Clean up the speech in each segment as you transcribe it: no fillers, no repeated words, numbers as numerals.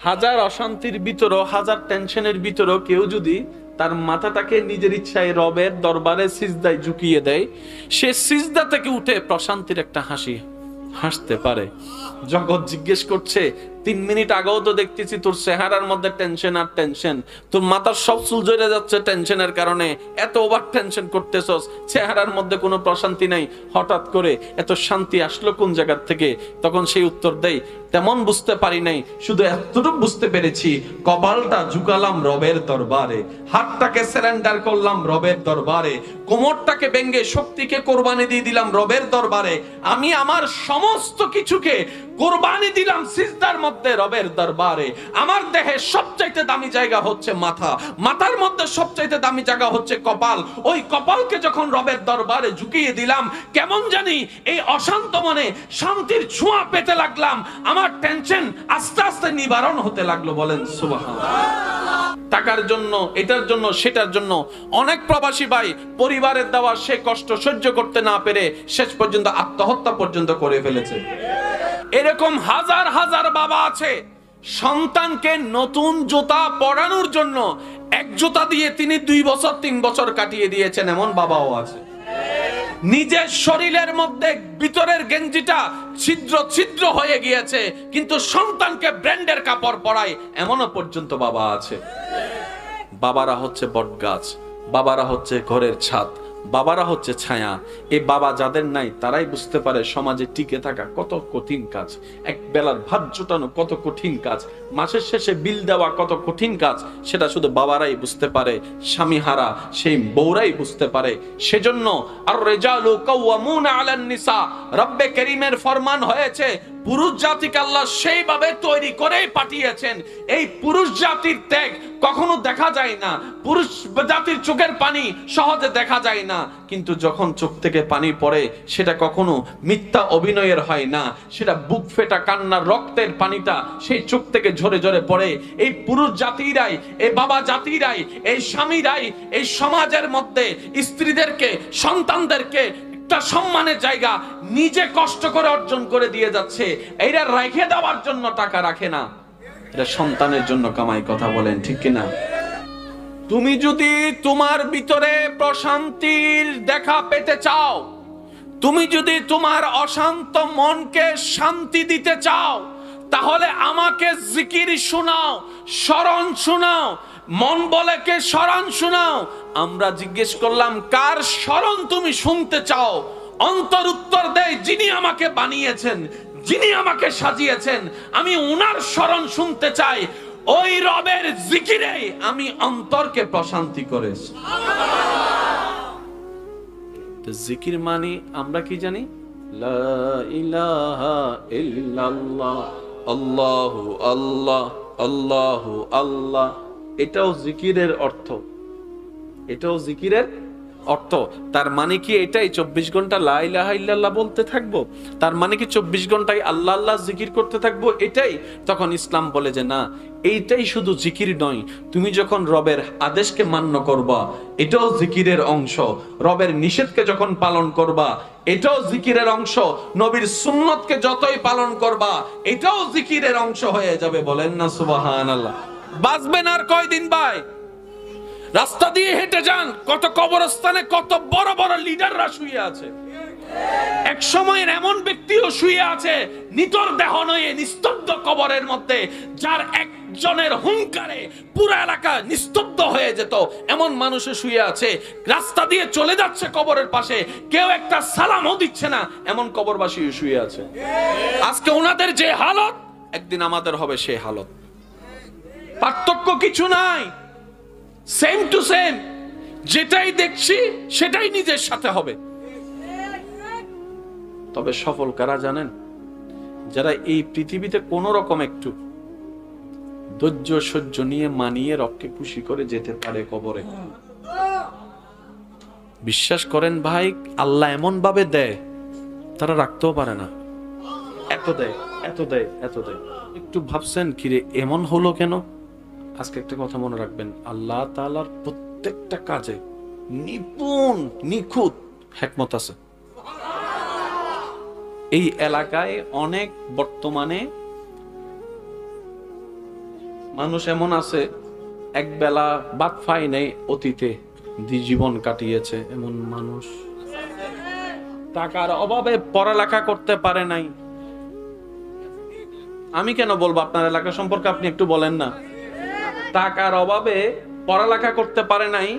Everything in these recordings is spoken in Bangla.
হাজার অশান্তির ভিতরও, হাজার টেনশনের ভিতরও কেউ যদি তার মাথাটাকে নিজের ইচ্ছায় রবের দরবারে সিজদায় ঝুঁকিয়ে দেয়, সে সিজদা থেকে উঠে প্রশান্তির একটা হাসি হাসতে পারে। জগৎ জিজ্ঞেস করছে 3 মিনিট আগেও তো দেখতেছি তোর চেহারার মধ্যে টেনশন আর টেনশন, তোর মাথার সব চুল জ্বলে যাচ্ছে টেনশনের কারণে, এত ওভার টেনশন করতেছস, চেহারার মধ্যে কোনো প্রশান্তি নাই, হঠাৎ করে এত শান্তি আসলো কোন জায়গার থেকে? তখন সেই উত্তর দেয়, তেমন বুঝতে পারি নাই, শুধু এতটুকু বুঝতে পেরেছি, কপালটা ঝুঁকালাম রবের দরবারে, হাতটাকে সারেন্ডার করলাম রবের দরবারে, কোমরটাকে ভেঙে শক্তিকে কোরবানি দিয়ে দিলাম রবের দরবারে, আমি আমার সমস্ত কিছুকে কোরবানি দিলাম সিজদার মধ্যে রবের দরবারে। আমার দেহে সবচাইতে দামি জায়গা হচ্ছে মাথা, মাথার মধ্যে সবচাইতে দামি জায়গা হচ্ছে কপাল। ওই কপালকে যখন রবের দরবারে ঝুঁকিয়ে দিলাম, কেমন জানি এই অশান্ত মনে শান্তির ছোঁয়া পেতে লাগলাম, আমার টেনশন আস্তে আস্তে নিবারণ হতে লাগলো। বলেন সুবহানাল্লাহ। টাকার জন্য, এটার জন্য, সেটার জন্য অনেক প্রবাসী ভাই পরিবারের দেওয়া সে কষ্ট সহ্য করতে না পেরে শেষ পর্যন্ত আত্মহত্যা পর্যন্ত করে ফেলেছে। এরকম হাজার হাজার বাবা আছে, সন্তানকে নতুন জুতা পরানোর জন্য এক জুতা দিয়ে তিনি 2 বছর 3 বছর কাটিয়ে দিয়েছেন, এমন বাবাও আছে। নিজের শরীরের মধ্যে ভিতরের গেঞ্জিটা ছিদ্র ছিদ্র হয়ে গিয়েছে, কিন্তু সন্তানকে ব্র্যান্ডের কাপড় পরায়, এমনও পর্যন্ত বাবা আছে। বাবারা হচ্ছে বটগাছ, বাবারা হচ্ছে ঘরের ছাদ, বাবারা হচ্ছে ছায়া। এই বাবা যাদের নাই তারাই বুঝতে পারে সমাজে টিকে থাকা কত কঠিন কাজ, এক বেলার ভাত জোটানো কত কঠিন কাজ, মাসের শেষে বিল দেওয়া কত কঠিন কাজ, সেটা শুধু বাবারাই বুঝতে পারে, স্বামীহারা সেই বউরাই বুঝতে পারে। সেজন্য আর রিজালু কাওয়ামুনা আলান নিসা, রব্বে কারীমের ফরমান হয়েছে পুরুষ জাতিকে আল্লাহ সেইভাবে তৈরি করেই পাঠিয়েছেন, এই পুরুষ জাতির ত্যাগ কখনো দেখা যায় না, পুরুষ জাতির চোখের পানি সহজে দেখা যায় না, কিন্তু যখন চোখ থেকে পানি পড়ে সেটা কখনো মিথ্যা অভিনয়ের হয় না, সেটা বুক ফেটা কান্নার রক্তের পানিটা সেই চোখ থেকে ঝরে ঝরে পড়ে। এই পুরুষ জাতিরাই, এই বাবা জাতিরাই, এই স্বামীরাই এই সমাজের মধ্যে স্ত্রীদেরকে, সন্তানদেরকে একটা সম্মানের জায়গা নিজে কষ্ট করে অর্জন করে দিয়ে যাচ্ছে। এইটা রেখে দেওয়ার জন্য টাকা রাখে না, এটা সন্তানের জন্য কামাই। কথা বলেন ঠিক কিনা? তুমি যদি তোমার ভিতরে প্রশান্তির দেখা পেতে চাও, তুমি যদি তোমার অশান্ত মনকে শান্তি দিতে চাও, তাহলে আমাকে জিকির শোনাও, স্মরণ শোনাও। মন বলে কে স্মরণ শোনাও। আমরা জিজ্ঞেস করলাম কার স্মরণ তুমি শুনতে চাও? অন্তর উত্তর দেয়, যিনি আমাকে বানিয়েছেন, যিনি আমাকে সাজিয়েছেন, আমি ওনার স্মরণ শুনতে চাই। ওই রবের জিকিরে আমি অন্তরকে প্রশান্তি করেছি। তো জিকির মানে আমরা কি জানি? লা ইলাহা ইল্লাল্লাহ, আল্লাহু আল্লাহ, আল্লাহু আল্লাহ। এটাও জিকিরের অর্থ, এটাও জিকিরের অর্থ। তার মানে কি এটাই 24 ঘন্টা লা ইলাহা ইল্লাল্লাহ বলতে থাকবো? তার মানে কি 24 ঘন্টায় আল্লাহ আল্লাহ জিকির করতে থাকবো এটাই? তখন ইসলাম বলে যে না, এইটাই শুধু জিকির নয়, তুমি যখন রবের আদেশকে মান্য করবা এটাও জিকিরের অংশ, রবের নিষেধকে যখন পালন করবা এটাও জিকিরের অংশ, নবীর সুন্নতকে যতই পালন করবা এটাও জিকিরের অংশ হয়ে যাবে। বলেন না সুবহানাল্লাহ। বাঁচবেন আর কয়দিন ভাই? রাস্তা দিয়ে হেঁটে যান, কত কবরস্থানে কত বড় বড় লিডাররা শুয়ে আছে। এক সময়ের এমন ব্যক্তিও শুয়ে আছে নিতর দেহ নয়ে নিস্তব্ধ কবরের মধ্যে, যার একজনের হুঙ্কারে পুরো এলাকা নিস্তব্ধ হয়ে যেত, এমন মানুষও শুয়ে আছে। রাস্তা দিয়ে চলে যাচ্ছে কবরের পাশে, কেউ একটা সালামও দিচ্ছে না, এমন কবরবাসী শুয়ে আছে। আজকে ওনাদের যে হালত, একদিন আমাদের হবে সেই হালত। পার্থক্য কিছু নাই, সেম টু সেম। যেটাই দেখছি সেটাই নিজের সাথে হবে। তবে সফল কারা জানেন? যারা এই পৃথিবীতে কোন রকম একটু ধৈর্য সহ্য নিয়ে মানিয়ে রবকে খুশি করে যেতে পারে কবরে। বিশ্বাস করেন ভাই, আল্লাহ এমন ভাবে দেয় তারা রাখতেও পারে না, এত দেয়, এত দেয়, এত দেয়। একটু ভাবছেন কিরে এমন হলো কেন? আজকে একটা কথা মনে রাখবেন, আল্লাহ তাআলার প্রত্যেকটা কাজে নিপুণ নিখুঁত হিকমত আছে। এই এলাকায় অনেক বর্তমানে মানুষ এমন আছে এক বেলা ভাত খায় নাই, অতীতে জীবন কাটিয়েছে এমন মানুষ। টাকার অভাবে পড়ালেখা করতে পারে নাই। আমি কেন বলবো, আপনার এলাকা সম্পর্কে আপনি একটু বলেন না। টাকার অভাবে পড়ালেখা করতে পারে নাই,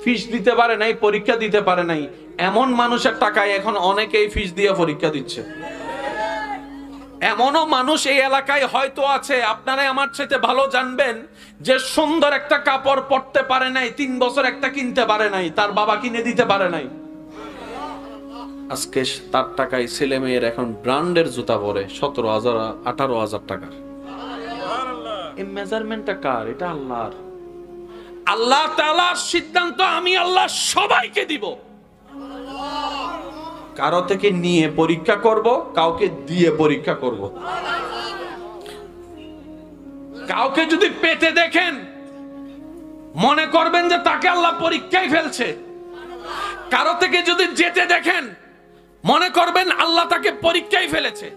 ফিস দিতে পারে নাই, পরীক্ষা দিতে পারে নাই, এমন মানুষের টাকায় এখন অনেকেই ফিস দিয়ে পরীক্ষা দিচ্ছে। এমনও মানুষ এই এলাকায় হয়তো আছে, আপনারাই আমার চাইতে ভালো জানবেন, যে সুন্দর একটা কাপড় পরতে পারে নাই, 3 বছর একটা কিনতে পারে নাই, তার বাবা কিনে দিতে পারে নাই। আজকে তার টাকায় ছেলে মেয়ের এখন ব্র্যান্ডের জুতা পরে 17,000 18,000 টাকার। এই মেজারমেন্টটা কার? এটা আল্লাহর। আল্লাহ তাআলার সিদ্ধান্ত, আমি আল্লাহ সবাইকে দিব। কারো থেকে নিয়ে পরীক্ষা করব, কাউকে দিয়ে পরীক্ষা করব। কাউকে যদি পেটে দেখেন, মনে করবেন যে তাকে আল্লাহ পরীক্ষায় ফেলছে। কারো থেকে যদি যেতে দেখেন, মনে করবেন আল্লাহ তাকে পরীক্ষায় ফেলেছে।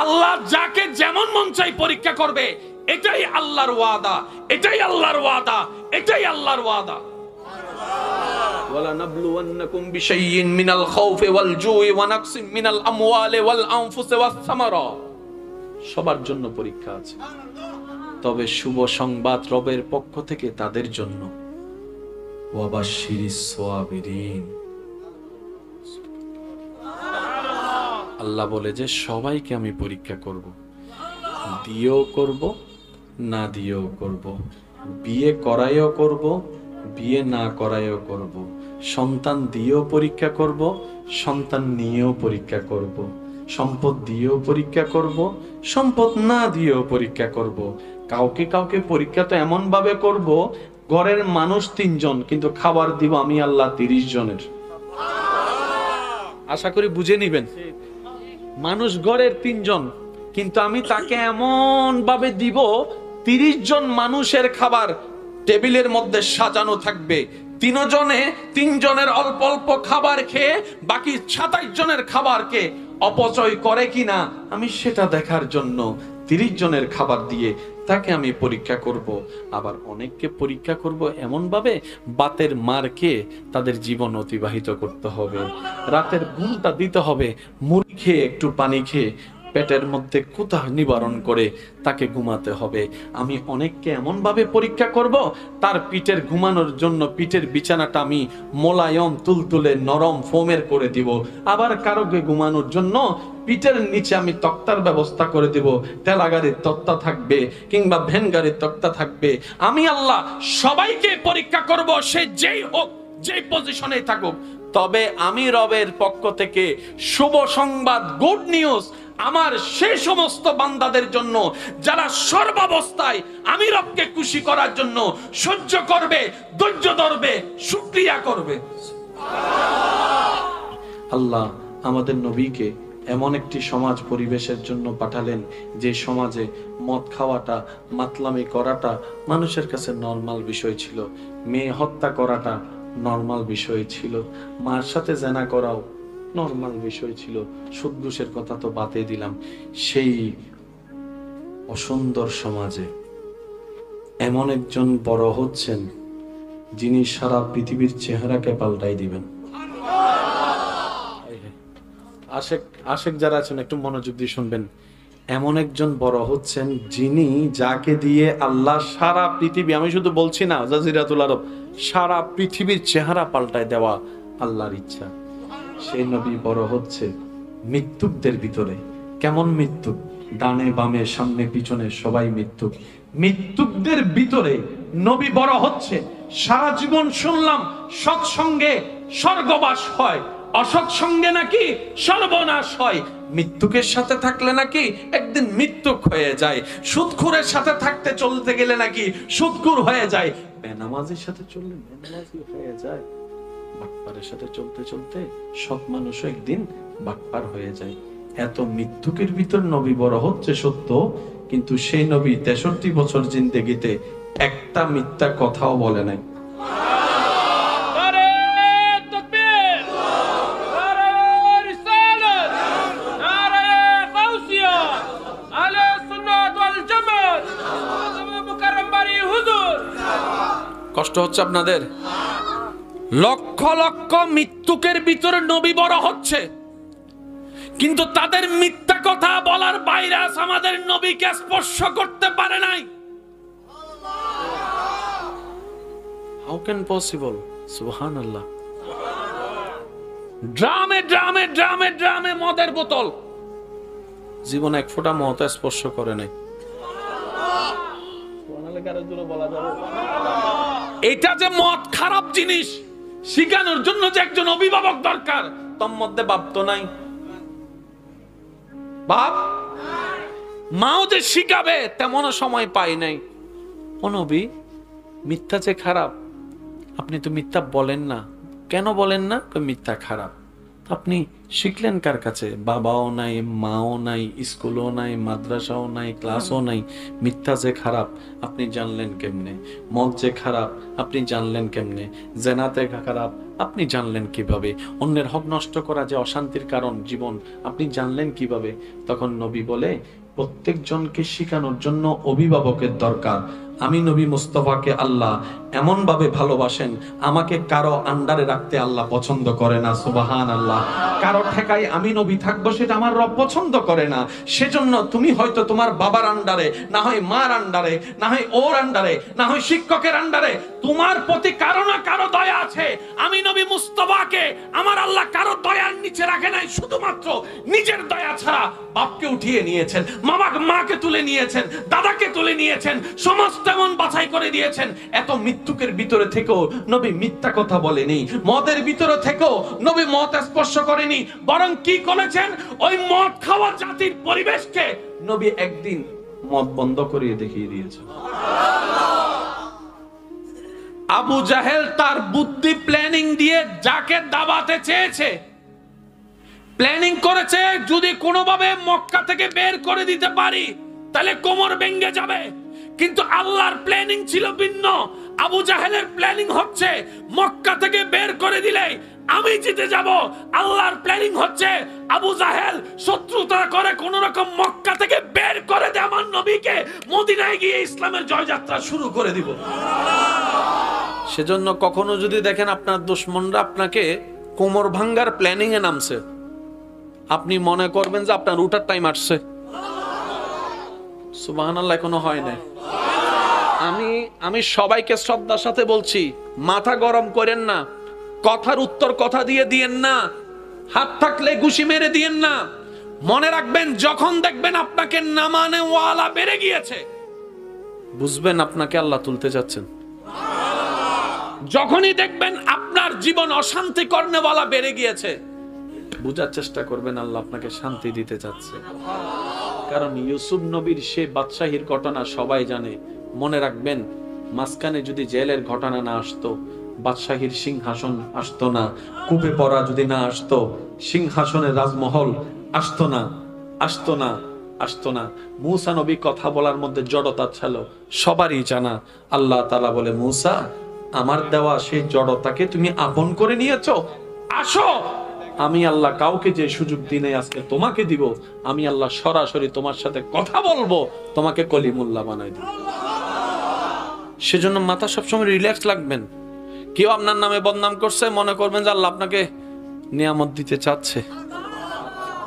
আল্লাহ যাকে যেমন মন চাই পরীক্ষা করবে, এটাই আল্লাহর ওয়াদা, এটাই আল্লাহর ওয়াদা, এটাই আল্লাহর ওয়াদা। وَلَنَبْلُوَنَّكُمْ بِشَيْءٍ مِنَ الْخَوْفِ وَالْجُوعِ وَنَقْصٍ مِنَ الْأَمْوَالِ وَالْأَنفُسِ وَالثَّمَرَاتِ। সবার জন্য পরীক্ষা আছে, তবে শুভ সংবাদ রবের পক্ষ থেকে তাদের জন্য। ওয়াবাশশিরিস সাবিরিন। আল্লাহ বলে যে সবাইকে আমি পরীক্ষা করব, দিয়েও করব, না দিয়েও করব, বিয়ে করাইও করব, বিয়ে না করাইও করব, সন্তান দিয়েও পরীক্ষা করব, সন্তান নিয়েও পরীক্ষা করব, সম্পদ দিয়েও পরীক্ষা করব, সম্পদ না দিয়েও পরীক্ষা করব। কাউকে কাউকে পরীক্ষা তো এমন ভাবে করব, ঘরের মানুষ 3 জন, কিন্তু খাবার দিব আমি আল্লাহ 30 জনের। আশা করি বুঝে নিবেন। মানুষ ঘরের 3 জন, কিন্তু আমি তাকে এমন ভাবে দিব 30 জন মানুষের খাবার টেবিলের মধ্যে সাজানো থাকবে। 3 জনের অল্প অল্প খাবার খেয়ে বাকি 27 জনের খাবারকে অপচয় করে কিনা আমি সেটা দেখার জন্য 30 জনের খাবার দিয়ে তাকে আমি পরীক্ষা করব। আবার অনেককে পরীক্ষা করব এমন ভাবে, বাতের মার খেয়ে তাদের জীবন অতিবাহিত করতে হবে, রাতের ঘুমটা দিতে হবে, মুড়ি খেয়ে একটু পানি খেয়ে পেটের মধ্যে কুতা নিবারণ করে তাকে ঘুমাতে হবে। আমি অনেককে এমন ভাবে পরীক্ষা করব, তার পিঠের ঘুমানোর জন্য পিঠের বিছানাটা আমি মোলায়ম তুলতুলে নরম ফোমের করে দিব। আবার কারোকে ঘুমানোর জন্য পিঠের নিচে আমি তক্তার ব্যবস্থা করে দিব, ঠেলা গাড়ির তক্তা থাকবে কিংবা ভ্যান গাড়ির তক্তা থাকবে। আমি আল্লাহ সবাইকে পরীক্ষা করব, সে যেই হোক, যেই পজিশনে থাকুক। তবে আমি রবের পক্ষ থেকে শুভ সংবাদ, গুড নিউজ আমার সেই সমস্ত বান্দাদের জন্য যারা সর্বাবস্থায় আমি রবকে খুশি করার জন্য সহ্য করবে, ধৈর্য ধরবে, শুকরিয়া করবে। আল্লাহ আমাদের নবীকে এমন একটি সমাজ পরিবেশের জন্য পাঠালেন, যে সমাজে মদ খাওয়াটা, মাতলামি করাটা মানুষের কাছে নরমাল বিষয় ছিল, মেয়ে হত্যা করাটা নরমাল বিষয় ছিল, মার সাথে জেনা করাও নরমাল বিষয় ছিল, সুদ ঘুষের কথা তো বাদই দিলাম। সেই অসুন্দর সমাজে এমন একজন বড় হচ্ছেন, যিনি সারা পৃথিবীর চেহারাকে পাল্টাই দিবেন। আশেক যারা আছেন একটু মনোযোগ দিয়ে শুনবেন। এমন একজন বড় হচ্ছেন, যিনি যাকে দিয়ে আল্লাহ সারা পৃথিবী, আমি শুধু বলছি না জাজিরাতুল আরব, সারা পৃথিবীর চেহারা পাল্টায় দেওয়া আল্লাহর ইচ্ছা। সেই নবী বড় হচ্ছে মৃত্যুকদের ভিতরে। কেমন মৃত্যু? ডানে বামে সামনে পিছনে সবাই মৃত্যু। মৃত্যুকদের ভিতরে নবী বড় হচ্ছে। সারা জীবন শুনলাম সৎসঙ্গে স্বর্গবাস হয়, অসৎসঙ্গে নাকি সর্বনাশ হয়, মৃত্যুকের সাথে থাকলে নাকি একদিন মৃত্যু হয়ে যায়, সুদখোরের সাথে থাকতে চলতে গেলে নাকি সুদখোর হয়ে যায়, বেনামাজির সাথে চললে বেনামাজি হয়ে যায়, বাটপারের সাথে চলতে চলতে সৎ মানুষও একদিন বাটপার হয়ে যায়। এত মৃত্যুকের ভিতর নবী বড় হচ্ছে সত্য, কিন্তু সেই নবী 63 বছর জিন্দেগিতে একটা মিথ্যা কথাও বলে নাই। কষ্ট হচ্ছে আপনাদের? লক্ষ লক্ষ মৃত্যুকের ভিতরে নবী বড় হচ্ছে, কিন্তু তাদের মিথ্যা কথা বলার ভাইরাস আমাদের নবীকে স্পর্শ করতে পারে নাই। How can possible? সুবহানাল্লাহ। ড্রামে ড্রামে ড্রামে ড্রামে মদের বোতল, জীবনে এক ফোঁটা মদ স্পর্শ করে নাই। এটা যে মদ খারাপ জিনিস শিখানোর জন্য যে একজন অভিভাবক দরকার, তোর মধ্যে বাপ তো নাই। বাপ মাও যে শিখাবে তেমন সময় পাই নাই। ও নবী, মিথ্যা যে খারাপ, আপনি তো মিথ্যা বলেন না। কেন বলেন না? মিথ্যা খারাপ। আপনি শিখলেন কার কাছে? বাবাও নাই, মাও নাই, স্কুলও নাই, মাদ্রাসাও নাই, ক্লাসও নাই। মিথ্যা যে খারাপ আপনি জানলেন কেমনে? মদ যে খারাপ আপনি জানলেন কেমনে? জেনাতে খারাপ আপনি জানলেন কিভাবে? অন্যের হক নষ্ট করা যে অশান্তির কারণ জীবন, আপনি জানলেন কিভাবে? তখন নবী বলে, প্রত্যেকজনকে শিখানোর জন্য অভিভাবকের দরকার। আমি নবী মুস্তাফাকে আল্লাহ এমন ভাবে ভালোবাসেন, আমাকে কারো আন্ডারে রাখতে আল্লাহ পছন্দ করে না। সুবহানাল্লাহ। কারো ঠেকায় আমি নবী থাকবো, সেটা আমার রব পছন্দ করে না। সেজন্য তুমি হয়তো তোমার বাবার আন্ডারে, না হয় মার আন্ডারে, না হয় ওর আন্ডারে, না হয় শিক্ষকের আন্ডারে, তোমার প্রতি কারো না কারো দয়া আছে। আমি নবী মুস্তাফাকে আমার আল্লাহ কারো দয়ার নিচে রাখে নাই। শুধুমাত্র নিজের দয়া ছাড়া বাপকে উঠিয়ে নিয়েছেন, মাকে তুলে নিয়েছেন, দাদাকে তুলে নিয়েছেন, সমস্ত এমন বাছাই করে দিয়েছেন। এত মৃত্যুকের ভিতরে থেকেও নবী মিথ্যা কথা বলেনি। মদের ভিতরে থেকেও নবী মদ স্পর্শ করেনি। বরং কি করেছেন? ওই মদ খাওয়া জাতির পরিবেশকে নবী একদিন মদ বন্ধ করিয়ে দেখিয়ে দিয়েছেন। আবু জাহেল তার বুদ্ধি প্ল্যানিং দিয়ে যাকে দাবাতে চেয়েছে, প্ল্যানিং করেছে যদি কোনোভাবে মক্কা থেকে বের করে দিতে পারি তাহলে কোমর ভেঙে যাবে। কিন্তু আল্লাহর প্ল্যানিং ছিল ভিন্ন। আবু জাহেলের প্ল্যানিং হচ্ছে মক্কা থেকে বের করে দিলে আমি জিতে যাব। আল্লাহর প্ল্যানিং হচ্ছে আবু জাহেল শত্রুতা করে কোন রকম মক্কা থেকে বের করে দে, আমার নবীকে মদিনায় গিয়ে ইসলামের জয়যাত্রা শুরু করে দিব। সেজন্য কখনো যদি দেখেন আপনার দুশমনরা আপনাকে কোমর ভাঙ্গার প্ল্যানিং এ নামছে, আপনি মনে করবেন যে আপনার উঠার টাইম আসছে। সুবহানাল্লাহ। কোনো হয় না। আমি সবাইকে শ্রদ্ধার সাথে বলছি, মাথা গরম করেন না, কথার উত্তর কথা দিয়ে দিয়েন না, হাত থাকলে ঘুষি মেরে দিয়েন না। মনে রাখবেন, যখন দেখবেন আপনাকে নামানে ওয়ালা বেড়ে গিয়েছে, বুঝবেন আপনাকে আল্লাহ তুলতে যাচ্ছেন। যখনই দেখবেন আপনার জীবন অশান্তি করনেওয়ালা বেড়ে গিয়েছে, বুঝার চেষ্টা করবেন আল্লাহ আপনাকে শান্তি দিতে চাচ্ছে। কারণ ইউসুফ নবীর সে বাদশাহীর ঘটনা সবাই জানে। মনে রাখবেন, মাঝখানে যদি জেলের ঘটনা না আসতো, বাদশাহীর সিংহাসন আসতো না। কূপে পড়া যদি না আসতো, সিংহাসনের রাজমহল আসতো না, আসতো না, আসতো না। মূসা নবী কথা বলার মধ্যে জড়তা ছিল, সবারই জানা। আল্লাহ তাআলা বলে, মূসা, আমার দেওয়া সেই জড়তাকে তুমি আপন করে নিয়েছো, আসো। আমি আল্লাহ কাউকে যে সুযোগ দিনে আজকে তোমাকে দিব, আমি আল্লাহ সরাসরি তোমার সাথে কথা বলবো, তোমাকে কলিমুল্লাহ বানাই দিব। সেজন্য মাথা সবসময় রিল্যাক্স লাগবেন। কেউ আপনার নামে বদনাম করছে, মনে করবেন যে আল্লাহ আপনাকে নিয়ামত দিতে চাচ্ছে।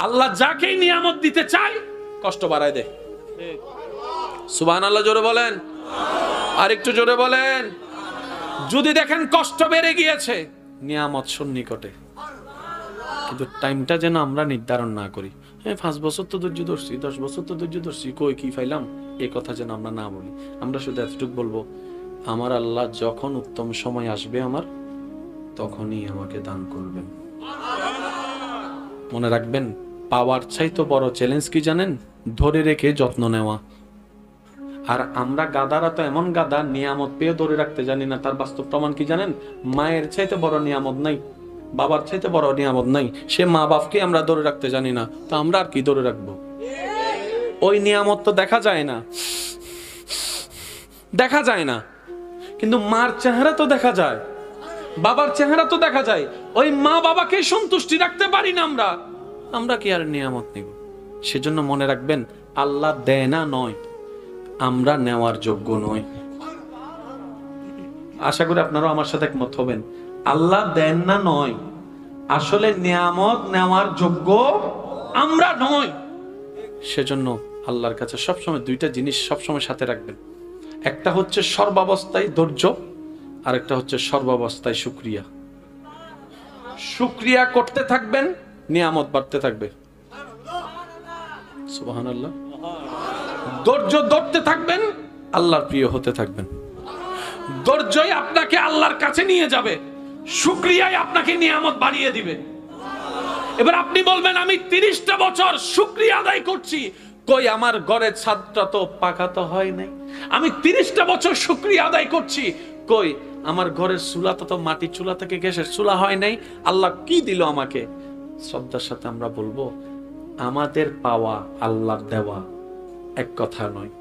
আল্লাহ যাকেই নিয়ামত দিতে চায় কষ্ট বাড়ায় দেয়। সুবহানাল্লাহ। জোরে বলেন, আর একটু জোরে বলেন। যদি দেখেন কষ্ট বেড়ে গিয়েছে, নিয়ামত সন্নিকটে, কিন্তু টাইমটা যেন আমরা নির্ধারণ না করি। 5 বছর তো ধৈর্য ধরছি, 10 বছর তো ধৈর্য ধরছি, কই কি পাইলাম, এই কথা যেন আমরা না বলি। আমরা শুধু এতটুকু বলবো, আমার আল্লাহ যখন উত্তম সময় আসবে আমার, তখনই আমাকে দান করবেন। মনে রাখবেন, পাওয়ার চাইতে বড় চ্যালেঞ্জ কি জানেন? ধরে রেখে যত্ন নেওয়া। আর আমরা গাদারা তো এমন গাদা, নিয়ামত পেয়ে ধরে রাখতে জানি না। তার বাস্তব প্রমাণ কি জানেন? মায়ের চাইতে বড় নিয়ামত নাই, বাবার চাইতে বড় নিয়ামত নাই। সে মা বাপকে আমরা ধরে রাখতে জানি না, তো আমরা আর কি ধরে রাখবো? ওই নিয়ামত তো দেখা যায় না, দেখা যায় না, কিন্তু মার চেহারা তো দেখা যায়, বাবার চেহারা তো দেখা যায়। ওই মা বাবাকে সন্তুষ্টি রাখতে পারি না আমরা, আমরা কি আর নিয়ামত নিব? সেজন্য মনে রাখবেন, আল্লাহ দেয় না নয়, আমরা নেওয়ার যোগ্য নয়। আশা করি আপনারাও আমার সাথে একমত হবেন। আল্লাহ দেন না নয়, আসলে নিয়ামত নেওয়ার যোগ্য আমরা নই। সেজন্য আল্লাহর কাছে সবসময় দুইটা জিনিস সবসময় সাথে রাখবেন। একটা হচ্ছে সর্বাবস্থায় ধৈর্য, আর একটা হচ্ছে সর্বাবস্থায় শুকরিয়া। শুকরিয়া করতে থাকবেন, নিয়ামত বাড়তে থাকবে। সুবহানাল্লাহ। ধৈর্য ধরতে থাকবেন, আল্লাহর প্রিয় হতে থাকবেন। ধৈর্যই আপনাকে আল্লাহর কাছে নিয়ে যাবে, শুকরিয়াই আপনাকে নিয়ামত বাড়িয়ে দিবে। এবার আপনি বলবেন আমি 30টা বছর শুকরিয়া আদায় করছি, কই আমার ঘরের ছাদটা তো পাকা তো হয় নাই। আমি 30টা বছর শুকরিয়া আদায় করছি, কই আমার ঘরের চুলাটা তো মাটির চুলা থেকে গ্যাসের চুলা হয় নাই। আল্লাহ কি দিল আমাকে? শ্রদ্ধার সাথে আমরা বলবো আমাদের পাওয়া আল্লাহ দেওয়া এক কথা নয়।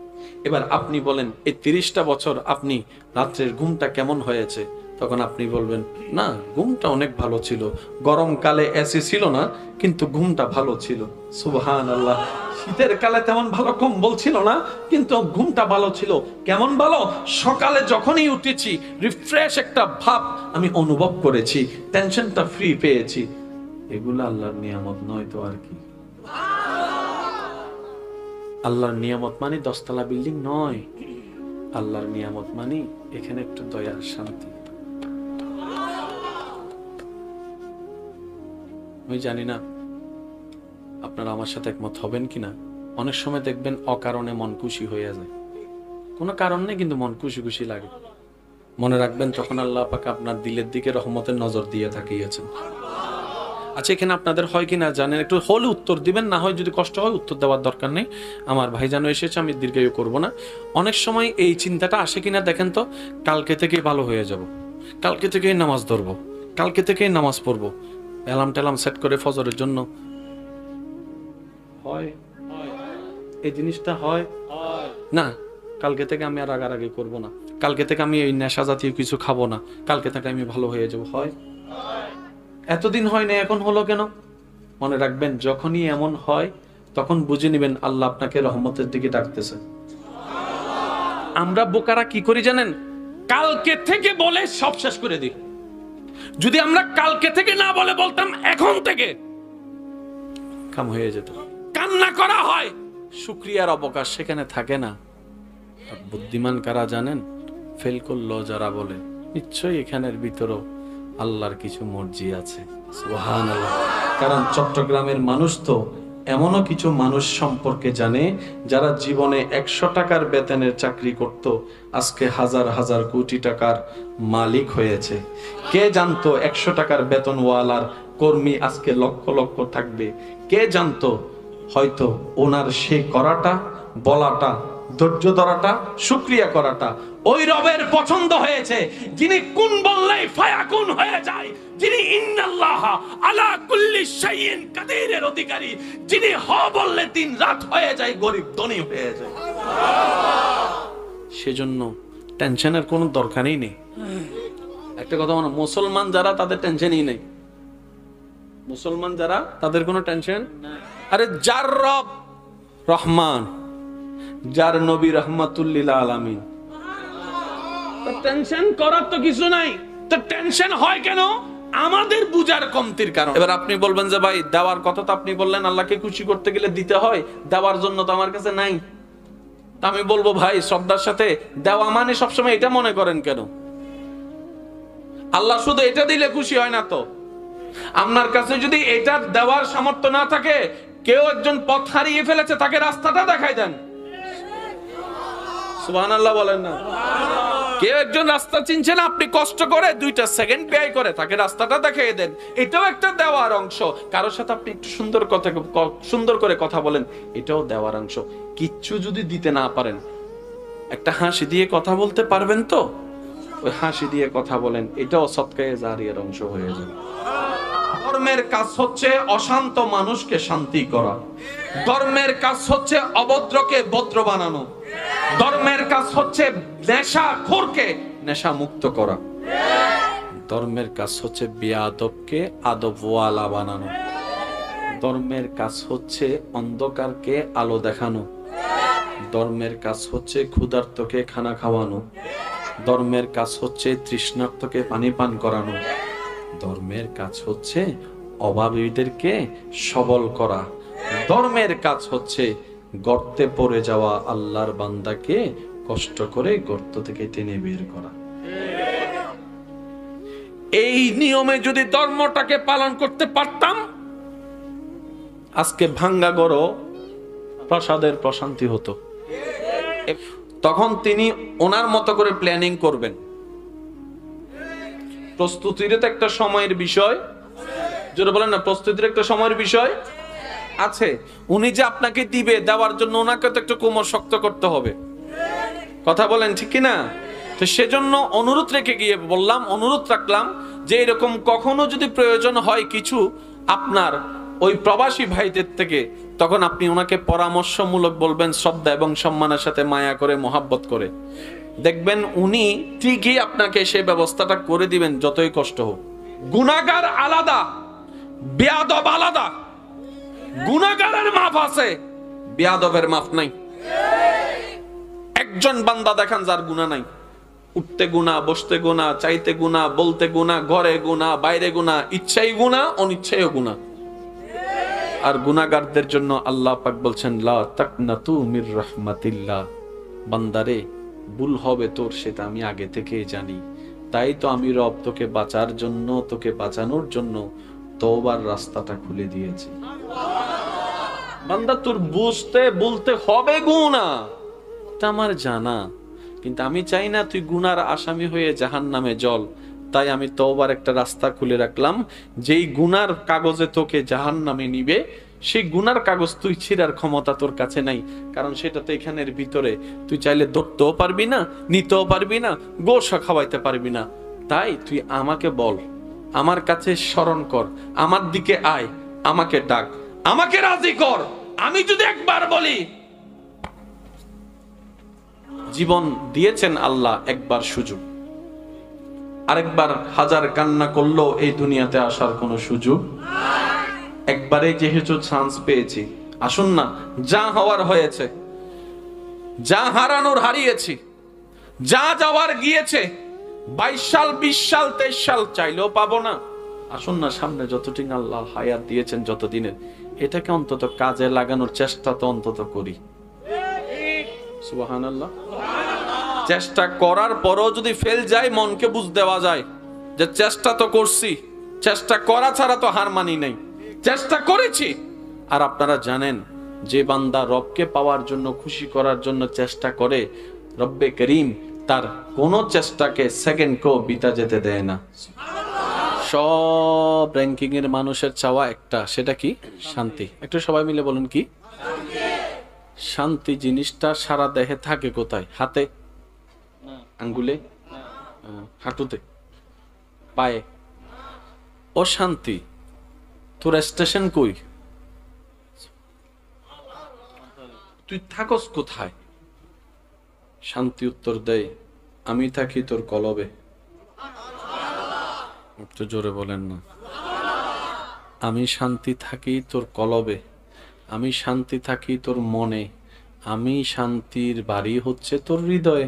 এবার আপনি বলেন এই 30টা বছর আপনি রাত্রের ঘুমটা কেমন হয়েছে? তখন আপনি বলবেন না, ঘুমটা অনেক ভালো ছিল, গরমকালে এসি ছিল না কিন্তু ঘুমটা ভালো ছিল। সুবহানাল্লাহ। শীতের কালে তেমন ভালো কম্বল ছিল না কিন্তু ঘুমটা ভালো ছিল। কেমন ভালো? সকালে যখনই উঠেছি রিফ্রেশ একটা ভাব আমি অনুভব করেছি, টেনশনটা ফ্রি পেয়েছি। এগুলো আল্লাহর নিয়ামত নয় তো আর কি? আল্লাহর নিয়ামত মানে 10 তলা বিল্ডিং নয়। আল্লাহর নিয়ামত মানে এখানে একটু দয়া শান্তি। আমি জানি না আপনারা আমার সাথে একমত হবেন কিনা। অনেক সময় দেখবেন অকারণে মন খুশি হয়ে যায়, কোনো কারণ নেই কিন্তু মন খুশি খুশি লাগে। মনে রাখবেন তখন আল্লাহ পাক আপনার দিলের দিকে রহমতের নজর দিয়ে থাকিয়েছেন। আচ্ছা, এখানে আপনাদের হয় কিনা জানেন, একটু হলে উত্তর দিবেন, না হয় যদি কষ্ট হয় উত্তর দেওয়ার দরকার নেই। আমার ভাইজানও এসেছে, আমি দীর্ঘায়ু করব না। অনেক সময় এই চিন্তাটা আসে কিনা দেখেন তো, কালকে থেকেই ভালো হয়ে যাব, কালকে থেকেই নামাজ ধরবো, কালকে থেকেই নামাজ পড়বো, অ্যালার্ম ট্যালার্ম সেট করে ফজরের জন্য। হয় এই জিনিসটা হয় না, কালকে থেকে আমি আর রাগারাগি করবো না, কালকে থেকে আমি এই নেশা জাতীয় কিছু খাবো না, কালকে থেকে আমি ভালো হয়ে যাব। হয় এতদিন হয় না, এখন হলো কেন? মনে রাখবেন যখনই এমন হয় তখন বুঝে নেবেন আল্লাহ আপনাকে রহমতের দিকে ডাকতেছে। আমরা বোকারা কি করি জানেন? কালকে থেকে বলে সব শেষ করে দিই। যদি আমরা কালকে থেকে না বলে বলতাম এখন থেকে, কাম হয়ে যেত। কান্না করা হয়, শুকরিয়ার অবকাশ সেখানে থাকে না। বুদ্ধিমান কারা জানেন? ফেল করলো যারা বলে নিশ্চয়ই এখানের ভিতরও আল্লাহর কিছু মর্জি আছে। সুবহানাল্লাহ। কারণ চট্টগ্রামের মানুষ তো এমনও কিছু মানুষ সম্পর্কে জানে যারা জীবনে 100 টাকার বেতনের চাকরি করত, আজকে হাজার হাজার কোটি টাকার মালিক হয়েছে। কে জানতো 100 টাকার বেতনওয়ালার কর্মী আজকে লক্ষ লক্ষ থাকবে? কে জানতো? হয়তো ওনার সে করাটা, বলাটা, ধৈর্য ধরাটা, শুকরিয়া করাটা ওই রবের পছন্দ হয়েছে, যিনি কুন বললেই ফায়াকুন হয়ে যায়, যিনি ইন্নাল্লাহ আলা কুল্লি শাইইন কাদিরের অধিকারী, যিনি হ বললে দিন রাত হয়ে যায়, গরিব ধনী হয়ে যায়। সেজন্য টেনশনের কোনো দরকারই নেই। একটা কথা মানে, মুসলমান যারা তাদের টেনশনই নেই। মুসলমান যারা তাদের কোনো টেনশন নাই। আরে যার রব রহমান, যার নবী রহমাতুল্লিল আলামিন, তো টেনশন করার তো কিছু নাই। তো টেনশন হয় কেন? আমাদের বুঝার কমতির কারণে। এবার আপনি বলবেন যে ভাই দেওয়ার কথা তো আপনি বললেন আল্লাহকে খুশি করতে গেলে দিতে হয়, দেওয়ার জন্য তো আমার কাছে নাই। আমি বলবো ভাই শ্রদ্ধার সাথে, দেওয়া মানে সবসময় এটা মনে করেন কেন? আল্লাহ শুধু এটা দিলে খুশি হয় না তো। আপনার কাছে যদি এটা দেওয়ার সামর্থ্য না থাকে, কেউ একজন পথ হারিয়ে ফেলেছে, তাকে রাস্তাটা দেখাই দেন। সুবহানাল্লাহ বলেন না? কেউ একজন রাস্তা চিনছে না, আপনি কষ্ট করে 2টা সেকেন্ড ব্যয় করে তাকে রাস্তাটা দেখিয়ে দেন। এটাও একটা দেওয়ার অংশ। কারোর সাথে আপনি একটু সুন্দর করে কথা বলেন, এটাও দেওয়ার অংশ। কিচ্ছু যদি দিতে না পারেন, একটা হাসি দিয়ে কথা বলতে পারবেন তো? ওই হাসি দিয়ে কথা বলেন, এটাও সদকায়ে জারিয়ার অংশ হয়ে যাবে। ধর্মের কাজ হচ্ছে অশান্ত মানুষকে শান্তি করা, ধর্মের কাজ হচ্ছে অভদ্রকে ভদ্র বানানো, ধর্মের কাজ হচ্ছে নেশাখোরকে নেশা মুক্ত করা, ধর্মের কাজ হচ্ছে বেয়াদবকে আদবওয়ালা বানানো, ধর্মের কাজ হচ্ছে অন্ধকারকে আলো দেখানো, ধর্মের কাজ হচ্ছে ক্ষুধার্তকে খানা খাওয়ানো, ধর্মের কাজ হচ্ছে তৃষ্ণার্তকে পানি পান করানো, ধর্মের কাজ হচ্ছে অভাবীদেরকে সবল করা, ধর্মের কাজ হচ্ছে গর্তে পড়ে যাওয়া আল্লাহর বান্দাকে কষ্ট করে গর্ত থেকে টেনে বের করা। এই নিয়মে যদি ধর্মটাকে পালন করতে পারতাম, আজকে ভাঙ্গা গড় প্রাসাদের প্রশান্তি হতো। তখন তিনি ওনার মতো করে প্ল্যানিং করবেন। প্রস্তুতির তো একটা সময়ের বিষয়, যেটা বলেন না, প্রস্তুতির একটা সময়ের বিষয় আছে। উনি যে আপনাকে দিবে, দেওয়ার জন্য ওনাকে তো একটু কোমর শক্ত করতে হবে। কথা বলেন ঠিক কিনা? তো সেজন্য অনুরোধ রেখে গিয়ে বললাম, অনুরোধ রাখলাম যে এরকম কখনো যদি প্রয়োজন হয় কিছু আপনার ওই প্রবাসী ভাইদের থেকে, তখন আপনি ওনাকে পরামর্শমূলক বলবেন, শ্রদ্ধা এবং সম্মানের সাথে, মায়া করে, মহাব্বত করে। দেখবেন উনি ঠিকই আপনাকে সেই ব্যবস্থাটা করে দিবেন, যতই কষ্ট হোক। গুনাহগার আলাদা, বেয়াদব আলাদা। গুনাহগারের মাফ আছে, বেয়াদবের মাফ নাই। একজন বান্দা দেখান যার গুনাহ নাই। উঠতে গুনাহ, বসতে গুনাহ, চাইতে গুনাহ, বলতে গুনাহ, ঘরে গুনাহ, বাইরে গুনাহ, ইচ্ছাই গুনাহ, অনিচ্ছাই গুনাহ। আর গুনাহগারদের জন্য আল্লাহ পাক বলছেন, লা তাকনাতু মির রাহমাতিল্লাহ। বান্দারে, ভুল হবে তোর, সেটা আমি আগে থেকেই জানি। তাই তো আমি রব তোকে বাঁচার জন্য, তোকে বাঁচানোর জন্য তওবার রাস্তাটা খুলে দিয়েছি। বান্দা, তোর বুঝতে বলতে হবে গুনাহ, এটা আমার জানা, কিন্তু আমি চাই না তুই গুনার আসামি হয়ে জাহান্নামে জ্বল। তাই আমি তওবার একটা রাস্তা খুলে রাখলাম, যেই গুনার কাগজে তোকে জাহান্নামে নিবে, সেই গুনার কাগজ তুই ছিঁড়ার ক্ষমতা তোর কাছে নাই। কারণ সেটা তো এখানের ভিতরে, তুই চাইলে ধরতেও পারবি না, নিতেও পারবি না, গোশা খাওয়াইতে পারবি না। তাই তুই আমাকে বল, আমার কাছে স্মরণ কর, আমার দিকে আয়, আমাকে ডাক, আমাকে রাজি কর। আমি যদি একবার বলি, জীবন দিয়েছেন আল্লাহ একবার সুযোগ, আরেকবার হাজার কান্না করলেও এই দুনিয়াতে আসার কোনো সুযোগ। একবারে যেহেতু চান্স পেয়েছি, আসুন না, যা হওয়ার হয়েছে, যা হারানোর হারিয়েছি, যা যাওয়ার গিয়েছে, 22 সাল, 20 সাল, 23 সাল চাইলেও পাবো না। আসুন না, সামনে যতদিন আল্লাহ হায়াত দিয়েছেন, যতদিনের, এটাকে অন্তত কাজে লাগানোর চেষ্টা তো অন্তত করি। সুবহানাল্লাহ। চেষ্টা করার পরও যদি ফেল যায়, মনকে বুঝ দেওয়া যায় যে চেষ্টা তো করছি, চেষ্টা করা ছাড়া তো হার মানি নাই, চেষ্টা করেছি। আর আপনারা জানেন, যে বান্দা রবকে পাওয়ার জন্য, খুশি করার জন্য চেষ্টা করে, রব্বে করিম তার কোন চেষ্টাকে সেকেন্ডকেও বিতা যেতে দেয় না। সব র্যাঙ্কিং এর মানুষের চাওয়া একটা, সেটা কি? শান্তি। একটু সবাই মিলে বলুন, কি শান্তি? জিনিসটা সারা দেহে থাকে কোথায়? হাতে, আঙ্গুলে, হাঁটুতে, পায়ে। ও শান্তি, তোর স্টেশন কই? তুই থাকস কোথায়? শান্তি উত্তর দেয়, আমি থাকি তোর কলবে। একটু জোরে বলেন না। আমি শান্তি থাকি তোর কলবে, আমি শান্তি থাকি তোর মনে, আমি শান্তির বাড়ি হচ্ছে তোর হৃদয়ে।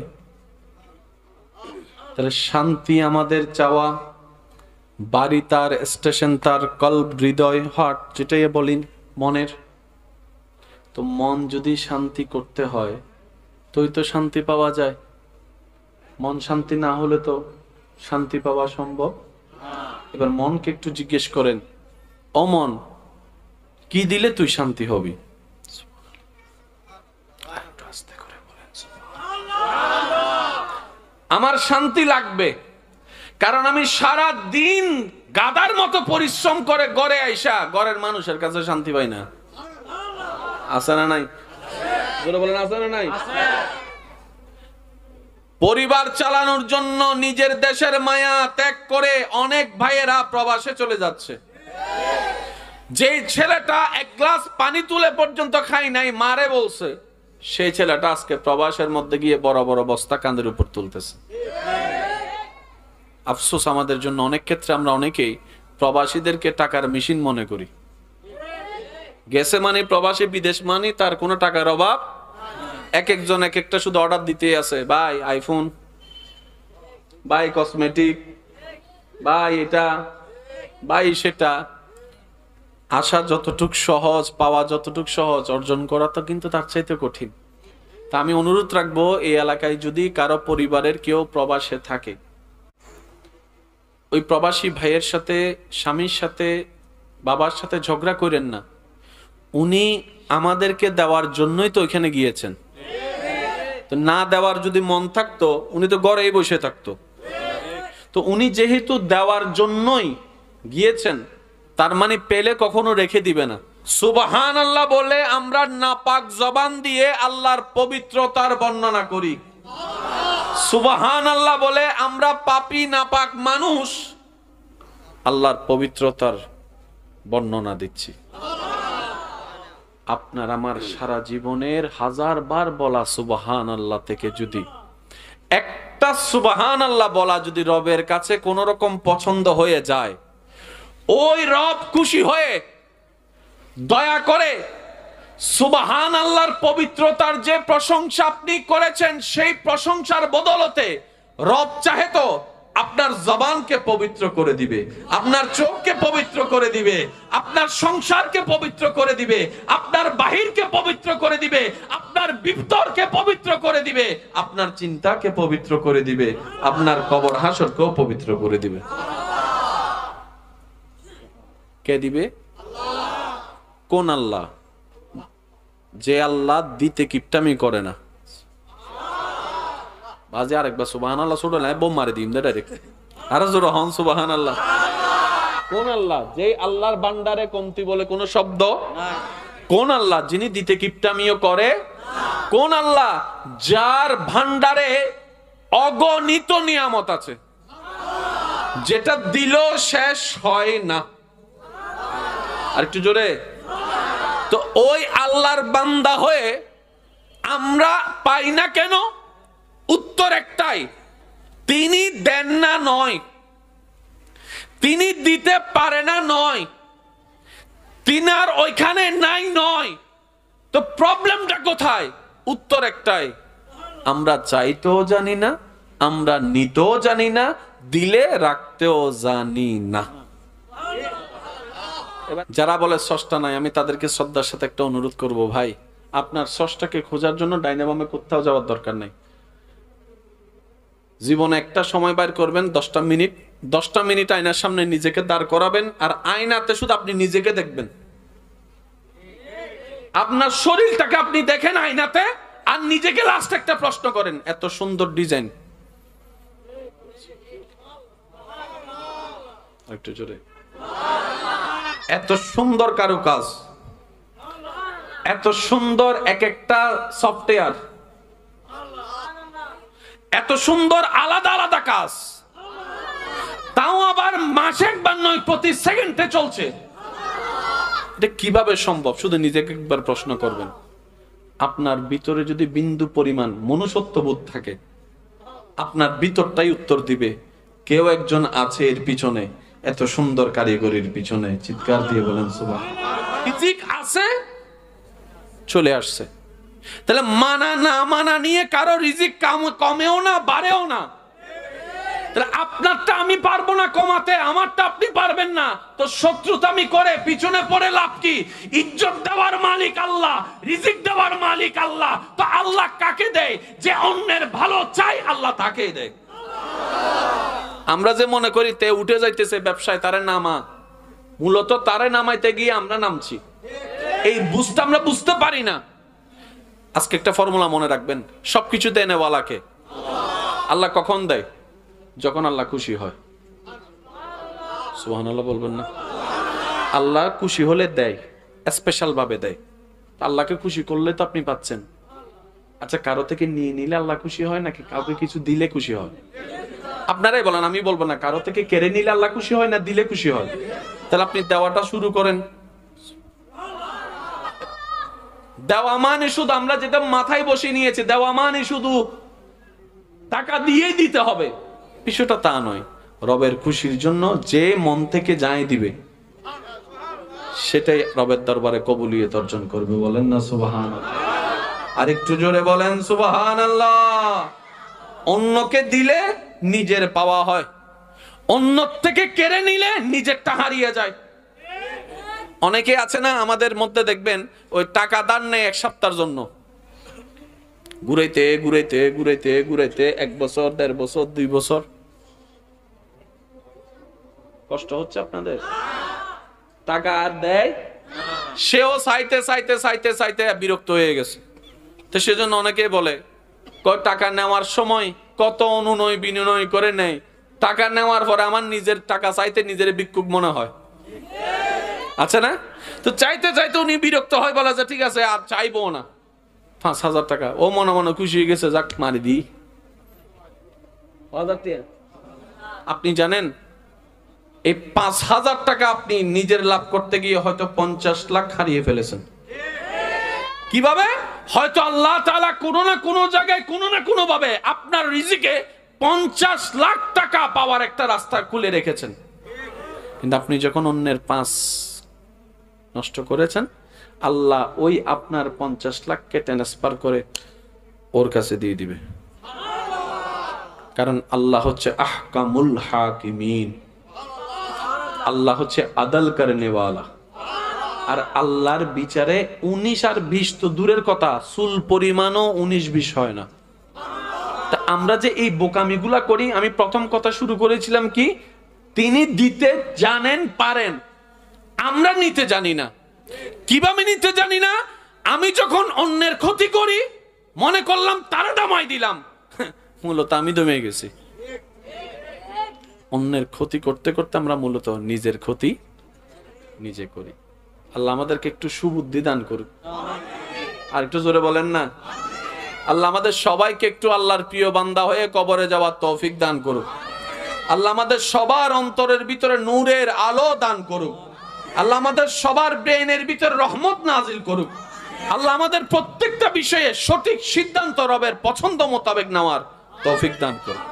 তাহলে শান্তি আমাদের চাওয়া, বাড়ি তার, স্টেশন তার, কলব, হৃদয়, হার্ট, যেটাই বলিন, মনের। তো মন যদি শান্তি করতে হয়, তোই তো শান্তি পাওয়া যায়। মন শান্তি না হলে তো শান্তি পাওয়া সম্ভব। এবার মনকে একটু জিজ্ঞেস করেন, ও মন, কি দিলে তুই শান্তি হবি? আমার শান্তি লাগবে, কারণ আমি সারা দিন গাদার মতো পরিশ্রম করে গড়ে আইসা ঘরের মানুষের কাছে শান্তি পাই না। আছে না নাই? বলেন, আছে না নাই? পরিবার চালানোর জন্য নিজের দেশের মায়া ত্যাগ করে অনেক ভাইয়েরা প্রবাসে চলে যাচ্ছে। যে ছেলেটা এক গ্লাস পানি তুলে পর্যন্ত খাই নাই, মারে বলছে, সেই ছেলেটা আজকে প্রবাসের মধ্যে গিয়ে বড় বড় বস্তা কাঁধের উপর তুলতেছে। আফসোস আমাদের জন্য, অনেক ক্ষেত্রে আমরা অনেকেই প্রবাসীদেরকে টাকার মেশিন মনে করি। গেছে মানে প্রবাসী, বিদেশ মানে তার কোনো টাকার অভাব। এক একজন এক একটা শুধু অর্ডার দিতেই আছে, ভাই আইফোন, বাই কসমেটিক, বাই এটা, বাই সেটা। আসা যতটুক সহজ, পাওয়া যতটুক সহজ, অর্জন করা তো কিন্তু তার চাইতে কঠিন। তা আমি অনুরোধ রাখবো, এই এলাকায় যদি কারো পরিবারের কেউ প্রবাসে থাকে, ওই প্রবাসী ভাইয়ের সাথে, স্বামীর সাথে, বাবার সাথে ঝগড়া করেন না। উনি আমাদেরকে দেওয়ার জন্যই তো ওইখানে গিয়েছেন। তো না দেওয়ার যদি মন থাকতো উনি তো ঘরেই বসে থাকতো। তো উনি যেহেতু দেওয়ার জন্যই গিয়েছেন, তার মানে পেলে কখনো রেখে দিবে না। সুবহানাল্লাহ বলে আমরা নাপাক জবান দিয়ে আল্লাহর পবিত্রতার বর্ণনা করি। সুবহানাল্লাহ বলে আমরা পাপী নাপাক মানুষ আল্লাহর পবিত্রতার বর্ণনা দিচ্ছি। আপনার আমার সারা জীবনের 1000 বার বলা সুবহানাল্লাহ থেকে যদি একটা সুবহানাল্লাহ বলা যদি রবের কাছে কোন রকম পছন্দ হয়ে যায়, ওই রব খুশি হয়ে দয়া করে সুবহানাল্লাহর পবিত্রতার যে প্রশংসা আপনি করেছেন, সেই প্রশংসার বদলতে রব চাহে তো আপনার জবানকে পবিত্র করে দিবে, আপনার চোখকে পবিত্র করে দিবে, আপনার সংসারকে পবিত্র করে দিবে, আপনার বাহিরকে পবিত্র করে দিবে, আপনার ভিতরকে পবিত্র করে দিবে, আপনার চিন্তাকে পবিত্র করে দিবে, আপনার কবর হাসরকেও পবিত্র করে দিবে। কে দিবে? কোন আল্লাহ? যে আল্লাহ দিতে কিপটামি করে না। বাজে আরেকবার সুবহানাল্লাহ ছোট না, বোম মারে দিম ডাইরেক্ট। আরো জোরে হন সুবহানাল্লাহ। কোন আল্লাহ? যে আল্লাহর ভান্ডারে কমতি বলে কোন শব্দ নাই। কোন আল্লাহ? যিনি দিতে কিপটামিও করে। কোন আল্লাহ? যার ভান্ডারে অগণিত নিয়ামত আছে, যেটা দিলেও শেষ হয় না। আর একটু জোরে। তো ওই আল্লাহর বান্দা হয়ে আমরা পাই না কেন? উত্তর একটাই, তিনি দেন না নয়, তিনি দিতে পারে না নয়, তিনার ওইখানে নাই নয়। তো প্রবলেমটা কোথায়? উত্তর একটাই, আমরা চাইতেও জানি না, আমরা নিতেও জানি না, দিলে রাখতেও জানি না। যারা বলে স্রষ্টা নাই, আমি তাদেরকে শ্রদ্ধার সাথে একটা অনুরোধ করব, ভাই আপনার স্রষ্টাকে খোঁজার জন্য ডাইনে বামে কোথাও যাওয়ার দরকার নাই। জীবনে একটা সময় বাইর করবেন, 10টা মিনিট আয়নার সামনে নিজেকে দাঁড় করাবেন, আর আয়নাতে শুধু আপনি নিজেকে দেখবেন। আপনার শরীরটাকে আপনি দেখেন আয়নাতে, আর নিজেকে লাস্ট একটা প্রশ্ন করেন, এত সুন্দর ডিজাইন, একটু জোরে, এত সুন্দর কারুকাজ, এত সুন্দর এক একটা সফটওয়্যার, এত সুন্দর আলাদা আলাদা কাজ, তাও আবার মাসে একবার নয়, প্রতি সেকেন্ডে চলছে। এটা কিভাবে সম্ভব? শুধু নিজেকে একবার প্রশ্ন করবেন। আপনার ভিতরে যদি বিন্দু পরিমাণ মনুষ্যত্ববোধ থাকে, আপনার ভিতরটাই উত্তর দিবে কেউ একজন আছে এর পিছনে, এত সুন্দর কারিগরির পিছনে। চিৎকার দিয়ে বলেন সুবহানাল্লাহ। রিজিক আছে, চলে আসছে। তাহলে মানা না মানা নিয়ে কারো রিজিক কমেও না বাড়েও না। তাহলে আপনারটা আমি পারবো না কমাতে, আমারটা আপনি পারবেন না, তো শত্রুতামি করে পিছনে পড়ে লাভ কি? ইজ্জত দেওয়ার মালিক আল্লাহ, রিজিক দেওয়ার মালিক আল্লাহ। তো আল্লাহ কাকে দেয়? যে অন্যের ভালো চাই, আল্লাহ তাকেই দেয়। আমরা যে মনে করি তে উঠে যাইতেছে ব্যবসায়, তারে নামা, মূলত তারে নামাইতে গিয়ে আমরা নামছি। এই বুঝতে আমরা বুঝতে পারি না। আজকে একটা ফর্মুলা মনে রাখবেন, সবকিছু দেনেওয়ালাকে আল্লাহ কখন দেয়? যখন আল্লাহ খুশি হয়। সুবহানাল্লাহ বলবেন না? আল্লাহ খুশি হলে দেয়, স্পেশাল ভাবে দেয়। আল্লাহকে খুশি করলে তো আপনি পাচ্ছেন। আচ্ছা, কারো থেকে নিয়ে নিলে আল্লাহ খুশি হয় নাকি কাউকে কিছু দিলে খুশি হয়? আপনারাই বলেন, আমি বলবো না। কারো থেকে কেড়ে নিলে আল্লাহ খুশি হয় না দিলে খুশি হয়? তাহলে আপনি দেওয়াটা শুরু করেন। দেওয়া মানে শুধু আমরা যেটা মাথায় বসে নিয়েছি, দেওয়া মানে শুধু টাকা দিয়েই দিতে হবে, বিষয়টা তা নয়। রবের খুশির জন্য যে মন থেকে যায় দিবে, সেটাই রবের দরবারে কবুলিয়ত অর্জন করবে। বলেন না সুবহানাল্লাহ? আরেকটু জোরে বলেন সুবহানাল্লাহ। অন্যকে দিলে নিজের পাওয়া হয়, অন্য থেকে কেড়ে নিলে নিজেরটা হারিয়ে যায়। অনেকে আছে না আমাদের মধ্যে, দেখবেন ওই টাকা দান নেই এক সপ্তাহের জন্য, ঘুরাইতে ঘুরাইতে ঘুরাইতে ঘুরাইতে 1 বছর 1.5 বছর 2 বছর। কষ্ট হচ্ছে আপনাদের? টাকা আর দেয়, সেও চাইতে চাইতে চাইতে চাইতে বিরক্ত হয়ে গেছে। তো সেজন্য অনেকে বলে টাকা নেওয়ার সময় কত অনুনয় বিনয় করে নেয়, টাকা নেওয়ার পরে আমার নিজের টাকা চাইতে নিজের ভিক্ষুক মনে হয়, আছে না? তো চাইতে চাইতে উনি বিরক্ত হয়, বলা যে ঠিক আছে আর চাইবো না। 5,000 টাকা, ও মনে মনে খুশি হয়ে গেছে, যাক মারি দি। আপনি জানেন এই 5,000 টাকা আপনি নিজের লাভ করতে গিয়ে হয়তো 50 লাখ হারিয়ে ফেলেছেন। কিভাবে? হয়তো আল্লাহ তাআলা কোনো না কোনো জায়গায় কোনো না কোনো ভাবে আপনার রিজিকে 50 লাখ টাকা পাওয়ার একটা রাস্তা খুলে রেখেছেন, কিন্তু আপনি যখন অন্যের 5 নষ্ট করেছেন, আল্লাহ ওই আপনার 50 লাখকে ট্রান্সফার করে ওর কাছে দিয়ে দিবে। কারণ আল্লাহ হচ্ছে আহকামুল হাকিমিন, আল্লাহ হচ্ছে আদল করনে ওয়ালা। আর আল্লাহর বিচারে 19 আর 20 তো দূরের কথা, চুল পরিমাণও 19-20 হয় না। তা আমরা যে এই বোকামিগুলা করি, আমি প্রথম কথা শুরু করেছিলাম কি, তিনি দিতে জানেন পারেন, আমরা নিতে জানি না। কিভাবে নিতে জানি না? আমি যখন অন্যের ক্ষতি করি মনে করলাম তারা দামাই দিলাম, মূলত আমি দমে গেছি। অন্যের ক্ষতি করতে করতে আমরা মূলত নিজের ক্ষতি নিজে করি। আল্লাহ আমাদেরকে একটু সুবুদ্ধি দান করুক। আর একটু জোরে বলেন না। আল্লাহ আমাদের সবাইকে একটু আল্লাহর প্রিয় বান্দা হয়ে কবরে যাওয়ার তৌফিক দান করুক। আল্লাহ আমাদের সবার অন্তরের ভিতরে নূরের আলো দান করুক। আল্লাহ আমাদের সবার ব্রেনের ভিতরে রহমত নাজিল করুক। আল্লাহ আমাদের প্রত্যেকটা বিষয়ে সঠিক সিদ্ধান্ত রবের পছন্দ মোতাবেক নেওয়ার তৌফিক দান করুক।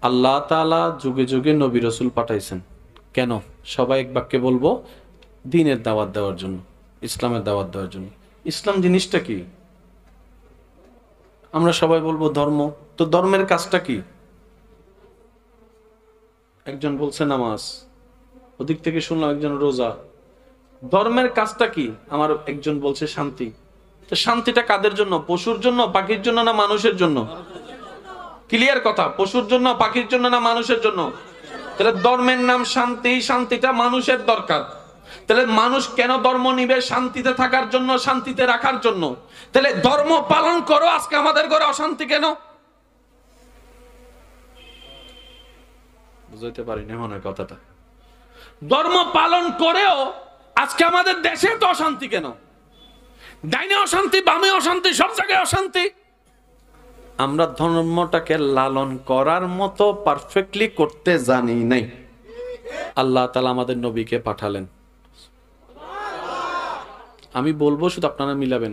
আল্লাহ তাআলা যুগে যুগে নবী রাসূল পাঠাইছেন কেন? সবাই এক বাক্যে বলবো, দ্বীনের দাওয়াত দেওয়ার জন্য, ইসলামের দাওয়াত দেওয়ার জন্য। ইসলাম জিনিসটা কি? আমরা সবাই বলবো ধর্ম। তো ধর্মের কাজটা কি? একজন বলছে নামাজ, ওদিক থেকে শুনলাম একজন রোজা। ধর্মের কাজটা কি? আমার একজন বলছে শান্তি। তো শান্তিটা কাদের জন্য? পশুর জন্য, পাখির জন্য, না মানুষের জন্য? ক্লিয়ার কথা, পশুর জন্য, পাখির জন্য, না মানুষের জন্য? তাহলে ধর্মের নাম শান্তি, শান্তিটা মানুষের দরকার। তাহলে মানুষ কেন ধর্ম নিবে? শান্তিতে থাকার জন্য, শান্তিতে রাখার জন্য। তাহলে ধর্ম পালন করো, আজকে আমাদের ঘরে অশান্তি কেন? বুঝাইতে পারিনি মনে হয় কথাটা। ধর্ম পালন করেও আজকে আমাদের দেশে তো অশান্তি কেন? ডাইনে অশান্তি, বামে অশান্তি, সব জায়গায় অশান্তি। আমরা ধর্মটাকে লালন করার মতো পারফেক্টলি করতে জানি নাই। আল্লাহ তাআলা আমাদের নবীকে পাঠালেন। আমি বলবো, শুধু আপনারা মিলাবেন,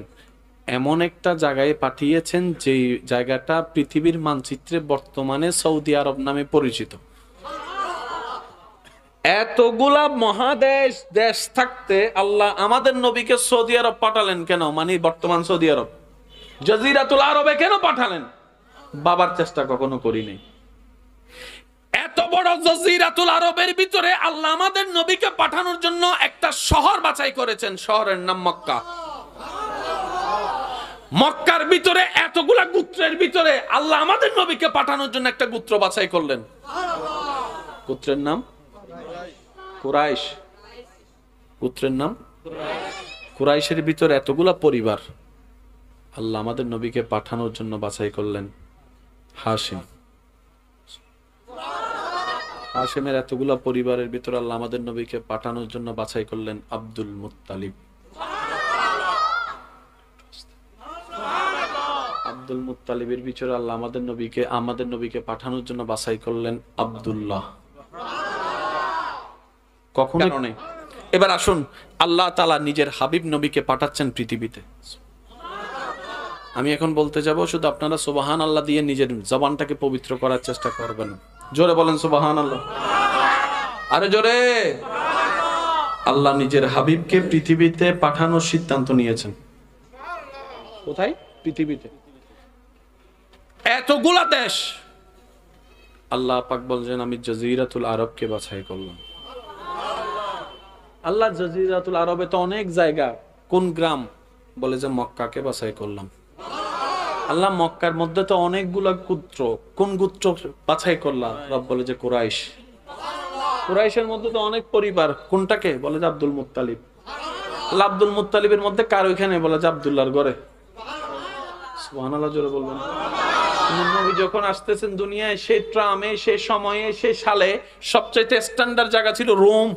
এমন একটা জায়গায় পাঠিয়েছেন যে জায়গাটা পৃথিবীর মানচিত্রে বর্তমানে সৌদি আরব নামে পরিচিত। এতগুলা মহাদেশ দেশ থাকতে আল্লাহ আমাদের নবীকে সৌদি আরব পাঠালেন কেন? মানে বর্তমান সৌদি আরব, জাজিরাতুল আরবে কেন পাঠালেন? বাবার চেষ্টা কখনো করিনি। এত বড় জাজিরাতুল আরবের ভিতরে আল্লাহ আমাদের নবীকে পাঠানোর জন্য একটা শহর বাছাই করেছেন, শহরের নাম মক্কা। মক্কার ভিতরে এতগুলা গোত্রের ভিতরে আল্লাহ আমাদের নবীকে পাঠানোর জন্য একটা গোত্র বাছাই করলেন। গোত্রের নাম কুরাইশ। গোত্রের নাম কুরাইশের ভিতরে এতগুলা পরিবার আল্লাহ আমাদের নবীকে পাঠানোর জন্য বাছাই করলেন হাশিম। হাশিমের এতগুলা পরিবারের ভিতরে আল্লাহ আমাদের নবীকে পাঠানোর জন্য বাছাই করলেন আব্দুল মুত্তালিব। আব্দুল মুত্তালিবের ভিতরে আল্লাহ আমাদের নবীকে পাঠানোর জন্য বাছাই করলেন আব্দুল্লাহ। কখনো নেই। এবার আসুন, আল্লাহ তাআলা নিজের হাবিব নবীকে পাঠাচ্ছেন পৃথিবীতে। আমি এখন বলতে যাব, শুধু আপনারা সুবহানাল্লাহ দিয়ে নিজের জবানটাকে পবিত্র করার চেষ্টা করবেন। জোরে বলেন সুবহানাল্লাহ। আরে জোরে। আল্লাহ নিজের হাবিবকে পৃথিবীতে পাঠানোর সিদ্ধান্ত নিয়েছেন। কোথায়? পৃথিবীতে। এতগুলা দেশ, আল্লাহ পাক বলছেন আমি জাজিরাতুল আরবকে বাছাই করলাম। আল্লাহ জাজিরাতুল আরবে তো অনেক জায়গা, কোন গ্রাম? বলে যে মক্কাকে বাছাই করলাম। আল্লাহ মক্কার মধ্যে তো অনেকগুলা গোত্র, কোন গোত্র বাছাই করলাম? রব বলে যে কুরাইশ। কুরাইশের মধ্যে তো অনেক পরিবার, কোনটাকে? বলে যে আব্দুল মুত্তালিব। আল্লাহ আব্দুল মুত্তালিবের মধ্যে কার ওইখানে? বলে যে আব্দুল্লাহর ঘরে। সুবহানাল্লাহ জোরে বলবেন। নবী যখন আসতেছেন দুনিয়ায়, সেই ট্রামে, সেই সময়ে, সেই সালে সবচাইতে স্ট্যান্ডার্ড জায়গা ছিল রোম।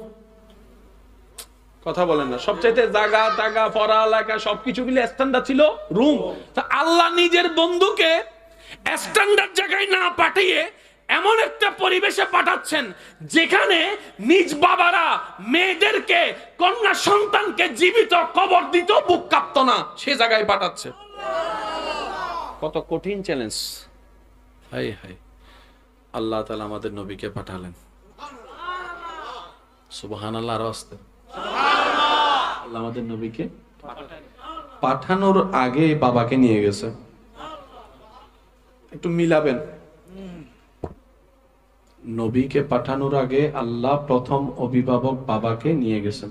কথা বলেন না? সবচাইতে জায়গা টাগা পড়ালেখা সবকিছু মিলে স্ট্যান্ডার্ড ছিল রোম। তা আল্লাহ নিজের বন্ধুকে স্ট্যান্ডার্ড জায়গায় না পাঠিয়ে এমন একটা পরিবেশে পাঠাচ্ছেন যেখানে নিজ বাবারা মেয়েদেরকে, কন্যা সন্তানকে জীবিত কবর দিত, বুক কাঁপতো না, সে জায়গায় পাঠাচ্ছে। কত কঠিন চ্যালেঞ্জ! হাই হাই, আল্লাহ তাআলা আমাদের নবীকে পাঠালেন। সুবহানাল্লাহ। আরো আসতে, আল্লাহ আমাদের নবীকে পাঠানোর আগে বাবাকে নিয়ে গেছে। একটু মিলাবেন, নবীকে পাঠানোর আগে আল্লাহ প্রথম অভিভাবক বাবাকে নিয়ে গেছেন।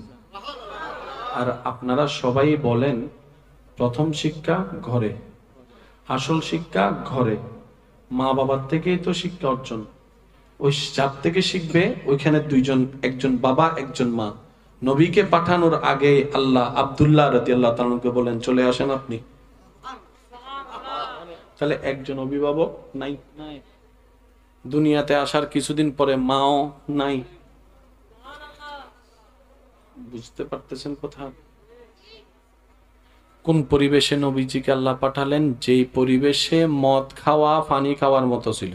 আর আপনারা সবাই বলেন প্রথম শিক্ষা ঘরে, আসল শিক্ষা ঘরে। মা বাবার থেকেই তো শিক্ষা অর্জন। ওই যার থেকে শিখবে ওইখানে দুইজন, একজন বাবা একজন মা। নবীকে পাঠানোর আগে আল্লাহ আব্দুল্লাহ রাদিয়াল্লাহু তাআলা কে বলেন চলে আসেন আপনি। তাহলে একজন অভিভাবক নাই, দুনিয়াতে আসার কিছুদিন পরে মাও নাই। বুঝতে পারতেছেন কথা? কোন পরিবেশে নবীজিকে আল্লাহ পাঠালেন? যেই পরিবেশে মদ খাওয়া পানি খাওয়ার মতো ছিল।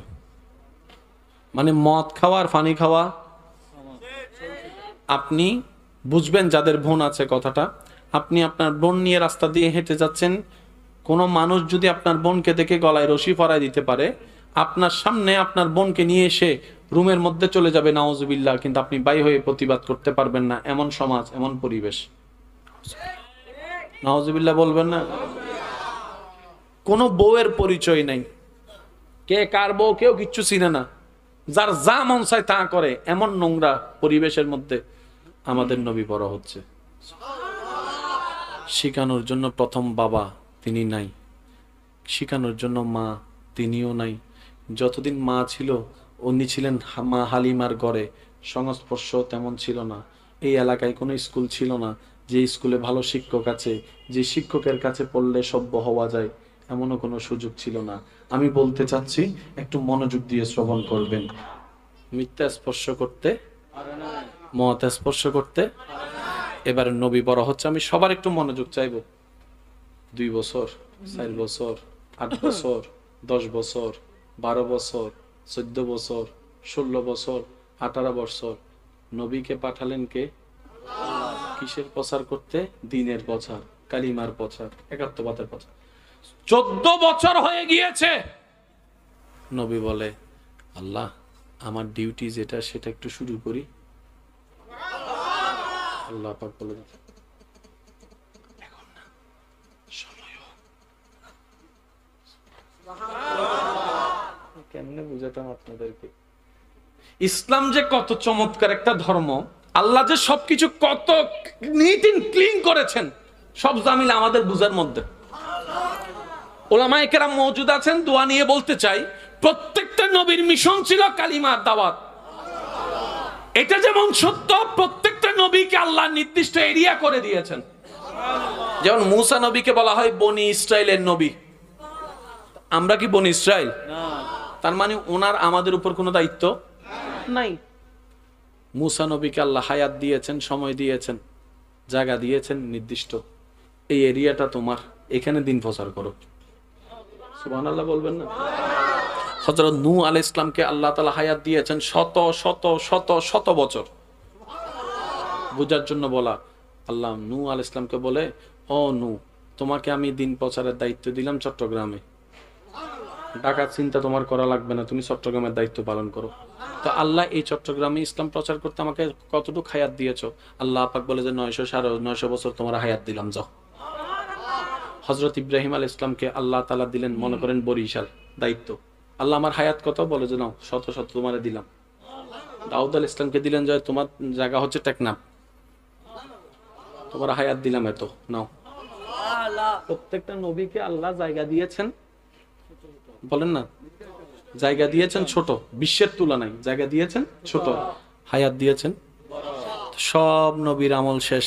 মানে মদ খাওয়ার পানি খাওয়া, আপনি বুঝবেন যাদের বোন আছে কথাটা। আপনি আপনার বোন নিয়ে রাস্তা দিয়ে হেঁটে যাচ্ছেন, কোনো মানুষ যদি আপনার বোনকে দেখে গলায় রশি পরায় দিতে পারে, আপনার সামনে আপনার বোনকে নিয়ে এসে রুমের মধ্যে চলে যাবে নাউজুবিল্লাহ, কিন্তু আপনি বাই হয়ে প্রতিবাদ করতে পারবেন না। এমন সমাজ, এমন পরিবেশ। নাউজুবিল্লাহ বলবেন না? কোনো বউয়ের পরিচয় নাই, কে কার বউ কেউ কিচ্ছু চিনে না, যার যা মন চায় তা করে। এমন নোংরা পরিবেশের মধ্যে আমাদের নবী বড় হচ্ছে। শিখানোর জন্য প্রথম বাবা তিনি নাই, শিখানোর জন্য মা তিনিও নাই। যতদিন মা ছিল উনি ছিলেন মা হালিমার ঘরে, সংস্পর্শ তেমন ছিল না। এই এলাকায় কোনো স্কুল ছিল না যে স্কুলে ভালো শিক্ষক আছে, যে শিক্ষকের কাছে পড়লে সভ্য হওয়া যায়, এমনও কোনো সুযোগ ছিল না। আমি বলতে চাচ্ছি, একটু মনোযোগ দিয়ে শ্রবণ করবেন। মিথ্যা স্পর্শ করতে, মত স্পর্শ করতে। এবারে নবী বড় হচ্ছে, আমি সবার একটু মনোযোগ চাইবো। 2 বছর, 4 বছর, 8 বছর, 10 বছর, 12 বছর, 14 বছর, 16 বছর, 18 বছর। নবীকে পাঠালেন কে? কিসের প্রচার করতে? দিনের প্রচার, কালিমার প্রচার, একাত্মবাদের প্রচার। 14 বছর হয়ে গিয়েছে। নবী বলে আল্লাহ আমার ডিউটি যেটা সেটা একটু শুরু করি। আল্লাহ পাক বলে এখন না, সময় হোক। কেমনে বুঝাতাম আপনাদেরকে? ইসলাম যে কত চমৎকার একটা ধর্ম, আল্লাহ যে সবকিছু কত নিট এন্ড ক্লিন করেছেন, সব জামিল আমাদের বুঝার মধ্যে। ওলামায়ে কেরাম মওজুদ আছেন, দোয়া নিয়ে বলতে চাই, প্রত্যেকটা নবীর মিশন ছিল কালিমার দাওয়াত। এটা যেমন সত্য, প্রত্যেকটা নবীকে আল্লাহ নির্দিষ্ট এরিয়া করে দিয়েছেন। যেমন মূসা নবীকে বলা হয় বনি ইসরাইলের নবী। আমরা কি বনি ইসরাইল? তার মানে ওনার আমাদের উপর কোনো দায়িত্ব নাই। মূসা নবীকে আল্লাহ হায়াত দিয়েছেন, সময় দিয়েছেন, জায়গা দিয়েছেন নির্দিষ্ট, এই এরিয়াটা তোমার, এখানে দিন প্রচার করো। সুবহানাল্লাহ বলবেন না? হযরত নূহ আলাইহিস সালামকে আল্লাহ তাআলা হায়াত দিয়েছেন শত শত শত শত বছর। বুঝার জন্য বলা, আল্লাহ নূহ আলাইহিস সালামকে বলে, ও নূহ, তোমাকে আমি দিন প্রচারের দায়িত্ব দিলাম চট্টগ্রামে, ঢাকার চিন্তা তোমার করা লাগবে না, তুমি চট্টগ্রামের দায়িত্ব পালন করো। তো আল্লাহ এই চট্টগ্রামে ইসলাম প্রচার করতে আমাকে কতটুকু হায়াত দিয়েছো? আল্লাহ পাক বলে যে 900 বছর তোমার হায়াত দিলাম, যাও। হযরত ইব্রাহিম আলাইহিস সালামকে আল্লাহ তাআলা দিলেন মনে করেন বরিশাল, দায়িত্ব। আল্লাহ আমার হায়াত কত, বলে যে নাও শত শত তোমারে দিলাম। দাউদ আল ইসলামকে দিলেন যে তোমার জায়গা হচ্ছে টেকনাফ, তোমার হায়াত দিলাম এত, নাও। প্রত্যেকটা নবীকে আল্লাহ জায়গা দিয়েছেন, বলেন না, জায়গা দিয়েছেন ছোট, বিশ্বের তুলনায় জায়গা দিয়েছেন ছোট, হায়াত দিয়েছেন। সব নবীর আমল শেষ,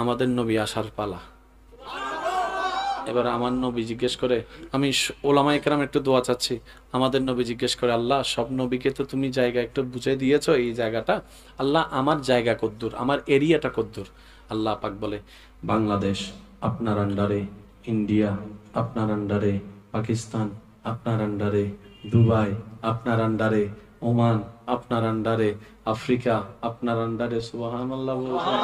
আমাদের নবী আসার পালা। এবার আমার নবী জিজ্ঞেস করে, আমি ওলামা একরাম একটু দোয়া চাচ্ছি, আমাদের নবী জিজ্ঞেস করে, আল্লাহ সব নবীকে তো তুমি জায়গা একটু বুঝে দিয়েছো, এই জায়গাটা আল্লাহ আমার জায়গা কদ্দুর, আমার এরিয়াটা কদ্দুর? আল্লাহ পাক বলে, বাংলাদেশ আপনার আন্ডারে, ইন্ডিয়া আপনার আন্ডারে, পাকিস্তান আপনার আন্ডারে, দুবাই আপনার আন্ডারে, ওমান আপনার আন্ডারে, আফ্রিকা আপনার আন্ডারে, সুবহানাল্লাহ বলছেন,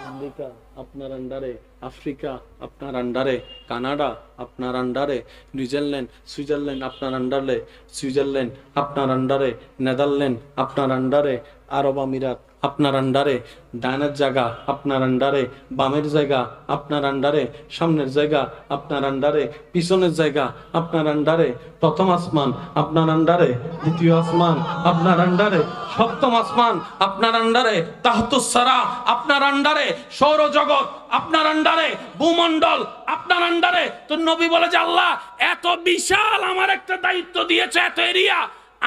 আমেরিকা আপনার আন্ডারে, আফ্রিকা আপনার আন্ডারে, কানাডা আপনার আন্ডারে, নিউজিল্যান্ড সুইজারল্যান্ড আপনার আন্ডারে, সুইজারল্যান্ড আপনার আন্ডারে, নেদারল্যান্ড আপনার আন্ডারে, আরব আমিরাত আপনার আন্ডারে, ডানের জায়গা আপনার আন্ডারে, বামের জায়গা আপনার আন্ডারে, সামনের জায়গা আপনার আন্ডারে, পিছনের জায়গা আপনার আন্ডারে, প্রথম আসমান আপনার আন্ডারে, দ্বিতীয় আসমান আপনার আন্ডারে, সপ্তম আসমান আপনার আন্ডারে, তাহতুস সারা আপনার আন্ডারে, সৌরজগৎ আপনার আন্ডারে, ভূমণ্ডল আপনার আন্ডারে। তো নবী বলে যে আল্লাহ এত বিশাল আমার একটা দায়িত্ব দিয়েছে, এত এরিয়া,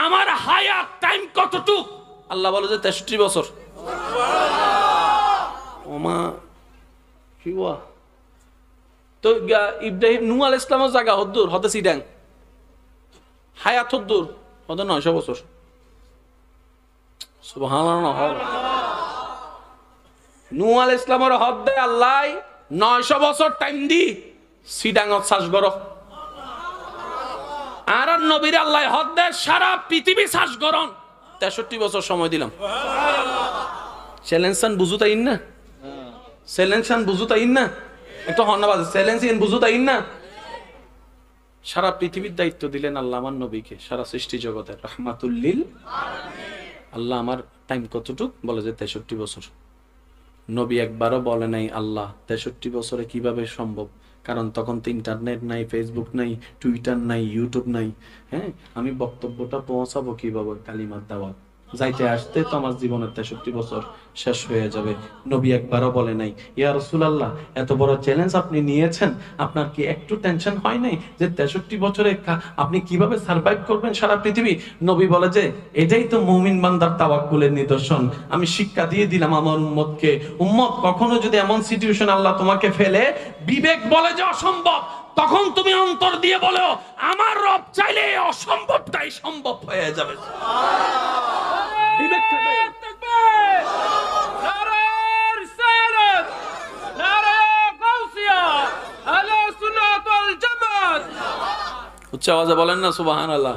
আমার হায়াত টাইম কতটুক? আল্লাহ বলে যে 63 বছর। ওমা কি ওয়া, তো ইব্রাহিম নূহ আলাইহিস সালামের জায়গা হদ্দুর হতে সিডাং, হায়াত হদ্দুর হতে 900 বছর। সুবহানাল্লাহ। নূহ আলাইহিস সালামের হদ দেয় আল্লাহ 900 বছর টাইম দি সিডাঙত শ্বাস গর, আর নবীর আল্লাহ হদ দেয় সারা পৃথিবী শ্বাস গরণ 63 বছর সময় দিলাম। চ্যালেঞ্জ বুঝু তাই না, চ্যালেঞ্জ বুঝু তাই না, একটা ধন্যবাদ, চ্যালেঞ্জ বুঝু তাই না। সারা পৃথিবীর দায়িত্ব দিলেন আল্লাহ আমার নবীকে, সারা সৃষ্টি জগতের রাহমাতুল লিল। আল্লাহ আমার টাইম কতটুক? বলে যে 63 বছর। নবী একবারও বলে নাই আল্লাহ 63 বছরে কিভাবে সম্ভব, কারণ তখন তো ইন্টারনেট নাই, ফেসবুক নাই, টুইটার নাই, ইউটিউব নাই। হ্যাঁ, আমি বক্তব্যটা পৌঁছাবো কিভাবে? কালিমার দাওয়াত যাইতে আসতে তো আমার জীবনের 63 বছর শেষ হয়ে যাবে। নবী একবারও বলে নাই ইয়া রাসূলুল্লাহ এত বড় চ্যালেঞ্জ আপনি নিয়েছেন, আপনার কি একটু টেনশন হয় নাই যে 63 বছরে আপনি কিভাবে সার্ভাইভ করবেন সারা পৃথিবী? নবী বলে যে এটাই তো মুমিন বান্দার তাওয়াক্কুলের নিদর্শন। আমি শিক্ষা দিয়ে দিলাম আমার উম্মতকে, উম্মত কখনো যদি এমন সিচুয়েশন আল্লাহ তোমাকে ফেলে, বিবেক বলে যে অসম্ভব, তখন তুমি অন্তর দিয়ে বলো আমার রব চাইলে অসম্ভবটাই সম্ভব হয়ে যাবে। উচ্চ আওয়াজে বলেন না সুবহানাল্লাহ।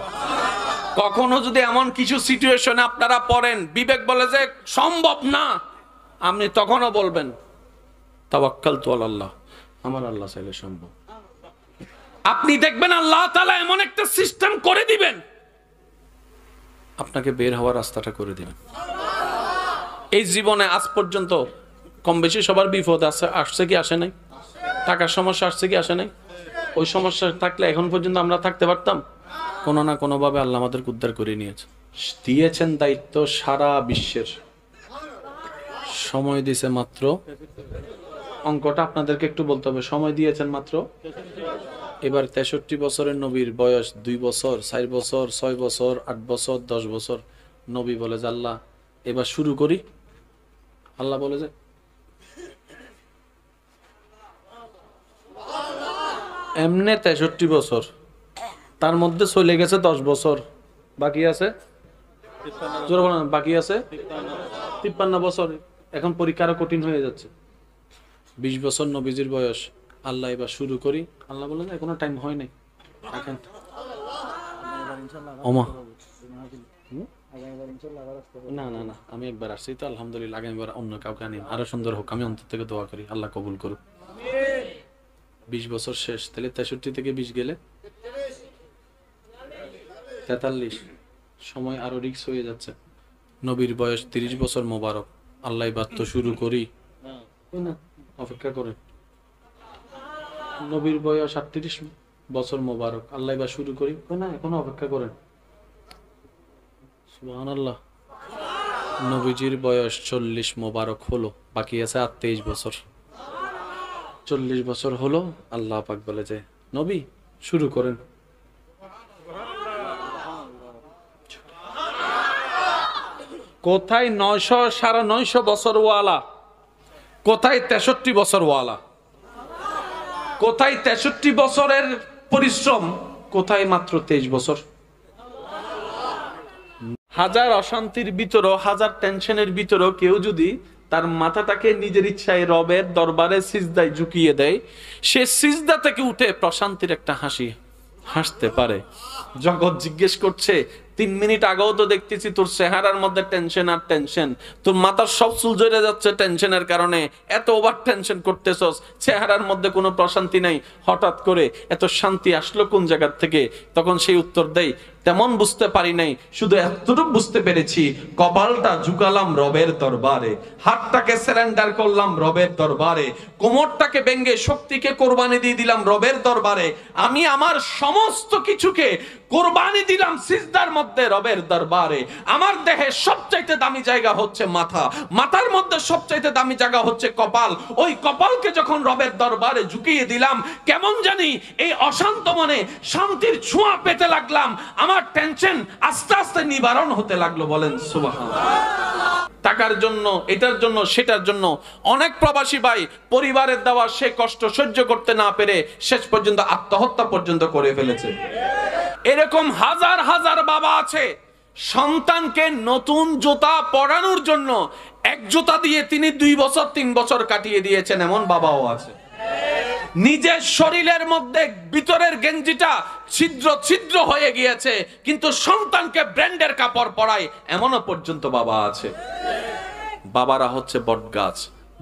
কখনো যদি এমন কিছু সিচুয়েশনে আপনারা পড়েন, বিবেক বলে যে সম্ভব না, আপনি তখনও বলবেন তাওয়াক্কালতু আলাল্লাহ, আমার আল্লাহ চাইলে সম্ভব। আপনি দেখবেন আল্লাহ তাআলা এমন একটা সিস্টেম করে দিবেন, আপনাকে বের হওয়ার রাস্তাটা করে দিবেন। এই জীবনে আজ পর্যন্ত কম বেশি সবার বিপদ আসছে কি আসে নাই? টাকার সমস্যা আসছে কি আসে নাই? ওই সমস্যা থাকলে এখন পর্যন্ত আমরা থাকতে পারতাম? কোনো না কোনো ভাবে আল্লাহ আমাদেরকে উদ্ধার করে নিয়েছে, দিয়েছেন দায়িত্ব সারা বিশ্বের। সময় দিয়েছে মাত্র, অঙ্কটা আপনাদেরকে একটু বলতে হবে, সময় দিয়েছেন মাত্র। এবার 63 বছরের নবীর বয়স 2 বছর, 4 বছর, 6 বছর, 8 বছর, 10 বছর। নবী বলে যে আল্লাহ এবার শুরু করি। আল্লাহ বলে যে এমনে 63 বছর, তার মধ্যে চলে গেছে 10 বছর, বাকি আছে বাকি আছে 53 বছর। এখন পরীক্ষা আরো কঠিন হয়ে যাচ্ছে। 20 বছর নবীজির বয়স। আল্লাহ এবার শুরু করি। আল্লাহ বলে এখনো টাইম হয় নাই, না না না, আমি একবার আসছি তো আলহামদুলিল্লাহ, আগামীবার অন্য কাউকে আনি, আরো সুন্দর হোক, আমি অন্তর থেকে দোয়া করি আল্লাহ কবুল করুক। 20 বছর শেষ, তাহলে 63 থেকে 20 গেলে 43, সময় আরো রিস্ক হয়ে যাচ্ছে। নবীর বয়স 30 বছর মোবারক। আল্লাহ এবার তো শুরু করি, অপেক্ষা করেন। নবীর বয়স 38, বছর মোবারক। আল্লাহ এবার শুরু করি না, এখনো অপেক্ষা করেন। সুবহানাল্লাহ। নবীজির বয়স 40 মোবারক হলো, বাকি আছে আর 23 বছর। 40 বছর হলো, আল্লাহ পাক বলে যে নবী শুরু করেন। কোথায় 900 950 বছর ওয়ালা, কোথায় 63 বছর ওয়ালা, কোথায় 63 বছরের পরিশ্রম, কোথায় মাত্র 23 বছর। হাজার অশান্তির ভিতরও, হাজার টেনশনের ভিতরও কেউ যদি তার মাথাটাকে নিজের ইচ্ছায় রবের দরবারে সিজদায় ঝুঁকিয়ে দেয়, সে সিজদা থেকে উঠে প্রশান্তির একটা হাসি হাসতে পারে। জগৎ জিজ্ঞেস করছে 3 মিনিট আগেও তো দেখতেছি তোর চেহারার মধ্যে টেনশন আর টেনশন, তোর মাথার সব চুল ঝরে যাচ্ছে টেনশনের কারণে, এত ওভার টেনশন করতেছস, চেহারার মধ্যে কোনো প্রশান্তি নাই, হঠাৎ করে এত শান্তি আসলো কোন জায়গা থেকে? তখন সেই উত্তর দেয়, তেমন বুঝতে পারি নাই, শুধু এতটুকু বুঝতে পেরেছি, কপালটা ঝুঁকালাম রবের দরবারে, হাতটাকে সারেন্ডার করলাম রবের দরবারে, কোমরটাকে ভেঙে শক্তিকে কোরবানি দিয়ে দিলাম রবের দরবারে, আমি আমার সমস্ত কিছুকে কোরবানি দিলাম সিজদার মধ্যে রবের দরবারে। আমার দেহে সবচাইতে দামি জায়গা হচ্ছে মাথা, মাথার মধ্যে সবচাইতে দামি জায়গা হচ্ছে কপাল। ওই কপালকে যখন রবের দরবারে ঝুঁকিয়ে দিলাম, কেমন জানি এই অশান্ত মনে শান্তির ছোঁয়া পেতে লাগলাম, আমার টেনশন আস্তে আস্তে নিবারণ হতে লাগলো। বলেন সুবহানাল্লাহ। টাকার জন্য, এটার জন্য, সেটার জন্য অনেক প্রবাসী ভাই পরিবারের দেওয়া সে কষ্ট সহ্য করতে না পেরে শেষ পর্যন্ত আত্মহত্যা পর্যন্ত করে ফেলেছে। এরকম হাজার হাজার বাবা আছে, সন্তানকে নতুন জুতা পরানোর জন্য এক জুতা দিয়ে তিনি 2 বছর 3 বছর কাটিয়ে দিয়েছেন, এমন বাবাও আছে। নিজের শরীরের মধ্যে ভিতরের গেঞ্জিটা ছিদ্র ছিদ্র হয়ে গিয়েছে, কিন্তু সন্তানকে ব্র্যান্ডের কাপড় পরায়, এমনও পর্যন্ত বাবা আছে। বাবারা হচ্ছে বটগাছ,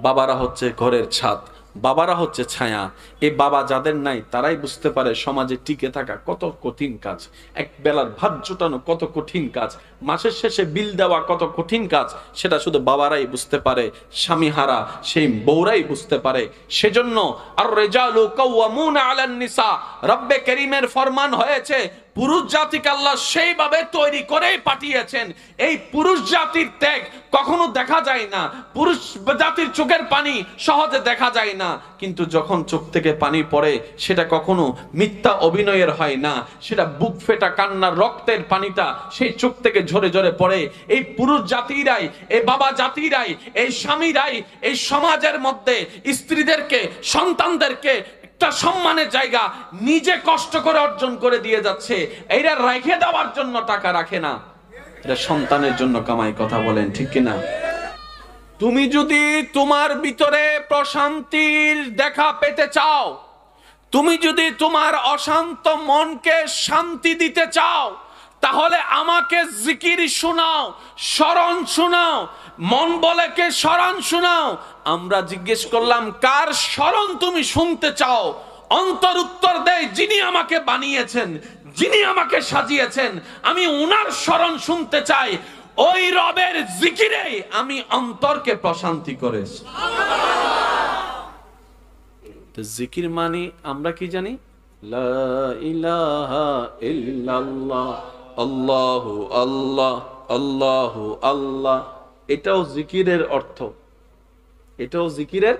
বাবারা হচ্ছে ঘরের ছাদ, বাবারা হচ্ছে ছায়া। এই বাবা যাদের নাই তারাই বুঝতে পারে সমাজে টিকে থাকা কত কঠিন কাজ, এক বেলার ভাত জোটানো কত কঠিন কাজ, মাসের শেষে বিল দেওয়া কত কঠিন কাজ, সেটা শুধু বাবারাই বুঝতে পারে, স্বামীহারা সেই বউরাই বুঝতে পারে। সেজন্য আর রিজালু কাওয়ামুনা আলান নিসা, রব্বে কারীমের ফরমান হয়েছে পুরুষ জাতিকে আল্লাহ সেইভাবে তৈরি করেই পাঠিয়েছেন, এই পুরুষ জাতির ত্যাগ কখনো দেখা যায় না, পুরুষ জাতির চোখের পানি সহজে দেখা যায় না, কিন্তু যখন চোখ থেকে পানি পড়ে সেটা কখনো মিথ্যা অভিনয়ের হয় না, সেটা বুক ফেটা কান্নার রক্তের পানিটা সেই চোখ থেকে ঝরে ঝরে পড়ে। এই পুরুষ জাতিরাই, এই বাবা জাতিরাই, এই স্বামীরাই এই সমাজের মধ্যে স্ত্রীদেরকে, সন্তানদেরকে একটা সম্মানের জায়গা নিজে কষ্ট করে অর্জন করে দিয়ে যাচ্ছে। এরা রেখে দেওয়ার জন্য টাকা রাখে না, এটা সন্তানের জন্য কামাই। কথা বলেন ঠিক কিনা? তুমি যদি তোমার ভিতরে প্রশান্তির দেখা পেতে চাও, তুমি যদি তোমার অশান্ত মনকে শান্তি দিতে চাও, তাহলে আমাকে জিকির শোনাও, স্মরণ শোনাও। মন বলে কে স্মরণ শোনাও। আমরা জিজ্ঞেস করলাম কার স্মরণ তুমি শুনতে চাও? অন্তর উত্তর দেয় যিনি আমাকে বানিয়েছেন, যিনি আমাকে সাজিয়েছেন, আমি উনার স্মরণ শুনতে চাই। ওই রবের জিকিরে আমি অন্তরকে প্রশান্তি করেছি। তো জিকির মানে আমরা কি জানি? লা ইলাহা ইল্লাল্লাহ, আল্লাহু আল্লাহ, আল্লাহু আল্লাহ। এটাও জিকিরের অর্থ, এটাও জিকিরের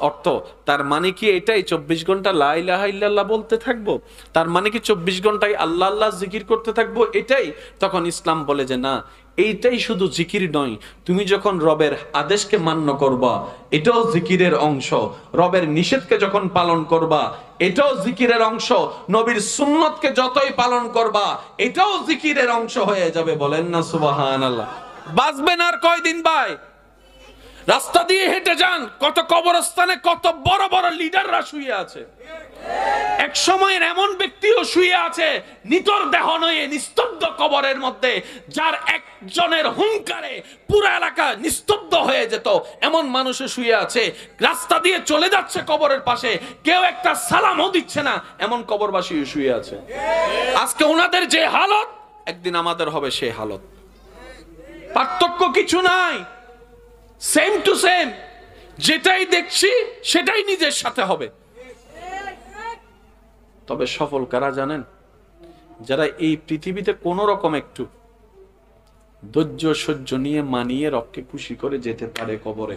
অর্থ। তার মানে কি এটাই 24 ঘন্টা লা ইলাহা ইল্লাল্লাহ বলতে থাকবো? তার মানে কি 24 ঘন্টায় আল্লাহ আল্লাহ জিকির করতে থাকবো এটাই? তখন ইসলাম বলে যে না, এইটাই শুধু জিকির নয়, তুমি যখন রবের আদেশকে মান্য করবা এটাও জিকিরের অংশ, রবের নিষেধকে যখন পালন করবা এটাও জিকিরের অংশ, নবীর সুন্নতকে যতই পালন করবা এটাও জিকিরের অংশ হয়ে যাবে। বলেন না সুবহানাল্লাহ। বাঁচবেন আর কয়দিন ভাই? রাস্তা দিয়ে হেঁটে যান, কত কবরস্থানে কত বড় বড় লিডাররা শুয়ে আছে, এক সময়ের এমন ব্যক্তিও শুয়ে আছে নিতর দেহ নয়ে নিস্তব্ধ কবরের মধ্যে, যার একজনের হুঙ্কারে পুরো এলাকা নিস্তব্ধ হয়ে যেত, এমন মানুষও শুয়ে আছে। রাস্তা দিয়ে চলে যাচ্ছে কবরের পাশে, কেউ একটা সালামও দিচ্ছে না, এমন কবরবাসীও শুয়ে আছে। আজকে ওনাদের যে হালত, একদিন আমাদের হবে সেই হালত। পার্থক্য কিছু নাই, সেম টু সেম। যেটাই দেখছি সেটাই নিজের সাথে হবে। তবে সফল কারা জানেন? যারা এই পৃথিবীতে কোন রকম একটু ধৈর্য সহ্য নিয়ে মানিয়ে রবকে খুশি করে যেতে পারে কবরে।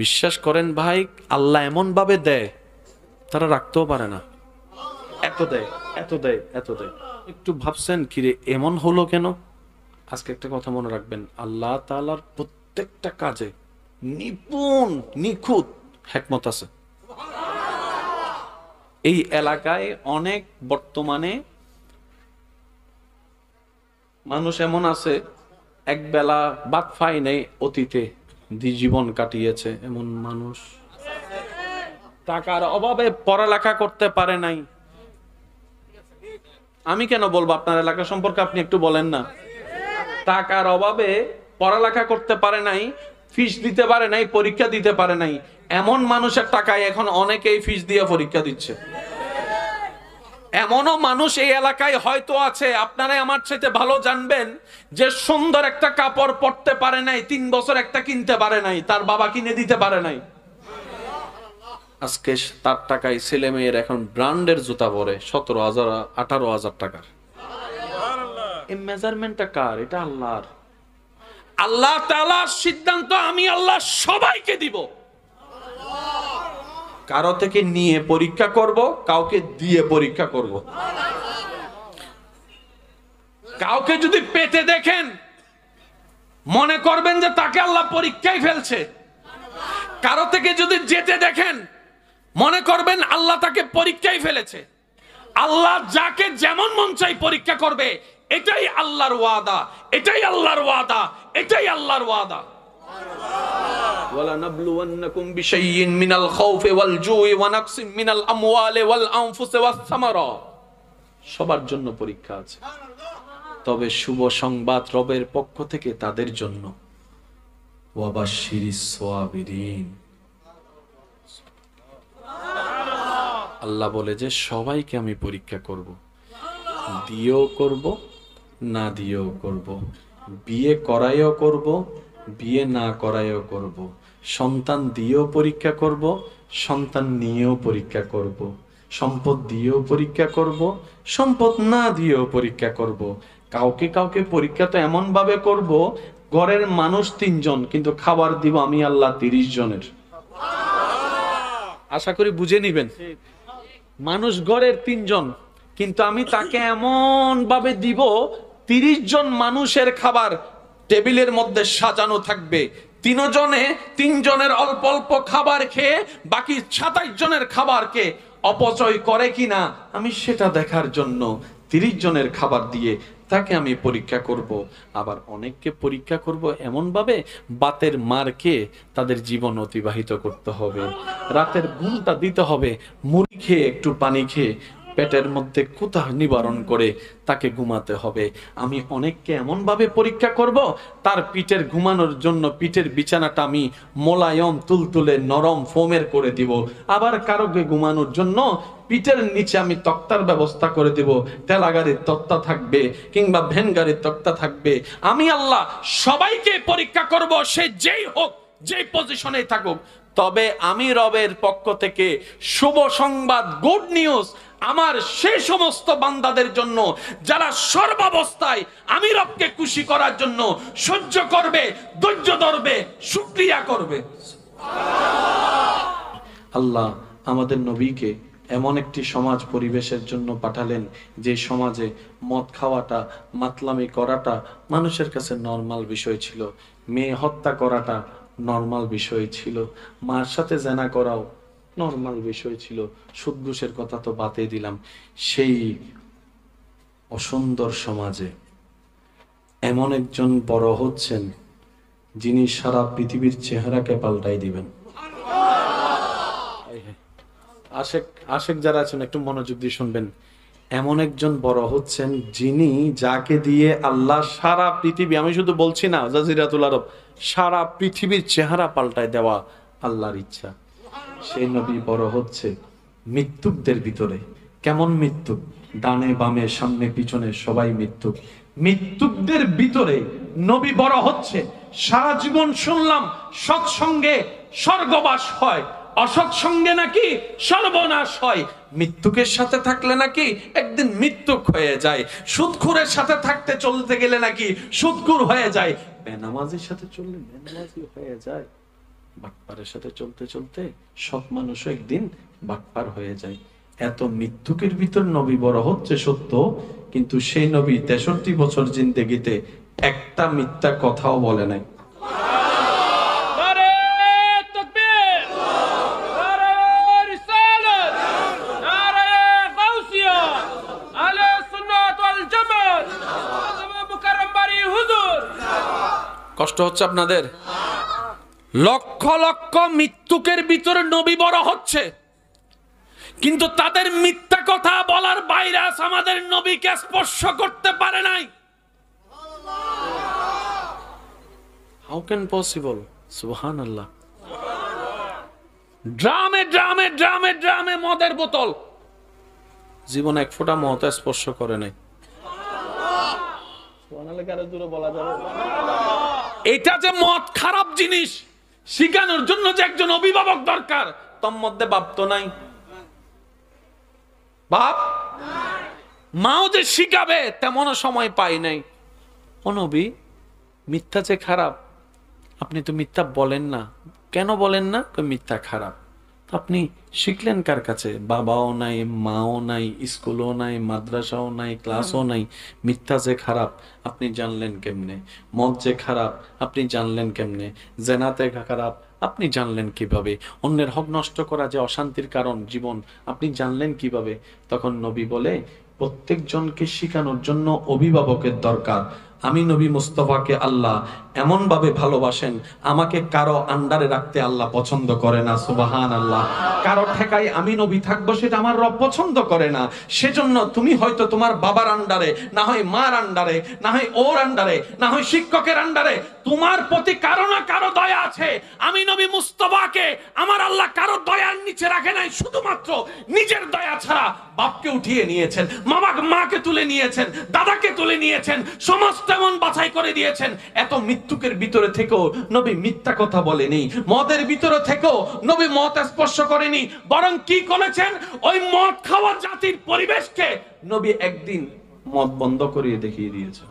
বিশ্বাস করেন ভাই, আল্লাহ এমন ভাবে দেয় তারা রাখতেও পারে না। এত দেয়, এত দেয়, এত দেয়। একটু ভাবছেন কিরে এমন হলো কেন? আজকে একটা কথা মনে রাখবেন, আল্লাহ তাআলার প্রত্যেকটা কাজে নিপুণ নিখুঁত হিকমত আছে। এই এলাকায় অনেক বর্তমানে মানুষ এমন আছে এক বেলা ভাত খায় নাই, অতীতে জীবন কাটিয়েছে এমন মানুষ। টাকার অভাবে পড়ালেখা করতে পারে নাই। আমি কেন বলবো আপনার এলাকা সম্পর্কে, আপনি একটু বলেন না। টাকার অভাবে পড়ালেখা করতে পারে নাই, ফিস দিতে পারে নাই, পরীক্ষা দিতে পারে নাই। এমন মানুষের টাকায় এখন অনেকেই ফিস দিয়ে পরীক্ষা দিচ্ছে। এমনও মানুষ এই এলাকায় হয়তো আছে, আপনারাই আমার চাইতে ভালো জানবেন, যে সুন্দর একটা কাপড় পরতে পারে নাই, 3 বছর একটা কিনতে পারে নাই, তার বাবা কিনে দিতে পারে নাই। আজকে তার টাকায় ছেলে মেয়ের এখন ব্র্যান্ডের জুতা পরে 17,000 18,000 টাকার। এই মেজারমেন্টটা কার? এটা আল্লাহর। আল্লাহ তাআলার সিদ্ধান্ত, আমি আল্লাহ সবাইকে দিব। কারো থেকে নিয়ে পরীক্ষা করব, কাউকে দিয়ে পরীক্ষা করব। কাউকে যদি পেটে দেখেন মনে করবেন যে তাকে আল্লাহ পরীক্ষায় ফেলছে। কারো থেকে যদি যেতে দেখেন মনে করবেন আল্লাহ তাকে পরীক্ষায় ফেলেছে। আল্লাহ যাকে যেমন মন চাই পরীক্ষা করবে, এটাই আল্লাহর ওয়াদা, এটাই আল্লাহর ওয়াদা, এটাই আল্লাহর ওয়াদা। ওয়ালা নাবলুওয়ান্নাকুম বিশাইইন মিনাল খাউফি ওয়াল জুই ওয়া নাকসিম মিনাল আমওয়ালি ওয়াল আনফুসি ওয়াস সামারা। সবার জন্য পরীক্ষা আছে, তবে শুভ সংবাদ রবের পক্ষ থেকে তাদের জন্য। ওয়া বাশশিরিস সাবিরিন। আল্লাহ বলে যে সবাইকে আমি পরীক্ষা করব, দিয়েও করব, না দিয়েও করব, বিয়ে করাইও করব, বিয়ে না করাইও করব, সন্তান দিয়েও পরীক্ষা করব, সন্তান নিয়েও পরীক্ষা করব, সম্পদ দিয়েও পরীক্ষা করব, সম্পদ না দিয়েও পরীক্ষা করব। কাউকে কাউকে পরীক্ষা তো এমন ভাবে করব, ঘরের মানুষ 3 জন কিন্তু খাবার দিব আমি আল্লাহ 30 জনের। আশা করি বুঝে নিবেন। মানুষ ঘরের 3 জন কিন্তু আমি তাকে এমন ভাবে দিব 30 জন মানুষের খাবার টেবিলের মধ্যে সাজানো থাকবে। 3 জনের অল্প অল্প খাবার খেয়ে বাকি 27 জনের খাবারকে অপচয় করে কিনা আমি সেটা দেখার জন্য 30 জনের খাবার দিয়ে তাকে আমি পরীক্ষা করব। আবার অনেককে পরীক্ষা করব এমন ভাবে বাতের মার খেয়ে তাদের জীবন অতিবাহিত করতে হবে, রাতের ঘুমটা দিতে হবে মুড়ি খেয়ে, একটু পানি খেয়ে পেটের মধ্যে কুতা নিবারণ করে তাকে ঘুমাতে হবে। আমি অনেককে এমন ভাবে পরীক্ষা করব, তার পিঠের ঘুমানোর জন্য পিঠের বিছানাটা আমি মোলায়ম তুলতুলে নরম ফোমের করে দিব। আবার কারোকে ঘুমানোর জন্য পিঠের নিচে আমি তক্তার ব্যবস্থা করে দিব, ঠেলা গাড়ির তক্তা থাকবে কিংবা ভ্যান গাড়ির তক্তা থাকবে। আমি আল্লাহ সবাইকে পরীক্ষা করব, সে যেই হোক, যেই পজিশনে থাকুক। তবে আমি রবের পক্ষ থেকে শুভ সংবাদ, গুড নিউজ আমার সেই সমস্ত বান্দাদের জন্য যারা সর্বাবস্থায় আমি রবকে খুশি করার জন্য সহ্য করবে, ধৈর্য ধরবে, শুকরিয়া করবে। আল্লাহ আমাদের নবীকে এমন একটি সমাজ পরিবেশের জন্য পাঠালেন যে সমাজে মদ খাওয়াটা, মাতলামি করাটা মানুষের কাছে নরমাল বিষয় ছিল, মেয়ে হত্যা করাটা নরমাল বিষয় ছিল, মার সাথে জেনা করাও নরমাল বিষয় ছিল, সুদ ঘুষের কথা তো বাদই দিলাম। সেই অসুন্দর সমাজে এমন একজন বড় হচ্ছেন যিনি সারা পৃথিবীর চেহারাকে পাল্টাই দিবেন। আশেক যারা আছেন একটু মনোযোগ দিয়ে শুনবেন। এমন একজন বড় হচ্ছেন যিনি, যাকে দিয়ে আল্লাহ সারা পৃথিবী, আমি শুধু বলছি না জাজিরাতুল আরব, সারা পৃথিবীর চেহারা পাল্টায় দেওয়া আল্লাহর ইচ্ছা। সেই নবী বড় হচ্ছে মৃত্যুকদের ভিতরে। কেমন মৃত্যুক? ডানে বামে সামনে পিছনে সবাই মৃত্যুক। মৃত্যুকদের ভিতরে নবী বড় হচ্ছে। সারা জীবন শুনলাম সৎসঙ্গে স্বর্গবাস হয়, অসৎ সঙ্গে নাকি সর্বনাশ হয়, মৃত্যুকের সাথে থাকলে নাকি একদিন মৃত্যুক হয়ে যায়, সুদখোরের সাথে থাকতে চলতে গেলে নাকি সুদখোর হয়ে যায়, বেনামাজির সাথে চললে বেনামাজি হয়ে যায়, বাটপারের সাথে চলতে চলতে সৎ মানুষও একদিন বাটপার হয়ে যায়। এত মৃত্যুকের ভিতর নবী বড় হচ্ছে সত্য, কিন্তু সেই নবী 63 বছর জিন্দেগিতে একটা মিথ্যা কথাও বলে নাই। কষ্ট হচ্ছে আপনাদের? লক্ষ লক্ষ মৃত্যুকের ভিতরে নবী বড় হচ্ছে, কিন্তু তাদের মিথ্যা কথা বলার ভাইরাস আমাদের নবীকে স্পর্শ করতে পারে নাই। How can possible? সুবহানাল্লাহ। ড্রামে ড্রামে ড্রামে ড্রামে মদের বোতল, জীবনে এক ফোঁটা মদ স্পর্শ করে নাই। এটা যে মদ খারাপ জিনিস শিখানোর জন্য যে একজন অভিভাবক দরকার, তোর মধ্যে বাপ তো নাই। বাপ মাও যে শিখাবে তেমনও সময় পাই নাই। ও নবী, মিথ্যা যে খারাপ, আপনি তো মিথ্যা বলেন না, কেন বলেন না? মিথ্যা খারাপ। আপনি শিখলেন কার কাছে? বাবাও নাই, মাও নাই, স্কুলও নাই, মাদ্রাসাও নাই, ক্লাসও নাই। মিথ্যা যে খারাপ আপনি জানলেন কেমনে? মদ যে খারাপ আপনি জানলেন কেমনে? জেনাতে খারাপ আপনি জানলেন কিভাবে? অন্যের হক নষ্ট করা যে অশান্তির কারণ জীবন, আপনি জানলেন কিভাবে? তখন নবী বলে, প্রত্যেকজনকে শিখানোর জন্য অভিভাবকের দরকার। আমি নবী মুস্তাফাকে আল্লাহ এমন ভাবে ভালোবাসেন, আমাকে কারো আন্ডারে রাখতে আল্লাহ পছন্দ করে না। সুবহানাল্লাহ। কারো ঠেকায় আমি নবী থাকবো সেটা আমার রব পছন্দ করে না। সেজন্য তুমি হয়তো তোমার বাবার আন্ডারে, না হয় মার আন্ডারে, না হয় ওর আন্ডারে, না হয় শিক্ষকের আন্ডারে, তোমার প্রতি কারো না কারো দয়া আছে। আমি নবী মুস্তাফাকে আমার আল্লাহ কারো দয়ার নিচে রাখে নাই, শুধুমাত্র নিজের দয়া ছাড়া বাপকে উঠিয়ে নিয়েছেন, মাকে তুলে নিয়েছেন, দাদাকে তুলে নিয়েছেন, সমাজ তেমন বাছাই করে দিয়েছেন। এত মৃত্যুকের ভিতরে থেকেও নবী মিথ্যা কথা বলেনি, মদের ভিতরে থেকেও নবী মদ স্পর্শ করেনি, বরং কি করেছেন? ওই মদ খাওয়া জাতির পরিবেশকে নবী একদিন মদ বন্ধ করিয়ে দেখিয়ে দিয়েছেন।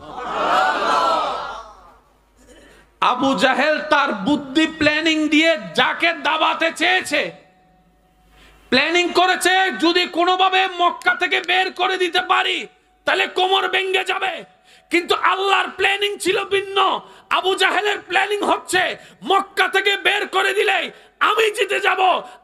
আবু জাহেল তার বুদ্ধি প্ল্যানিং দিয়ে যাকে দাবাতে চেয়েছে, প্ল্যানিং করেছে যদি কোনোভাবে মক্কা থেকে বের করে দিতে পারি তাহলে কোমর ভেঙে যাবে। কিন্তু আল্লাহর প্ল্যানিং ছিল ভিন্ন। আবু জাহেলের প্ল্যানিং হচ্ছে মক্কা থেকে বের করে দিলে আমি জিতে যাব।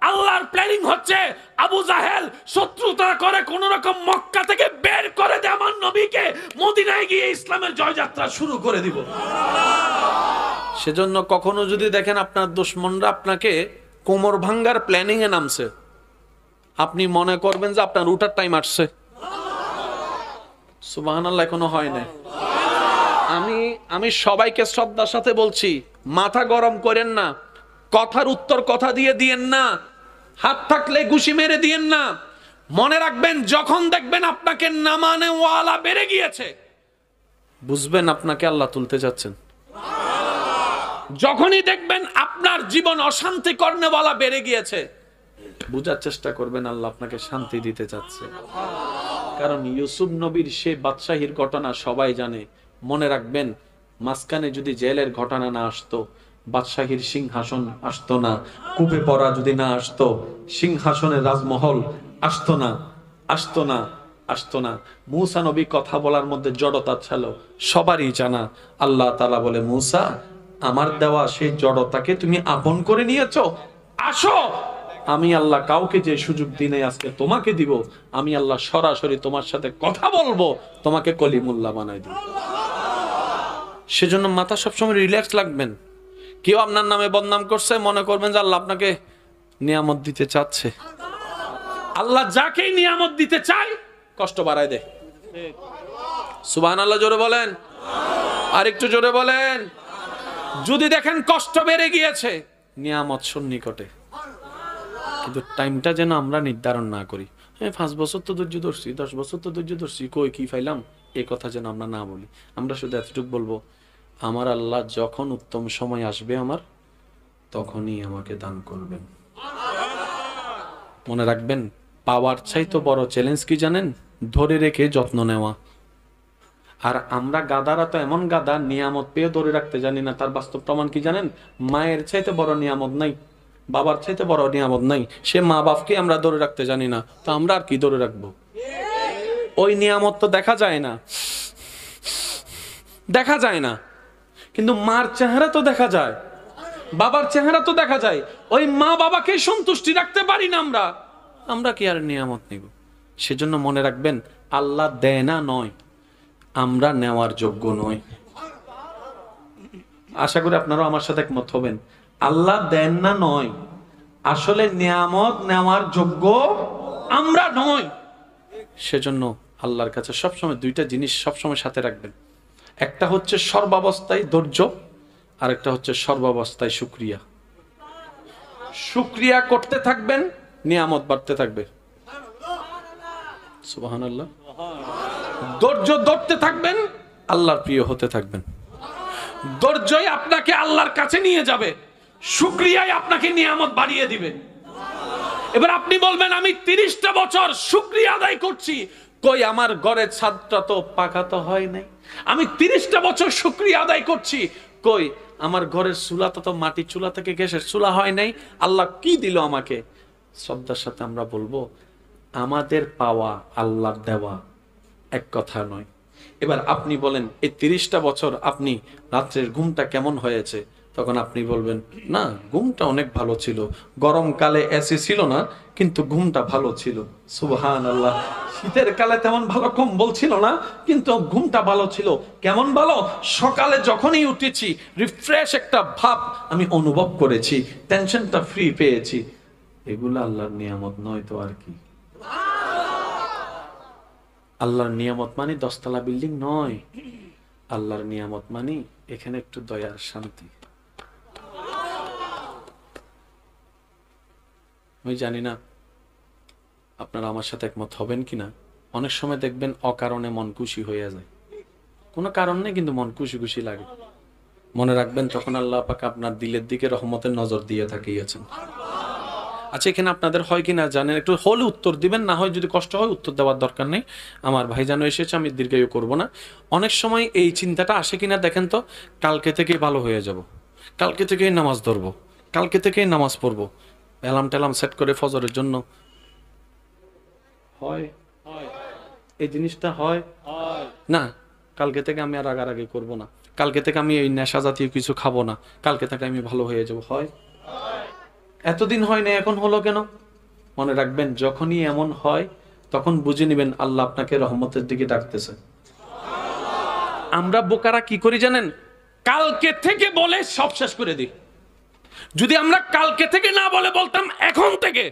আল্লাহর প্ল্যানিং হচ্ছে আবু জাহেল শত্রুতা করে কোন রকম মক্কা থেকে বের করে দে, আমার নবীকে মদিনায় গিয়ে ইসলামের জয়যাত্রা শুরু করে দিব। সেজন্য কখনো যদি দেখেন আপনার দুশমনরা আপনাকে কোমর ভাঙ্গার প্ল্যানিং এ নামছে, আপনি মনে করবেন যে আপনার উঠার টাইম আসছে। সুবহানাল্লাহ। এখনো হয় না। আমি সবাইকে শ্রদ্ধার সাথে বলছি, মাথা গরম করেন না, কথার উত্তর কথা দিয়ে দিয়েন না, হাত থাকলে ঘুষি মেরে দিয়েন না। মনে রাখবেন, যখন দেখবেন আপনাকে নামানে ওয়ালা বেড়ে গিয়েছে, বুঝবেন আপনাকে আল্লাহ তুলতে যাচ্ছেন। যখনই দেখবেন আপনার জীবন অশান্তি করনেওয়ালা বেড়ে গিয়েছে, বুঝার চেষ্টা করবেন আল্লাহ আপনাকে শান্তি দিতে চাচ্ছে। কারণ ইউসুফ নবীর সেই বাদশাহীর ঘটনা সবাই জানে। মনে রাখবেন, মাঝখানে যদি জেলের ঘটনা না আসতো, বাদশাহীর সিংহাসন আসতো না, কূপে পড়া যদি না আসতো, সিংহাসনের রাজমহল আসতো না, আসতো না, আসতো না। মূসা নবী কথা বলার মধ্যে জড়তা ছিল, সবারই জানা। আল্লাহ তাআলা বলে, মূসা, আমার দেওয়া সেই জড়তাকে তুমি আপন করে নিয়েছো, আসো। আমি আল্লাহ কাউকে যে সুযোগ দিনে আজকে তোমাকে দিব, আমি আল্লাহ সরাসরি তোমার সাথে কথা বলবো, তোমাকে কলিমুল্লাহ বানাই দিব। সেজন্য মাথা সবসময় রিল্যাক্স লাগবেন। কেউ আপনার নামে বদনাম করছে, মনে করবেন যে আল্লাহ আপনাকে নিয়ামত দিতে চাচ্ছে। আল্লাহ যাকেই নিয়ামত দিতে চায় কষ্ট বাড়ায় দেয়। সুবহানাল্লাহ। জোরে বলেন, আর একটু জোরে বলেন। যদি দেখেন কষ্ট বেড়ে গিয়েছে, নিয়ামত সন্নিকটে, কিন্তু টাইমটা যেন আমরা নির্ধারণ না করি। 5 বছর তো ধৈর্য ধরছি, 10 বছর তো ধৈর্য ধরছি, কই কি পাইলাম, এই কথা যেন আমরা না বলি। আমরা শুধু এতটুকু বলবো, আমার আল্লাহ যখন উত্তম সময় আসবে আমার, তখনই আমাকে দান করবেন। মনে রাখবেন, পাওয়ার চাইতে বড় চ্যালেঞ্জ কি জানেন? ধরে রেখে যত্ন নেওয়া। আর আমরা গাদারা তো এমন গাদা, নিয়ামত পেয়ে ধরে রাখতে জানি না। তার বাস্তব প্রমাণ কি জানেন? মায়ের চাইতে বড় নিয়ামত নাই, বাবার চাইতে বড় নিয়ামত নাই। সে মা বাপকে আমরা ধরে রাখতে জানি না, তো আমরা আর কি ধরে রাখবো? ওই নিয়ামত তো দেখা যায় না, দেখা যায় না, কিন্তু মার চেহারা তো দেখা যায়, বাবার চেহারা তো দেখা যায়। ওই মা বাবাকে সন্তুষ্টি রাখতে পারি না আমরা, আমরা কি আর নিয়ামত নিব? সেজন্য মনে রাখবেন, আল্লাহ দেয় না নয়, আমরা নেওয়ার যোগ্য নই। আশা করি আপনারাও আমার সাথে একমত হবেন। আল্লাহ দেন না নয়, আসলে নিয়ামত নেওয়ার যোগ্য আমরা নই। সেজন্য আল্লাহর কাছে সবসময় দুইটা জিনিস সবসময় সাথে রাখবেন। একটা হচ্ছে সর্বাবস্থায় ধৈর্য, আর একটা হচ্ছে সর্বাবস্থায় শুকরিয়া। শুকরিয়া করতে থাকবেন, নিয়ামত বাড়তে থাকবে। সুবহানাল্লাহ। ধৈর্য ধরতে থাকবেন, আল্লাহর প্রিয় হতে থাকবেন। ধৈর্যই আপনাকে আল্লাহর কাছে নিয়ে যাবে, শুকরিয়াই আপনাকে নিয়ামত বাড়িয়ে দিবে। এবার আপনি বলবেন, আমি 30টা বছর শুকরিয়া আদায় করছি, কই আমার ঘরের ছাদটা তো পাকা তো হয় নাই। আমি 30টা বছর শুকরিয়া আদায় করছি, কই আমার ঘরের চুলাটা তো মাটির চুলা থেকে গ্যাসের চুলা হয় নাই। আল্লাহ কি দিল আমাকে? শ্রদ্ধার সাথে আমরা বলবো, আমাদের পাওয়া আল্লাহর দেওয়া এক কথা নয়। এবার আপনি বলেন, এই 30টা বছর আপনি রাত্রের ঘুমটা কেমন হয়েছে? তখন আপনি বলবেন, না ঘুমটা অনেক ভালো ছিল, গরমকালে এসি ছিল না কিন্তু ঘুমটা ভালো ছিল। সুবহানাল্লাহ। শীতের কালে তেমন ভালো কম্বল ছিল না কিন্তু ঘুমটা ভালো ছিল। কেমন ভালো? সকালে যখনই উঠেছি রিফ্রেশ একটা ভাব আমি অনুভব করেছি, টেনশনটা ফ্রি পেয়েছি। এগুলো আল্লাহর নিয়ামত নয় তো আর কি? আল্লাহর নিয়ামত মানে 10তলা বিল্ডিং নয়। আল্লাহর নিয়ামত মানে এখানে একটু দয়ার শান্তি। আমি জানি না আপনারা আমার সাথে একমত হবেন কিনা। অনেক সময় দেখবেন অকারণে মন খুশি হয়ে যায়, কোনো কারণ নেই কিন্তু মন খুশি খুশি লাগে। মনে রাখবেন, তখন আল্লাহ পাক আপনার দিলের দিকে রহমতের নজর দিয়ে তাকিয়েছেন। আচ্ছা, এখানে আপনাদের হয় কিনা জানেন, একটু হলে উত্তর দিবেন, না হয় যদি কষ্ট হয় উত্তর দেওয়ার দরকার নেই। আমার ভাইজান এসেছে, আমি দীর্ঘায়ু করব না। অনেক সময় এই চিন্তাটা আসে কিনা দেখেন তো, কালকে থেকেই ভালো হয়ে যাব, কালকে থেকেই নামাজ ধরবো, কালকে থেকেই নামাজ পড়বো, অ্যালার্ম ট্যালার্ম সেট করে ফজরের জন্য। হয় এই জিনিসটা হয় না? কালকে থেকে আমি আর রাগারাগি করব না, কালকে থেকে আমি এই নেশা জাতীয় কিছু খাবো না, কালকে থেকে আমি ভালো হয়ে যাব। হয়? এতদিন হয় না, এখন হলো কেন? মনে রাখবেন, যখনই এমন হয় তখন বুঝে নেবেন আল্লাহ আপনাকে রহমতের দিকে ডাকতেছে। আমরা বোকারা কি করি জানেন? কালকে থেকে বলে সব শেষ করে দিই। যদি আমরা কালকে থেকে না বলে বলতাম এখন থেকে,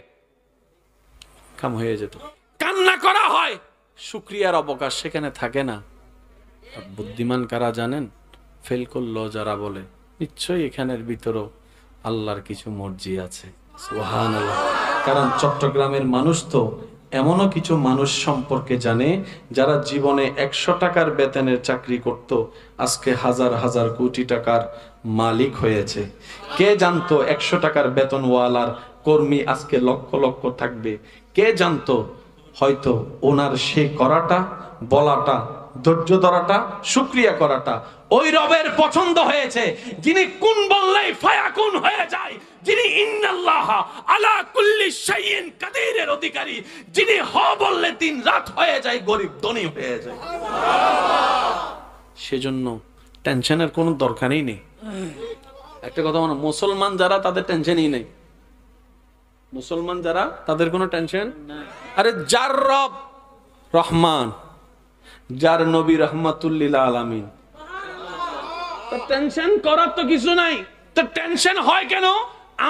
কাম হয়ে যেত। কান্না করা হয়, শুকরিয়ার অবকাশ সেখানে থাকে না। আর বুদ্ধিমান কারা জানেন? ফেল করলো যারা বলে, নিশ্চয়ই এখানের ভিতরও আল্লাহর কিছু মর্জি আছে। সুবহানাল্লাহ। কারণ চট্টগ্রামের মানুষ তো এমনও কিছু মানুষ সম্পর্কে জানে যারা জীবনে 100 টাকার বেতনের চাকরি করত, আজকে হাজার হাজার কোটি টাকার মালিক হয়েছে। কে জানতো 100 টাকার বেতনওয়ালার কর্মী আজকে লক্ষ লক্ষ থাকবে? কে জানতো? হয়তো ওনার সেই করাটা, বলাটা, ধৈর্য ধরাটা, শুকরিয়া করাটা ওই রবের পছন্দ হয়েছে, যিনি কুন বললেই ফায়াকুন হয়ে যায়, যিনি ইন্নাল্লাহ আলা কুল্লি শাইইন কাদিরের অধিকারী, যিনি হ বললে দিন রাত হয়ে যায়, গরিব ধনী হয়ে যায়। সেজন্য টেনশনের কোনো দরকারই নেই। একটা কথা মানে, মুসলমান যারা তাদের টেনশনই নেই। মুসলমান যারা তাদের কোনো টেনশন নাই। আরে যার রব রহমান, যার নবী রহমাতুল্লিল আলামিন, তো টেনশন করার তো কিছু নাই। তো টেনশন হয় কেন?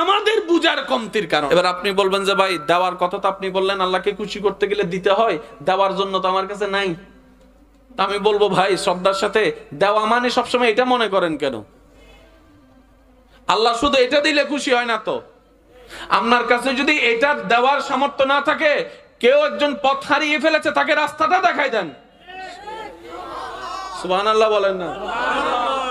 আমাদের বুঝার কমতির কারণ। এবার আপনি বলবেন যে ভাই দেওয়ার কথা তো আপনি বললেন, আল্লাহকে খুশি করতে গেলে দিতে হয়, দেওয়ার জন্য তো আমার কাছে নাই। আমি বলবো ভাই শ্রদ্ধার সাথে, দেওয়া মানে সবসময় এটা মনে করেন কেন? আল্লাহ শুধু এটা দিলে খুশি হয় না তো। আপনার কাছে যদি এটা দেওয়ার সামর্থ্য না থাকে, কেউ একজন পথ হারিয়ে ফেলেছে, তাকে রাস্তাটা দেখাই দেন। সুবহানাল্লাহ বলেন না?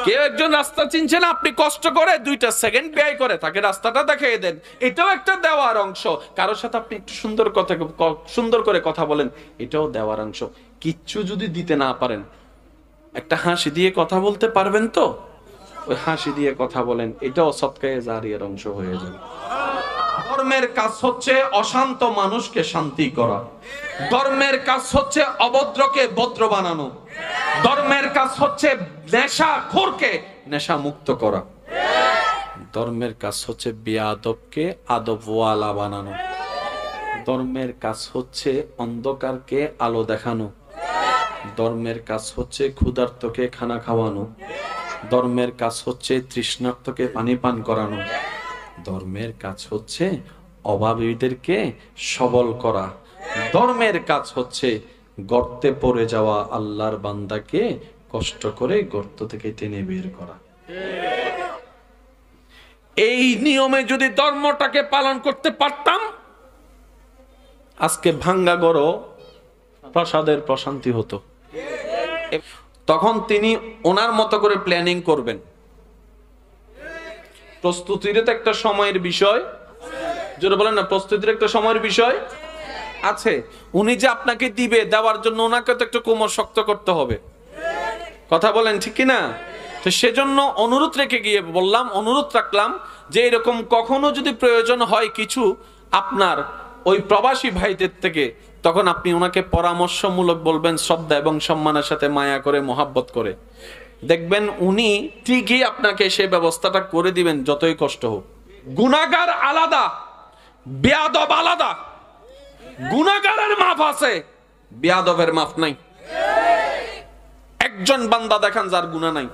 কেউ একজন রাস্তা চিনছে না, আপনি কষ্ট করে 2টা সেকেন্ড ব্যয় করে তাকে রাস্তাটা দেখিয়ে দেন, এটাও একটা দেওয়ার অংশ। কারোর সাথে আপনি একটু সুন্দর করে কথা বলেন, এটাও দেওয়ার অংশ। কিচ্ছু যদি দিতে না পারেন, একটা হাসি দিয়ে কথা বলতে পারবেন তো, ওই হাসি দিয়ে কথা বলেন, এটাও সদকায়ে জারিয়ার অংশ হয়ে যাবে। ধর্মের কাজ হচ্ছে অশান্ত মানুষকে শান্তি করা, ধর্মের কাজ হচ্ছে অভদ্রকে ভদ্র বানানো, ধর্মের কাজ হচ্ছে নেশাখোরকে নেশা মুক্ত করা, ধর্মের কাজ হচ্ছে বেয়াদবকে আদবওয়ালা বানানো, ধর্মের কাজ হচ্ছে অন্ধকারকে আলো দেখানো, ধর্মের কাজ হচ্ছে ক্ষুধার্তকে খানা খাওয়ানো, ধর্মের কাজ হচ্ছে তৃষ্ণার্তকে পানি পান করানো, ধর্মের কাজ হচ্ছে অভাবীদেরকে সবল করা, ধর্মের কাজ হচ্ছে গর্তে পড়ে যাওয়া আল্লাহর বান্দাকে কষ্ট করে গর্ত থেকে টেনে বের করা। এই নিয়মে যদি ধর্মটাকে পালন করতে পারতাম, আজকে ভাঙ্গা গড় প্রসাদের প্রশান্তি হতো। তখন তিনি ওনার মতো করে প্ল্যানিং করবেন। প্রস্তুতির তো একটা সময়ের বিষয়, যেটা বলেন না, প্রস্তুতির একটা সময়ের বিষয় আছে। উনি যে আপনাকে দিবে, দেওয়ার জন্য ওনাকে তো একটু কোমর শক্ত করতে হবে, কথা বলেন ঠিক কিনা? তো সেজন্য অনুরোধ রেখে গিয়ে বললাম, অনুরোধ রাখলাম যে এরকম কখনো যদি প্রয়োজন হয় কিছু আপনার ওই প্রবাসী ভাইদের থেকে, তখন আপনি ওনাকে পরামর্শমূলক বলবেন, শ্রদ্ধা এবং সম্মানের সাথে, মায়া করে, মোহাব্বত করে। দেখবেন উনি ঠিকই আপনাকে সেই ব্যবস্থাটা করে দিবেন, যতই কষ্ট হোক। গুনাহগার আলাদা, বেয়াদব আলাদা। গুনাহগারের মাফ আছে, বেয়াদবের মাফ নাই। একজন বান্দা দেখান যার গুনাহ নাই,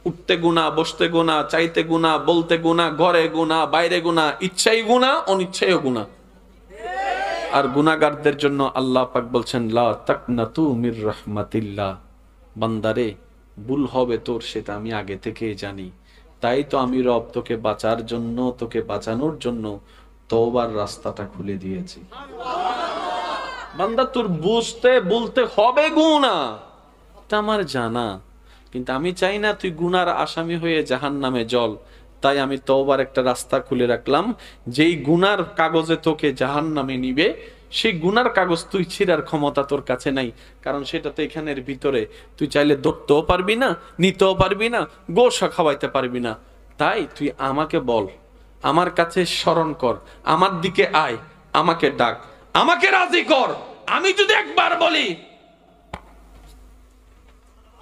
উঠতে গুনাহ, বসতে গুনাহ, চাইতে গুনাহ, বলতে গুনাহ, ঘরে গুনাহ, বাইরে গুনাহ, ইচ্ছাই গুনাহ, অনিচ্ছায়ও গুনাহ। আর গুনাহগারদের জন্য আল্লাহ পাক বলছেন, লা তাকনাতু মির রাহমাতিল্লাহ, বান্দারে ভুল হবে তোর, সেটা আমি আগে থেকেই জানি। তাই তো আমি রব তোকে বাঁচার জন্য, তোকে বাঁচানোর জন্য তওবার রাস্তাটা খুলে দিয়েছি। বান্দা তোর বুঝতে বলতে হবে গুনাহ, এটা আমার জানা, কিন্তু আমি চাই না তুই গুনার আসামি হয়ে জাহান্নামে জ্বল। তাই আমি তওবার একটা রাস্তা খুলে রাখলাম, যেই গুনার কাগজে তোকে জাহান্নামে নিবে, সেই গুনার কাগজ তুই ছিঁড়ার ক্ষমতা তোর কাছে নাই, কারণ সেটা তো এখানের ভিতরে। তুই চাইলে ধরতেও পারবি না, নিতেও পারবি না, গোশা খাওয়াইতে পারবি না। তাই তুই আমাকে বল, আমার কাছে স্মরণ কর, আমার দিকে আয়, আমাকে ডাক, আমাকে রাজি কর। আমি যদি একবার বলি,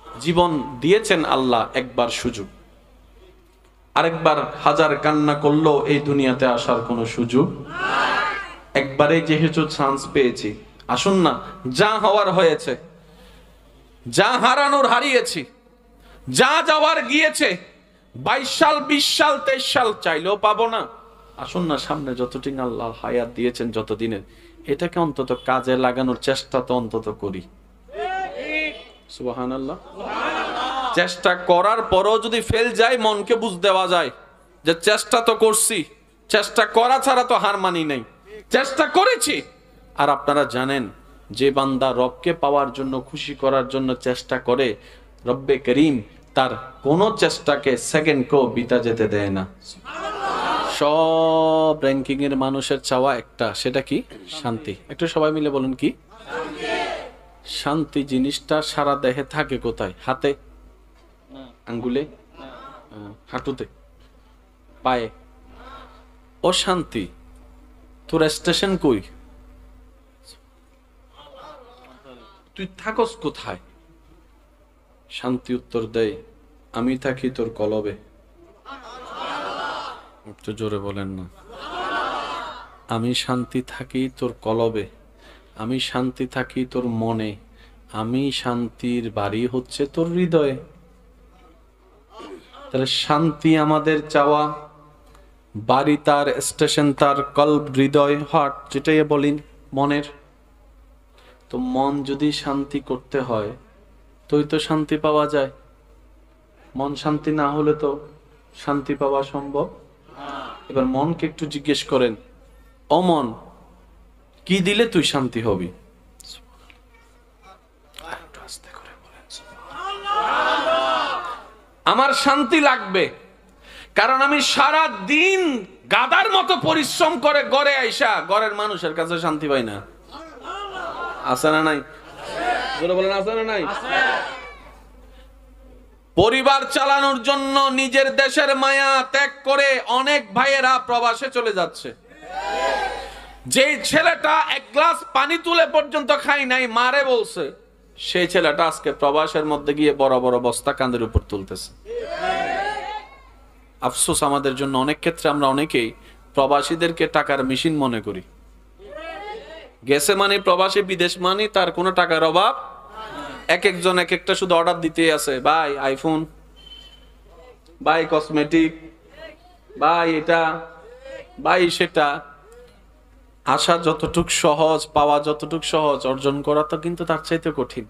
জীবন দিয়েছেন আল্লাহ একবার সুযোগ, আরেকবার হাজার কান্না করলেও এই দুনিয়াতে আসার কোনো সুযোগ। একবারে যেহেতু চান্স পেয়েছি, আসুন না, যা হওয়ার হয়েছে, যা হারানোর হারিয়েছি, যা যাওয়ার গিয়েছে, 22 সাল, 20 সাল, 23 সাল চাইলেও পাবো না। আসুন না, সামনে যতদিন আল্লাহ হায়াত দিয়েছেন, যতদিনের, এটাকে অন্তত কাজে লাগানোর চেষ্টা তো অন্তত করি। সুবহানাল্লাহ। চেষ্টা করার পরও যদি ফেল যায়, মনকে বুঝ দেওয়া যায় যে চেষ্টা তো করছি, চেষ্টা করা ছাড়া তো হার মানি নাই, চেষ্টা করেছি। আর আপনারা জানেন, যে বান্দা রবকে পাওয়ার জন্য, খুশি করার জন্য চেষ্টা করে, রব্বে করিম তার কোন চেষ্টাকে সেকেন্ডকেও বিতা যেতে দেয় না। সব র্যাঙ্কিং এর মানুষের চাওয়া একটা, সেটা কি? শান্তি। একটু সবাই মিলে বলুন, কি শান্তি? জিনিসটা সারা দেহে থাকে কোথায়? হাতে, আঙ্গুলে, হাঁটুতে, পায়ে। ও শান্তি, তোর স্টেশন কই? তুই থাকস কোথায়? শান্তি উত্তর দেয়, আমি থাকি তোর কলবে। একটু জোরে বলেন না। আমি শান্তি থাকি তোর কলবে, আমি শান্তি থাকি তোর মনে, আমি শান্তির বাড়ি হচ্ছে তোর হৃদয়ে। তাহলে শান্তি আমাদের চাওয়া, বাড়ি তার, স্টেশন তার, কলব, হৃদয়, হার্ট, যেটাই বলি মনের। তো মন যদি শান্তি করতে হয়, তো শান্তি পাওয়া যায়। মন শান্তি না হলে তো শান্তি পাওয়া সম্ভব। এবার মনকে একটু জিজ্ঞেস করেন, ও মন, কি দিলে তুই শান্তি হবি? আমার শান্তি লাগবে, কারণ আমি সারা দিন গাদার মতো পরিশ্রম করে ঘরে আইসা ঘরের মানুষের কাছে শান্তি পাই না। আছে না নাই? জোরে বলেন, আছে না নাই? পরিবার চালানোর জন্য নিজের দেশের মায়া ত্যাগ করে অনেক ভাইয়েরা প্রবাসে চলে যাচ্ছে। যে ছেলেটা এক গ্লাস পানি তুলে পর্যন্ত খাই নাই, মারে বলছে, সেই ছেলেটা আজকে প্রবাসের মধ্যে গিয়ে বড় বড় বস্তা কাঁধের উপর তুলতেছে। আফসোস আমাদের জন্য, অনেক ক্ষেত্রে আমরা অনেকেই প্রবাসীদেরকে টাকার মেশিন মনে করি। গেছে মানে প্রবাসী, বিদেশ মানে তার কোনো টাকার অভাব। এক একজন এক একটা শুধু অর্ডার দিতে আছে, ভাই আইফোন, ভাই কসমেটিক, ভাই এটা, ভাই সেটা। আশা যতটুক সহজ, পাওয়া যতটুক সহজ, অর্জন করা তো কিন্তু তার চাইতে কঠিন।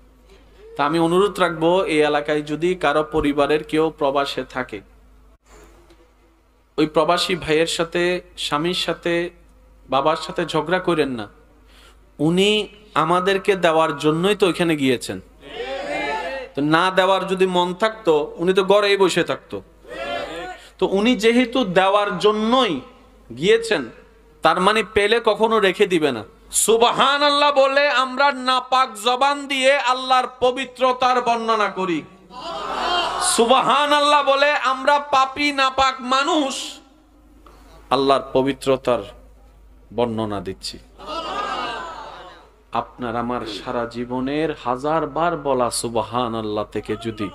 তা আমি অনুরোধ রাখবো, এই এলাকায় যদি কারো পরিবারের কেউ প্রবাসে থাকে, ওই প্রবাসী ভাইয়ের সাথে, স্বামীর সাথে, বাবার সাথে ঝগড়া করেন না। উনি আমাদেরকে দেওয়ার জন্যই তো ওইখানে গিয়েছেন। তো না দেওয়ার যদি মন থাকতো, উনি তো ঘরেই বসে থাকতো। তো উনি যেহেতু দেওয়ার জন্যই গিয়েছেন, তার মানে পেলে কখনো রেখে দিবে না। সুবহানাল্লাহ বলে আমরা নাপাক জবান দিয়ে আল্লাহর পবিত্রতার বর্ণনা করি। সুবহানাল্লাহ বলে আমরা পাপী নাপাক মানুষ আল্লাহর পবিত্রতার বর্ণনা দিচ্ছি। আপনার আমার সারা জীবনের 1000 বার বলা সুবহানাল্লাহ থেকে যদি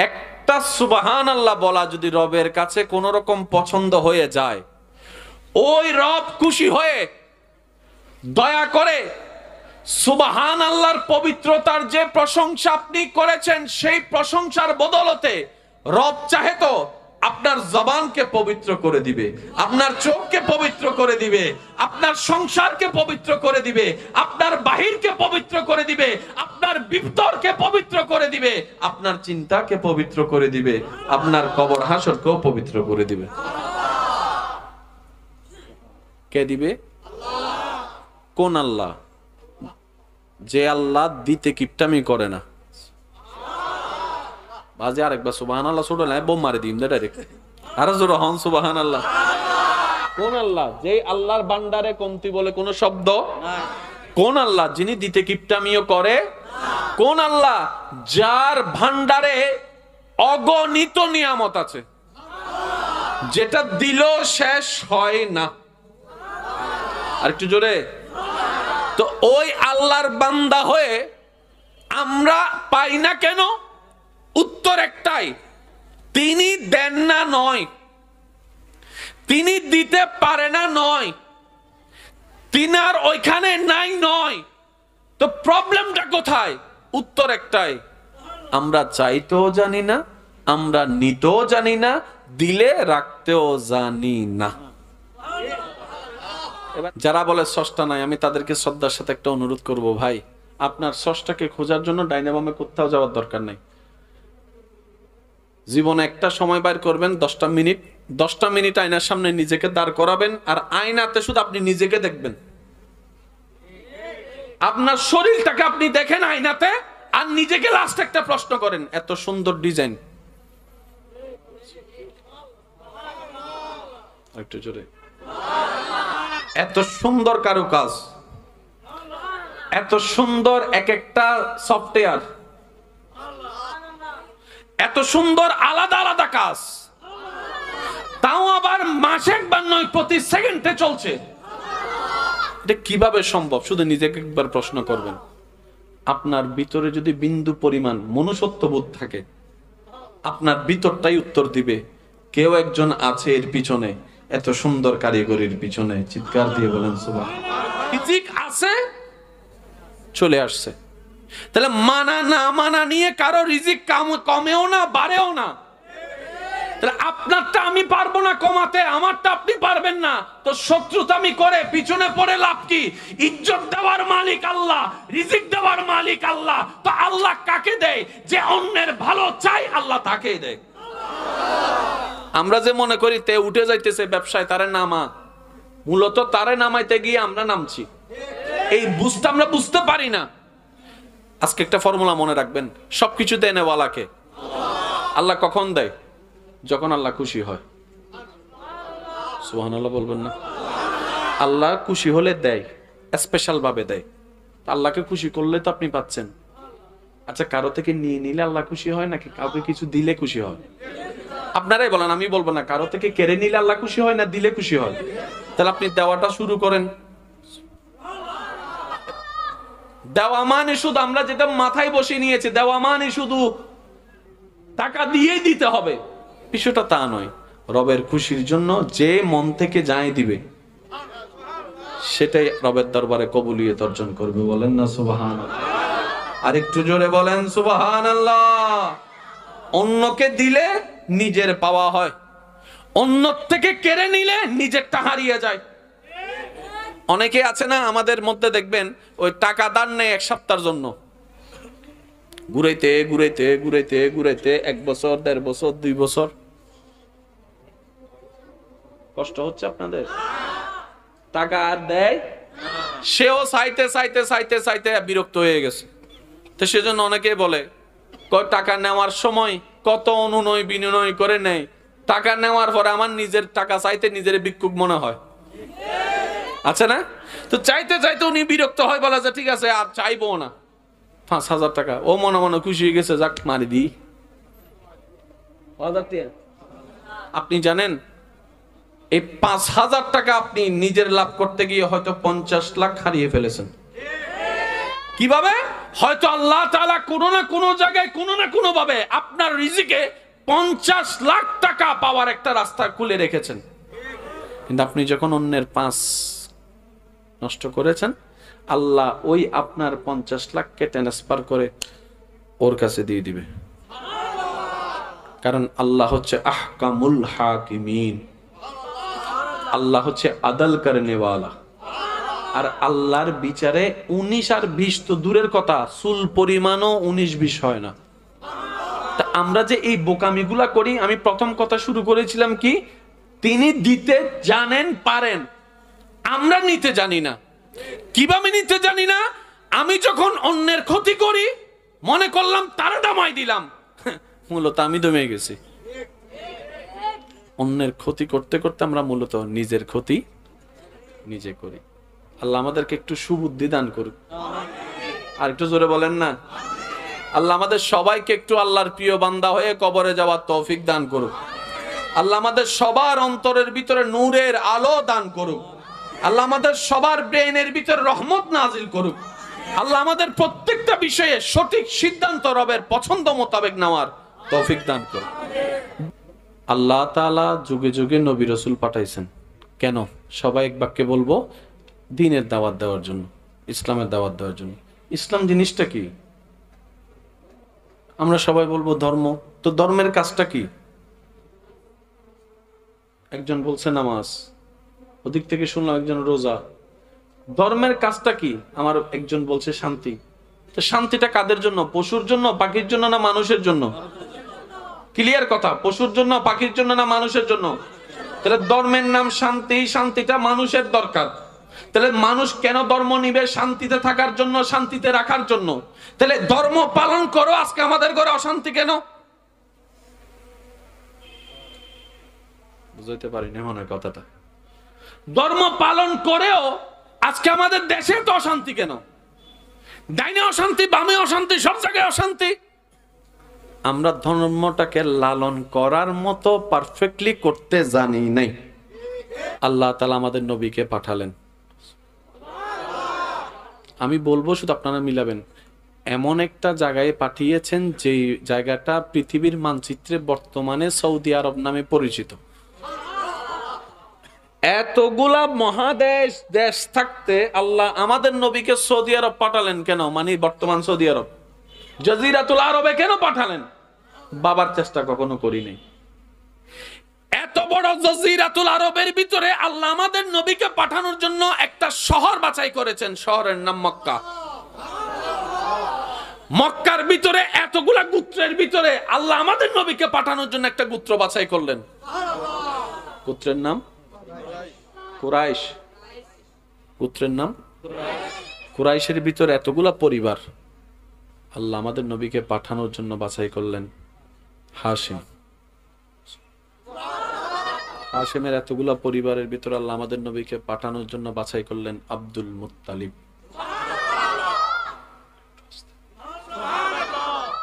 একটা সুবহানাল্লাহ বলা যদি রবের কাছে কোন রকম পছন্দ হয়ে যায়, ওই রব খুশি হয়ে দয়া করে সুবহানাল্লাহর পবিত্রতার যে প্রশংসা আপনি করেছেন, সেই প্রশংসার বদলতে রব চাহে তো আপনার জবানকে পবিত্র করে দিবে, আপনার চোখকে পবিত্র করে দিবে, আপনার সংসারকে পবিত্র করে দিবে, আপনার বাহিরকে পবিত্র করে দিবে, আপনার ভিতরকে পবিত্র করে দিবে, আপনার চিন্তাকে পবিত্র করে দিবে, আপনার কবর হাসরকেও পবিত্র করে দিবে। কে দিবে? কোন আল্লাহ? যে আল্লাহ দিতে কিপটামি করে না। বাজে আরেকবার সুবহানাল্লাহ ছোট না, বোম মারে দিম ডাইরেক্ট। আরো জোরে হন সুবহানাল্লাহ। কোন আল্লাহ? যে আল্লাহর ভান্ডারে কমতি বলে কোন শব্দ নাই। কোন আল্লাহ? যিনি দিতে কিপটামিও করে। কোন আল্লাহ? যার ভান্ডারে অগণিত নিয়ামত আছে, যেটা দিলেও শেষ হয় না। আর একটু জোরে। তো ওই আল্লাহর বান্দা হয়ে আমরা পাই না কেন? উত্তর একটাই, তিনি দেন না নয়, তিনি দিতে পারে না নয়, তিনার ওইখানে নাই নয়। তো প্রবলেমটা কোথায়? উত্তর একটাই, আমরা চাইতেও জানি না, আমরা নিতেও জানি না, দিলে রাখতেও জানি না। যারা বলে স্রষ্টা নাই, আমি তাদেরকে শ্রদ্ধার সাথে একটা অনুরোধ করব, ভাই আপনার স্রষ্টাকে খোঁজার জন্য ডাইনে বামে কোথাও যাওয়ার দরকার নাই। জীবনে একটা সময় বাইর করবেন, 10টা মিনিট আয়নার সামনে নিজেকে দাঁড় করাবেন, আর আয়নাতে শুধু আপনি নিজেকে দেখবেন। আপনার শরীরটাকে আপনি দেখেন আয়নাতে, আর নিজেকে লাস্ট একটা প্রশ্ন করেন, এত সুন্দর ডিজাইন, একটু জোরে, এত সুন্দর কারুকাজ, এত সুন্দর এক একটা সফটওয়্যার, এত সুন্দর আলাদা আলাদা কাজ, তাও আবার মাসে একবার নয়, প্রতি সেকেন্ডে চলছে। এটা কিভাবে সম্ভব? শুধু নিজেকে একবার প্রশ্ন করবেন। আপনার ভিতরে যদি বিন্দু পরিমাণ মনুষ্যত্ববোধ থাকে, আপনার ভিতরটাই উত্তর দিবে কেউ একজন আছে এর পিছনে, এত সুন্দর কারিগরির পিছনে। চিৎকার দিয়ে বলেন সুবহানাল্লাহ। রিজিক আছে, চলে আসছে। তাহলে মানা না মানা নিয়ে কারো রিজিক কমেও না বাড়েও না। তাহলে আপনারটা আমি পারবো না কমাতে, আমারটা আপনি পারবেন না, তো শত্রুতামি করে পিছনে পড়ে লাভ কি? ইজ্জত দেওয়ার মালিক আল্লাহ, রিজিক দেওয়ার মালিক আল্লাহ। তো আল্লাহ কাকে দেয়? যে অন্যের ভালো চাই, আল্লাহ তাকেই দেয়। আমরা যে মনে করি তে উঠে যাইতেছে ব্যবসায়, তারে নামা, মূলত তারে নামাইতে গিয়ে আমরা নামছি। এই বুঝতে আমরা বুঝতে পারি না। আজকে একটা ফর্মুলা মনে রাখবেন, সবকিছু দেনেওয়ালাকে। আল্লাহ কখন দেয়? যখন আল্লাহ খুশি হয়। সুবহানাল্লাহ বলবেন না? আল্লাহ খুশি হলে দেয়, স্পেশাল ভাবে দেয়। আল্লাহকে খুশি করলে তো আপনি পাচ্ছেন। আচ্ছা, কারো থেকে নিয়ে নিলে আল্লাহ খুশি হয় নাকি কাউকে কিছু দিলে খুশি হয়? আপনারাই বলেন, আমি বলবো না। কারো থেকে কেড়ে নিলে আল্লাহ খুশি হয় না দিলে খুশি হয়? তাহলে আপনি দেওয়াটা শুরু করেন। দেওয়া মানে শুধু আমরা যেটা মাথায় বসে নিয়েছে, দেওয়া মানে শুধু টাকা দিয়েই দিতে হবে, বিষয়টা তা নয়। রবের খুশির জন্য যে মন থেকে যায় দিবে, সেটাই রবের দরবারে কবুলিয়ত অর্জন করবে। বলেন না সুবহানাল্লাহ? আরেকটু জোরে বলেন সুবহানাল্লাহ। অন্যকে দিলে নিজের পাওয়া হয়, অন্য থেকে কেড়ে নিলে নিজেরটা হারিয়ে যায়। অনেকে আছে না আমাদের মধ্যে, দেখবেন ওই টাকা দান নেই এক সপ্তাহের জন্য, ঘুরাইতে ঘুরাইতে ঘুরাইতে ঘুরাইতে 1 বছর 1.5 বছর 2 বছর। কষ্ট হচ্ছে আপনাদের? টাকা আর দেয়, সেও চাইতে চাইতে চাইতে চাইতে বিরক্ত হয়ে গেছে। তো সেজন্য অনেকে বলে, টাকা নেওয়ার সময় কত অনুনয় বিনয় করে নেয়, টাকা নেওয়ার পরে আমার নিজের টাকা চাইতে নিজের ভিক্ষুক মনে হয়। আছে না? তো চাইতে চাইতে উনি বিরক্ত হয়, বলা যে ঠিক আছে আর চাইবো না। 5,000 টাকা, ও মনে মনে খুশি হয়ে গেছে, যাক মারি দি। আপনি জানেন এই 5,000 টাকা আপনি নিজের লাভ করতে গিয়ে হয়তো 50 লাখ হারিয়ে ফেলেছেন। কিভাবে? হয়তো আল্লাহ তাআলা কোনো না কোনো জায়গায় কোনো না কোনো ভাবে আপনার রিজিকে 50 লাখ টাকা পাওয়ার একটা রাস্তা খুলে রেখেছেন, কিন্তু আপনি যখন অন্যের 5 নষ্ট করেছেন, আল্লাহ ওই আপনার 50 লাখকে ট্রান্সফার করে ওর কাছে দিয়ে দিবে। কারণ আল্লাহ হচ্ছে আহকামুল হাকিমিন, আল্লাহ হচ্ছে আদল করনে ওয়ালা। আর আল্লাহর বিচারে 19 আর 20 তো দূরের কথা, চুল পরিমাণও 19-20 হয় না। তা আমরা যে এই বোকামিগুলা করি, আমি প্রথম কথা শুরু করেছিলাম কি, তিনি দিতে জানেন পারেন, আমরা নিতে জানি না। কিভাবে নিতে জানি না? আমি যখন অন্যের ক্ষতি করি, মনে করলাম তারা দামাই দিলাম, মূলত আমি দমে গেছি। অন্যের ক্ষতি করতে করতে আমরা মূলত নিজের ক্ষতি নিজে করি। আল্লাহ আমাদেরকে একটু সুবুদ্ধি দান করুক। আর একটু জোরে বলেন না? আল্লাহ আমাদের সবাইকে একটু আল্লাহর প্রিয় বান্দা হয়ে কবরে যাওয়ার তৌফিক দান করুক। আল্লাহ আমাদের সবার অন্তরের ভিতরে নূরের আলো দান করুক। আল্লাহ আমাদের সবার ব্রেনের ভিতরে রহমত নাজিল করুক। আল্লাহ আমাদের প্রত্যেকটা বিষয়ে সঠিক সিদ্ধান্ত রবের পছন্দ মোতাবেক নেওয়ার তৌফিক দান করুক। আল্লাহ তাআলা যুগে যুগে নবী রাসূল পাঠাইছেন। কেন? সবাই এক বাক্যে বলবো, দ্বীনের দাওয়াত দেওয়ার জন্য, ইসলামের দাওয়াত দেওয়ার জন্য। ইসলাম জিনিসটা কি? আমরা সবাই বলবো ধর্ম। তো ধর্মের কাজটা কি? একজন বলছে নামাজ, ওদিক থেকে শুনলাম একজন রোজা। ধর্মের কাজটা কি? আমার একজন বলছে শান্তি। তো শান্তিটা কাদের জন্য? পশুর জন্য, পাখির জন্য, না মানুষের জন্য? ক্লিয়ার কথা, পশুর জন্য, পাখির জন্য, না মানুষের জন্য? তাহলে ধর্মের নাম শান্তি, শান্তিটা মানুষের দরকার। তাহলে মানুষ কেন ধর্ম নিবে? শান্তিতে থাকার জন্য, শান্তিতে রাখার জন্য। তাহলে ধর্ম পালন করো, আজকে আমাদের ঘরে অশান্তি কেন? বুঝাইতে পারিনি মনে হয় কথাটা। ধর্ম পালন করেও আজকে আমাদের দেশে তো অশান্তি কেন? ডাইনে অশান্তি, বামে অশান্তি, সব জায়গায় অশান্তি। আমরা ধর্মটাকে লালন করার মতো পারফেক্টলি করতে জানি নাই। আল্লাহ তাআলা আমাদের নবীকে পাঠালেন। আমি বলবো, শুধু আপনারা মিলাবেন, এমন একটা জায়গায় পাঠিয়েছেন যে জায়গাটা পৃথিবীর মানচিত্রে বর্তমানে সৌদি আরব নামে পরিচিত। এতগুলা মহাদেশ দেশ থাকতে আল্লাহ আমাদের নবীকে সৌদি আরব পাঠালেন কেন? মানে বর্তমান সৌদি আরব, জাজিরাতুল আরবে কেন পাঠালেন? বাবার চেষ্টা কখনো করি নাই। এত বড় জাজিরাতুল আরবের ভিতরে আল্লাহ আমাদের নবীকে পাঠানোর জন্য একটা শহর বাছাই করেছেন, শহরের নাম মক্কা। মক্কার ভিতরে এতগুলা গোত্রের ভিতরে আল্লাহ আমাদের নবীকে পাঠানোর জন্য একটা গোত্র বাছাই করলেন। গোত্রের নাম কুরাইশ। গোত্রের নাম কুরাইশের ভিতরে এতগুলা পরিবার আল্লাহ আমাদের নবীকে পাঠানোর জন্য বাছাই করলেন। হাশিম। হাশিমের এতগুলা পরিবারের ভিতরে আল্লাহ আমাদের নবীকে পাঠানোর জন্য বাছাই করলেন আব্দুল মুত্তালিব।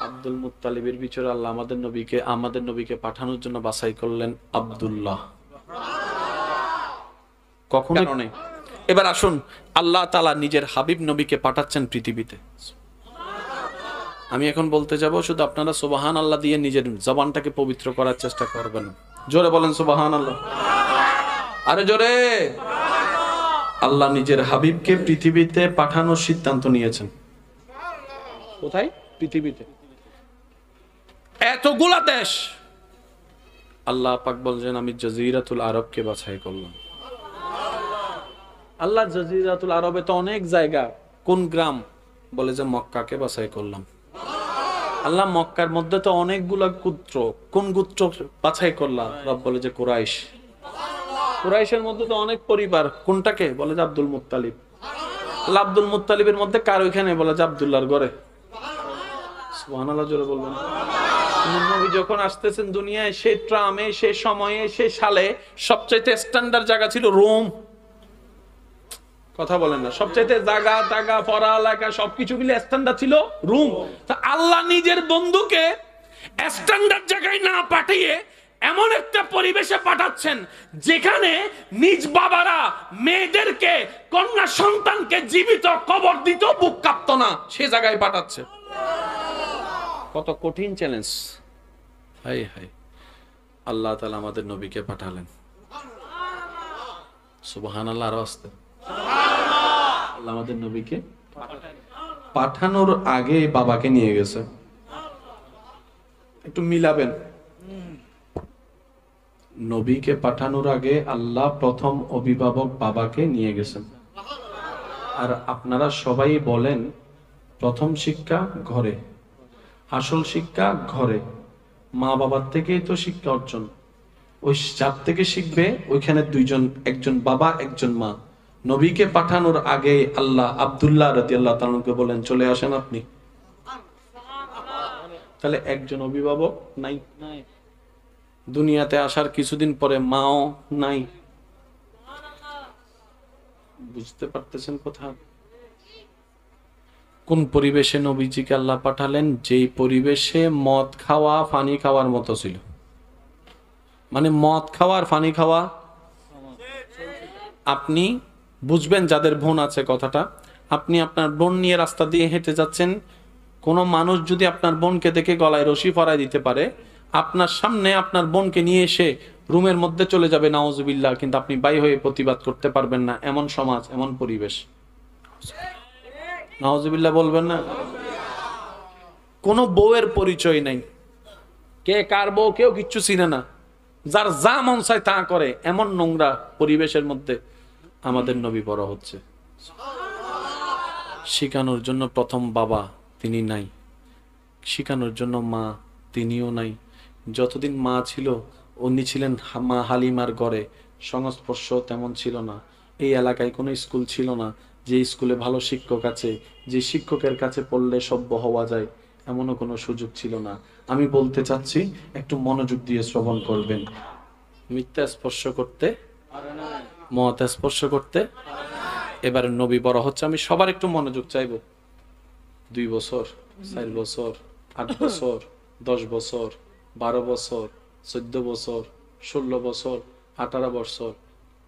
আব্দুল মুত্তালিবের ভিতরে আল্লাহ আমাদের নবীকে পাঠানোর জন্য বাছাই করলেন আব্দুল্লাহ। কখনো নেই। এবার আসুন, আল্লাহ তাআলা নিজের হাবিব নবীকে পাঠাচ্ছেন পৃথিবীতে। আমি এখন বলতে যাব, শুধু আপনারা সুবহান আল্লাহ দিয়ে নিজের জবানটাকে পবিত্র করার চেষ্টা করবেন। জোরে বলেন সুবহান আল্লাহ, আরে জোরে। আল্লাহ নিজের হাবিবকে পৃথিবীতে পাঠানোর সিদ্ধান্ত নিয়েছেন। কোথায়? পৃথিবীতে। এতগুলা দেশ আল্লাহ পাক বলছেন আমি জাজিরাতুল আরবকে বাছাই করলাম। আল্লাহ জাজিরাতুল আরবে তো অনেক জায়গা, কোন গ্রাম? বলে যে মক্কাকে বাছাই করলাম। আল্লাহ মক্কার মধ্যে তো অনেকগুলা গোত্র, কোন গোত্র বাছাই করলাম? রব বলে যে কুরাইশ। কুরাইশের মধ্যে তো অনেক পরিবার, কোনটাকে? বলে যে আব্দুল মুত্তালিব। আল্লাহ আব্দুল মুত্তালিবের মধ্যে কার ওইখানে? বলে যে আব্দুল্লাহর ঘরে। সুবহানাল্লাহ জোরে বলবেন। নবী যখন আসতেছেন দুনিয়ায়, সেই ট্রামে, সেই সময়ে, সেই সালে সবচাইতে স্ট্যান্ডার্ড জায়গা ছিল রোম। কথা বলেন না? সবচাইতে জায়গা পড়ালেখা সবকিছু মিলে স্ট্যান্ডার্ড ছিল রোম। তা আল্লাহ নিজের বন্ধুকে স্ট্যান্ডার্ড জায়গায় না পাঠিয়ে এমন একটা পরিবেশে পাঠাচ্ছেন যেখানে নিজ বাবারা মেয়েদেরকে, কন্যা সন্তানকে জীবিত কবর দিত, বুক কাঁপতো না, সে জায়গায় পাঠাচ্ছে। কত কঠিন চ্যালেঞ্জ! হাই হাই, আল্লাহ তাআলা আমাদের নবীকে পাঠালেন। সুবহানাল্লাহ। আর আস্তে আল্লাহ আমাদের নবীকে পাঠানোর আগে বাবাকে নিয়ে গেছে। একটু মিলাবেন। নবীকে পাঠানোর আগে আল্লাহ প্রথম অভিভাবক বাবাকে নিয়ে গেছেন। আর আপনারা সবাই বলেন প্রথম শিক্ষা ঘরে, আসল শিক্ষা ঘরে। মা বাবার থেকেই তো শিক্ষা অর্জন। ওই যার থেকে শিখবে ওইখানে দুইজন, একজন বাবা একজন মা। নবীকে পাঠানোর আগে আল্লাহ আব্দুল্লাহ রাদিয়াল্লাহু তাআলা কে বলেন চলে আসেন আপনি। তাহলে একজন অভিভাবক নাই। দুনিয়াতে আসার কিছুদিন পরে মাও নাই। বুঝতে পারতেছেন কথা? কোন পরিবেশে নবীজিকে আল্লাহ পাঠালেন? যেই পরিবেশে মদ খাওয়া পানি খাওয়ার মতো ছিল। মানে মদ খাওয়ার পানি খাওয়া। আপনি বুঝবেন যাদের বোন আছে কথাটা। আপনি আপনার বোন নিয়ে রাস্তা দিয়ে হেঁটে যাচ্ছেন, কোনো মানুষ যদি আপনার বোনকে দেখে গলায় রশি পরায় দিতে পারে, আপনার সামনে আপনার বোনকে নিয়ে এসে রুমের মধ্যে চলে যাবে, নাউজুবিল্লাহ, কিন্তু আপনি বাই হয়ে প্রতিবাদ করতে পারবেন না। এমন সমাজ, এমন পরিবেশ। নাউজুবিল্লাহ বলবেন না? কোনো বউয়ের পরিচয় নাই, কে কার বউ কেউ কিচ্ছু চিনে না, যার যা মন চায় তা করে, এমন নোংরা পরিবেশের মধ্যে আমাদের নবী বড় হচ্ছে। শিখানোর জন্য প্রথম বাবা তিনি নাই, শিখানোর জন্য মা তিনিও নাই। যতদিন মা ছিল উনি ছিলেন মা হালিমার ঘরে, সংস্পর্শ তেমন ছিল না। এই এলাকায় কোনো স্কুল ছিল না যে স্কুলে ভালো শিক্ষক আছে, যে শিক্ষকের কাছে পড়লে সভ্য হওয়া যায়, এমনও কোনো সুযোগ ছিল না। আমি বলতে চাচ্ছি, একটু মনোযোগ দিয়ে শ্রবণ করবেন। মিথ্যা স্পর্শ করতে, মত স্পর্শ করতে। এবার নবী বড় হচ্ছে, আমি সবার একটু মনোযোগ চাইবো। 2 বছর, 4 বছর, 8 বছর, 10 বছর, 12 বছর, 14 বছর, 16 বছর, 18 বছর।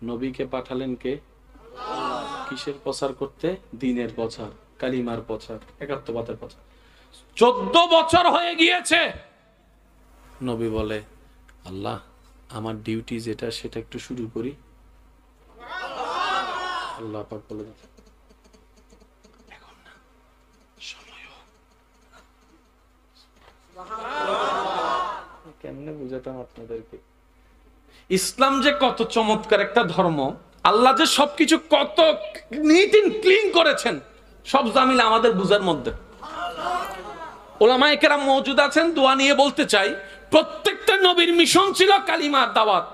নবীকে পাঠালেন কে? কিসের প্রচার করতে? দিনের প্রচার, কালিমার প্রচার, একাত্মবাদের প্রচার। 14 বছর হয়ে গিয়েছে। নবী বলে আল্লাহ আমার ডিউটি যেটা সেটা একটু শুরু করি। আল্লাহ পাক বলে এখন না, সময় হোক। কেমনে বুঝাতাম আপনাদেরকে? ইসলাম যে কত চমৎকার একটা ধর্ম, আল্লাহ যে সবকিছু কত নিট এন্ড ক্লিন করেছেন, সব জামিল আমাদের বুঝার মধ্যে। ওলামায়ে কেরাম মওজুদ আছেন, দোয়া নিয়ে বলতে চাই, প্রত্যেকটা নবীর মিশন ছিল কালিমার দাওয়াত।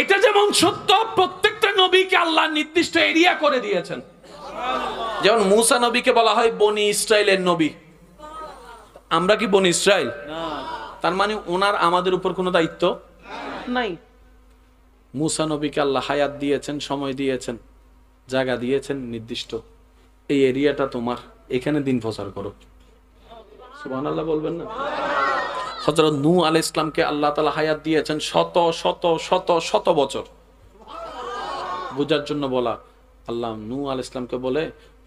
এটা যেমন সত্য, প্রত্যেকটা নবীকে আল্লাহ নির্দিষ্ট এরিয়া করে দিয়েছেন। যেমন মুসা নবীকে বলা হয় বনি ইসরাইলের নবী। আমরা কি বনি ইসরাইল? তার মানে ওনার আমাদের উপর কোনো দায়িত্ব নাই। মুসা নবীকে আল্লাহ হায়াত দিয়েছেন, সময় দিয়েছেন, জায়গা দিয়েছেন নির্দিষ্ট, এই এরিয়াটা তোমার, এখানে দিন প্রচার করো। সুবহানাল্লাহ বলবেন না? হযরত নূহ আলাইহিস সালামকে আল্লাহ তাআলা হায়াত দিয়েছেন শত শত শত শত বছর। বুঝার জন্য বলা, আল্লাহ নূহ আলাইহিস সালামকে বলে,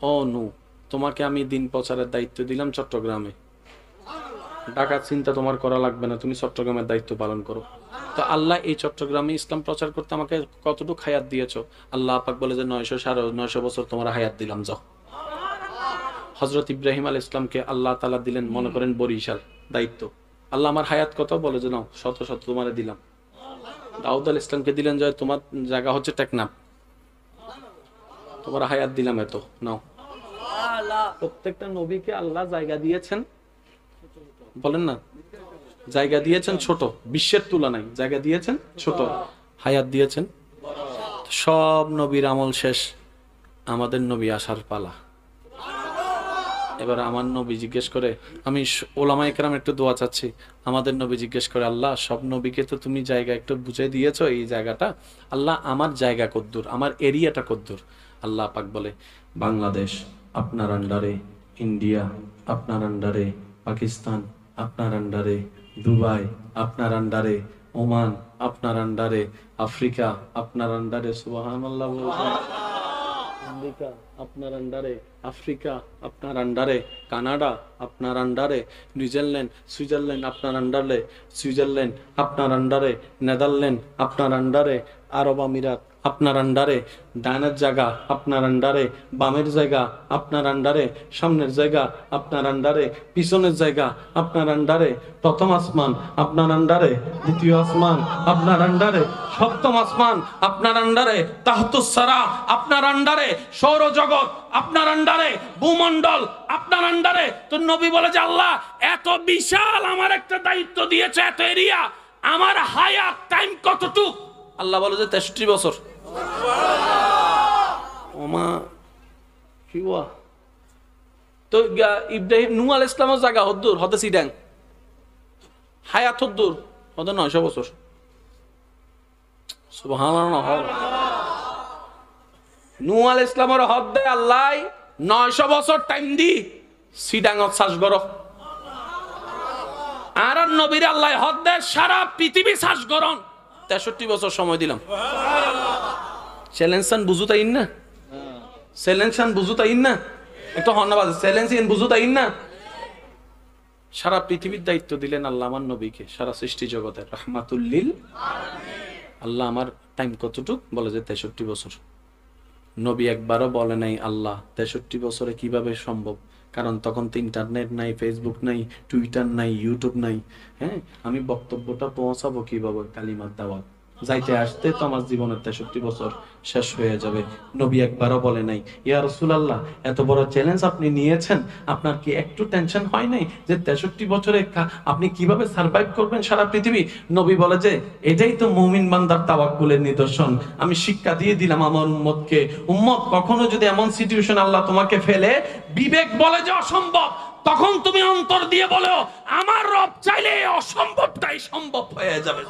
ও নূহ, তোমাকে আমি দিন প্রচারের দায়িত্ব দিলাম চট্টগ্রামে, ঢাকার চিন্তা তোমার করা লাগবে না, তুমি চট্টগ্রামের দায়িত্ব পালন করো। তো আল্লাহ এই চট্টগ্রামে ইসলাম প্রচার করতে আমাকে কতটুকু হায়াত দিয়েছো? আল্লাহ পাক বলে যে 900 বছর তোমার হায়াত দিলাম, যাও। হযরত ইব্রাহিম আলাইহিস সালামকে আল্লাহ তাআলা দিলেন মনে করেন বরিশাল দায়িত্ব, আল্লাহ আমার হায়াত কত? বলে যে নাও, শত শত তোমারে দিলাম। দাউদ আলাইহিস সালামকে দিলেন যে তোমার জায়গা হচ্ছে টেকনাফ, তোমার হায়াত দিলাম এত, নাও। প্রত্যেকটা নবীকে আল্লাহ জায়গা দিয়েছেন, বলেন না, জায়গা দিয়েছেন ছোট, বিশ্বের তুলনায় জায়গা দিয়েছেন ছোট, হায়াত দিয়েছেন। সব নবীর আমল শেষ, আমাদের নবী আসার পালা। এবার আমার নবী জিজ্ঞেস করে, আমি ওলামায়ে কেরাম একটু দোয়া চাচ্ছি, আমাদের নবী জিজ্ঞেস করে, আল্লাহ সব নবীকে তো তুমি জায়গা একটু বুঝে দিয়েছো, এই জায়গাটা আল্লাহ আমার জায়গা কদ্দুর, আমার এরিয়াটা কদ্দুর? আল্লাহ পাক বলে, বাংলাদেশ আপনার আন্ডারে, ইন্ডিয়া আপনার আন্ডারে, পাকিস্তান আপনার আন্ডারে, দুবাই আপনার আন্ডারে, ওমান আপনার আন্ডারে, আফ্রিকা আপনার আন্ডারে। সুবহানাল্লাহ। আমেরিকা আপনার আন্ডারে, আফ্রিকা আপনার আন্ডারে, কানাডা আপনার আন্ডারে, নিউজিল্যান্ড সুইজারল্যান্ড আপনার আন্ডারে, সুইজারল্যান্ড আপনার আন্ডারে, নেদারল্যান্ড আপনার আন্ডারে, আরব আমিরাত আপনার আন্ডারে, ডানের জায়গা আপনার আন্ডারে, বামের জায়গা আপনার আন্ডারে, সামনের জায়গা আপনার আন্ডারে, পিছনের জায়গা আপনার আন্ডারে, প্রথম আসমান আপনার আন্ডারে, দ্বিতীয় আসমান আপনার আন্ডারে, সপ্তম আসমান আপনার আন্ডারে, তাহতুস সারা আপনার আন্ডারে, সৌরজগৎ আপনার আন্ডারে, ভূমণ্ডল আপনার আন্ডারে। তো নবী বলে যে আল্লাহ এত বিশাল আমার একটা দায়িত্ব দিয়েছে, এত এরিয়া, আমার হায়াত টাইম কতটুক? আল্লাহ বলে যে 63 বছর। ওমা কি ওয়া, তো ইব্রাহিম নূহ আলাইহিস সালামের জায়গা হদ্দুর হতে সিডাং, হায়াত হদ্দুর হতে 900 বছর। সুবহানাল্লাহ। নূহ আলাইহিস সালামের হদ দেয় আল্লাহ 900 বছর টাইম দি সিডাঙত চাষ করো, আর নবীর আল্লাহ হদ দেয় সারা পৃথিবী চাষ করন, 63 বছর সময় দিলাম। চ্যালেঞ্জান বুঝু তাই না, চ্যালেঞ্জান বুঝু তাই না, একটু ধন্যবাদ, চ্যালেঞ্জিন বুঝু তাই না। সারা পৃথিবীর দায়িত্ব দিলেন আল্লাহ আমার নবীকে, সারা সৃষ্টি জগতের রাহমাতুল লিল আলামিন। আল্লাহ আমার টাইম কতটুক? বলে যে 63 বছর। নবী একবারও বলে নাই আল্লাহ 63 বছরে কিভাবে সম্ভব, কারণ তখন তো ইন্টারনেট নাই, ফেসবুক নাই, টুইটার নাই, ইউটিউব নাই। হ্যাঁ, আমি বক্তব্যটা পৌঁছাবো কিভাবে? কালিমার দাওয়াত যাইতে আসতে তো আমার জীবনের 63 বছর শেষ হয়ে যাবে। নবী একবারও বলে নাই ইয়া রাসূলুল্লাহ এত বড় চ্যালেঞ্জ আপনি নিয়েছেন, আপনার কি একটু টেনশন হয় নাই যে 63 বছরে আপনি কিভাবে সার্ভাইভ করবেন সারা পৃথিবী? নবী বলে যে এটাই তো মুমিন বান্দার তাওয়াক্কুলের নিদর্শন। আমি শিক্ষা দিয়ে দিলাম আমার উম্মতকে, উম্মত কখনো যদি এমন সিচুয়েশন আল্লাহ তোমাকে ফেলে, বিবেক বলে যে অসম্ভব, তখন তুমি অন্তর দিয়ে বলো আমার রব চাইলে অসম্ভবটাই সম্ভব হয়ে যাবে।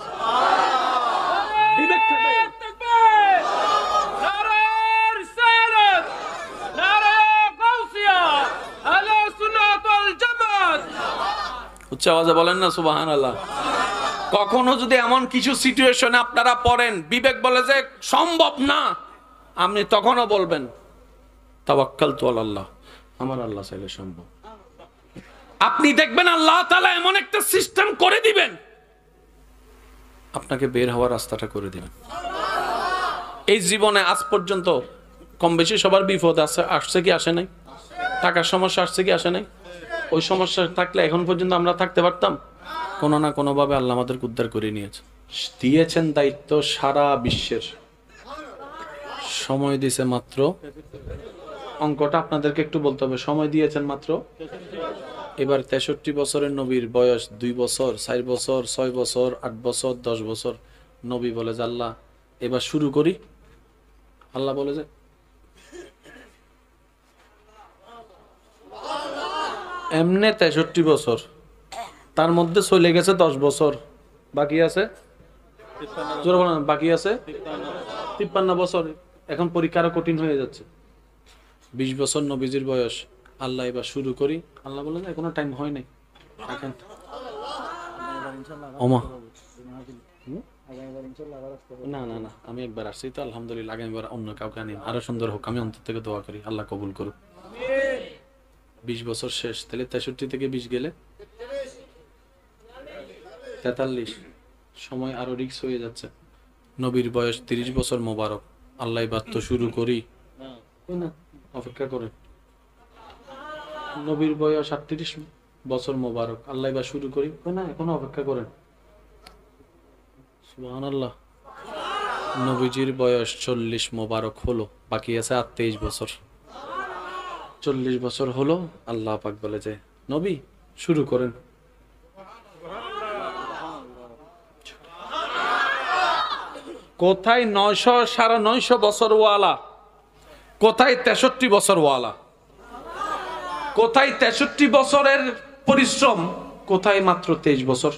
উচ্চ আওয়াজে বলেন না সুবহানাল্লাহ। কখনো যদি এমন কিছু সিচুয়েশনে আপনারা পড়েন, বিবেক বলে যে সম্ভব না, আপনি তখনও বলবেন তাওয়াক্কালতু আলাল্লাহ, আমার আল্লাহ চাইলে সম্ভব। আপনি দেখবেন আল্লাহ তাআলা এমন একটা সিস্টেম করে দিবেন, আপনাকে বের হওয়ার রাস্তাটা করে দিবেন। এই জীবনে আজ পর্যন্ত কম বেশি সবার বিপদ আসছে কি আসে নাই? টাকার সমস্যা আসছে কি আসে নাই? ওই সমস্যা থাকলে এখন পর্যন্ত আমরা থাকতে পারতাম? কোনো না কোনো ভাবে আল্লাহ আমাদের উদ্ধার করে নিয়েছে, দিয়েছেন দায়িত্ব সারা বিশ্বের। সময় দিয়েছে মাত্র, অঙ্কটা আপনাদেরকে একটু বলতে হবে, সময় দিয়েছেন মাত্র। এবার 63 বছরের নবীর বয়স 2 বছর, 4 বছর, 6 বছর, 8 বছর, 10 বছর। নবী বলে যে আল্লাহ এবার শুরু করি। আল্লাহ বলে যে এমনে 63 বছর, তার মধ্যে চলে গেছে 10 বছর, বাকি আছে জোরে বলেন, বাকি আছে 53 বছর। এখন পরীক্ষা আরো কঠিন হয়ে যাচ্ছে। 20 বছর নবীজির বয়স। আল্লাহ এবার শুরু করি। আল্লাহ বলেন এখনো টাইম হয় নাই, এখন ওমা না না না, আমি একবার আসছি তো আলহামদুলিল্লাহ, আগামীবার অন্য কাউকে আনি, আরো সুন্দর হোক, আমি অন্তর থেকে দোয়া করি আল্লাহ কবুল করুক। 20 বছর শেষ, তাহলে 63 থেকে 20 গেলে 43, সময় আরো রিক্স হয়ে যাচ্ছে। নবীর বয়স 30 বছর মোবারক। আল্লাহ এবার তো শুরু করি না, অপেক্ষা করেন। নবীর বয়স 38 বছর মোবারক, আল্লাহ এবার শুরু করি না, এখনো অপেক্ষা করেন। সুবহানাল্লাহ। নবীজির বয়স 40 মোবারক হলো, বাকি আছে আর 23 বছর। 40 বছর হলো, আল্লাহ পাক বলে যে নবী শুরু করেন। কোথায় 900 950 বছর ওয়ালা, কোথায় 63 বছর ওয়ালা, কোথায় 63 বছরের পরিশ্রম, কোথায় মাত্র 23 বছর।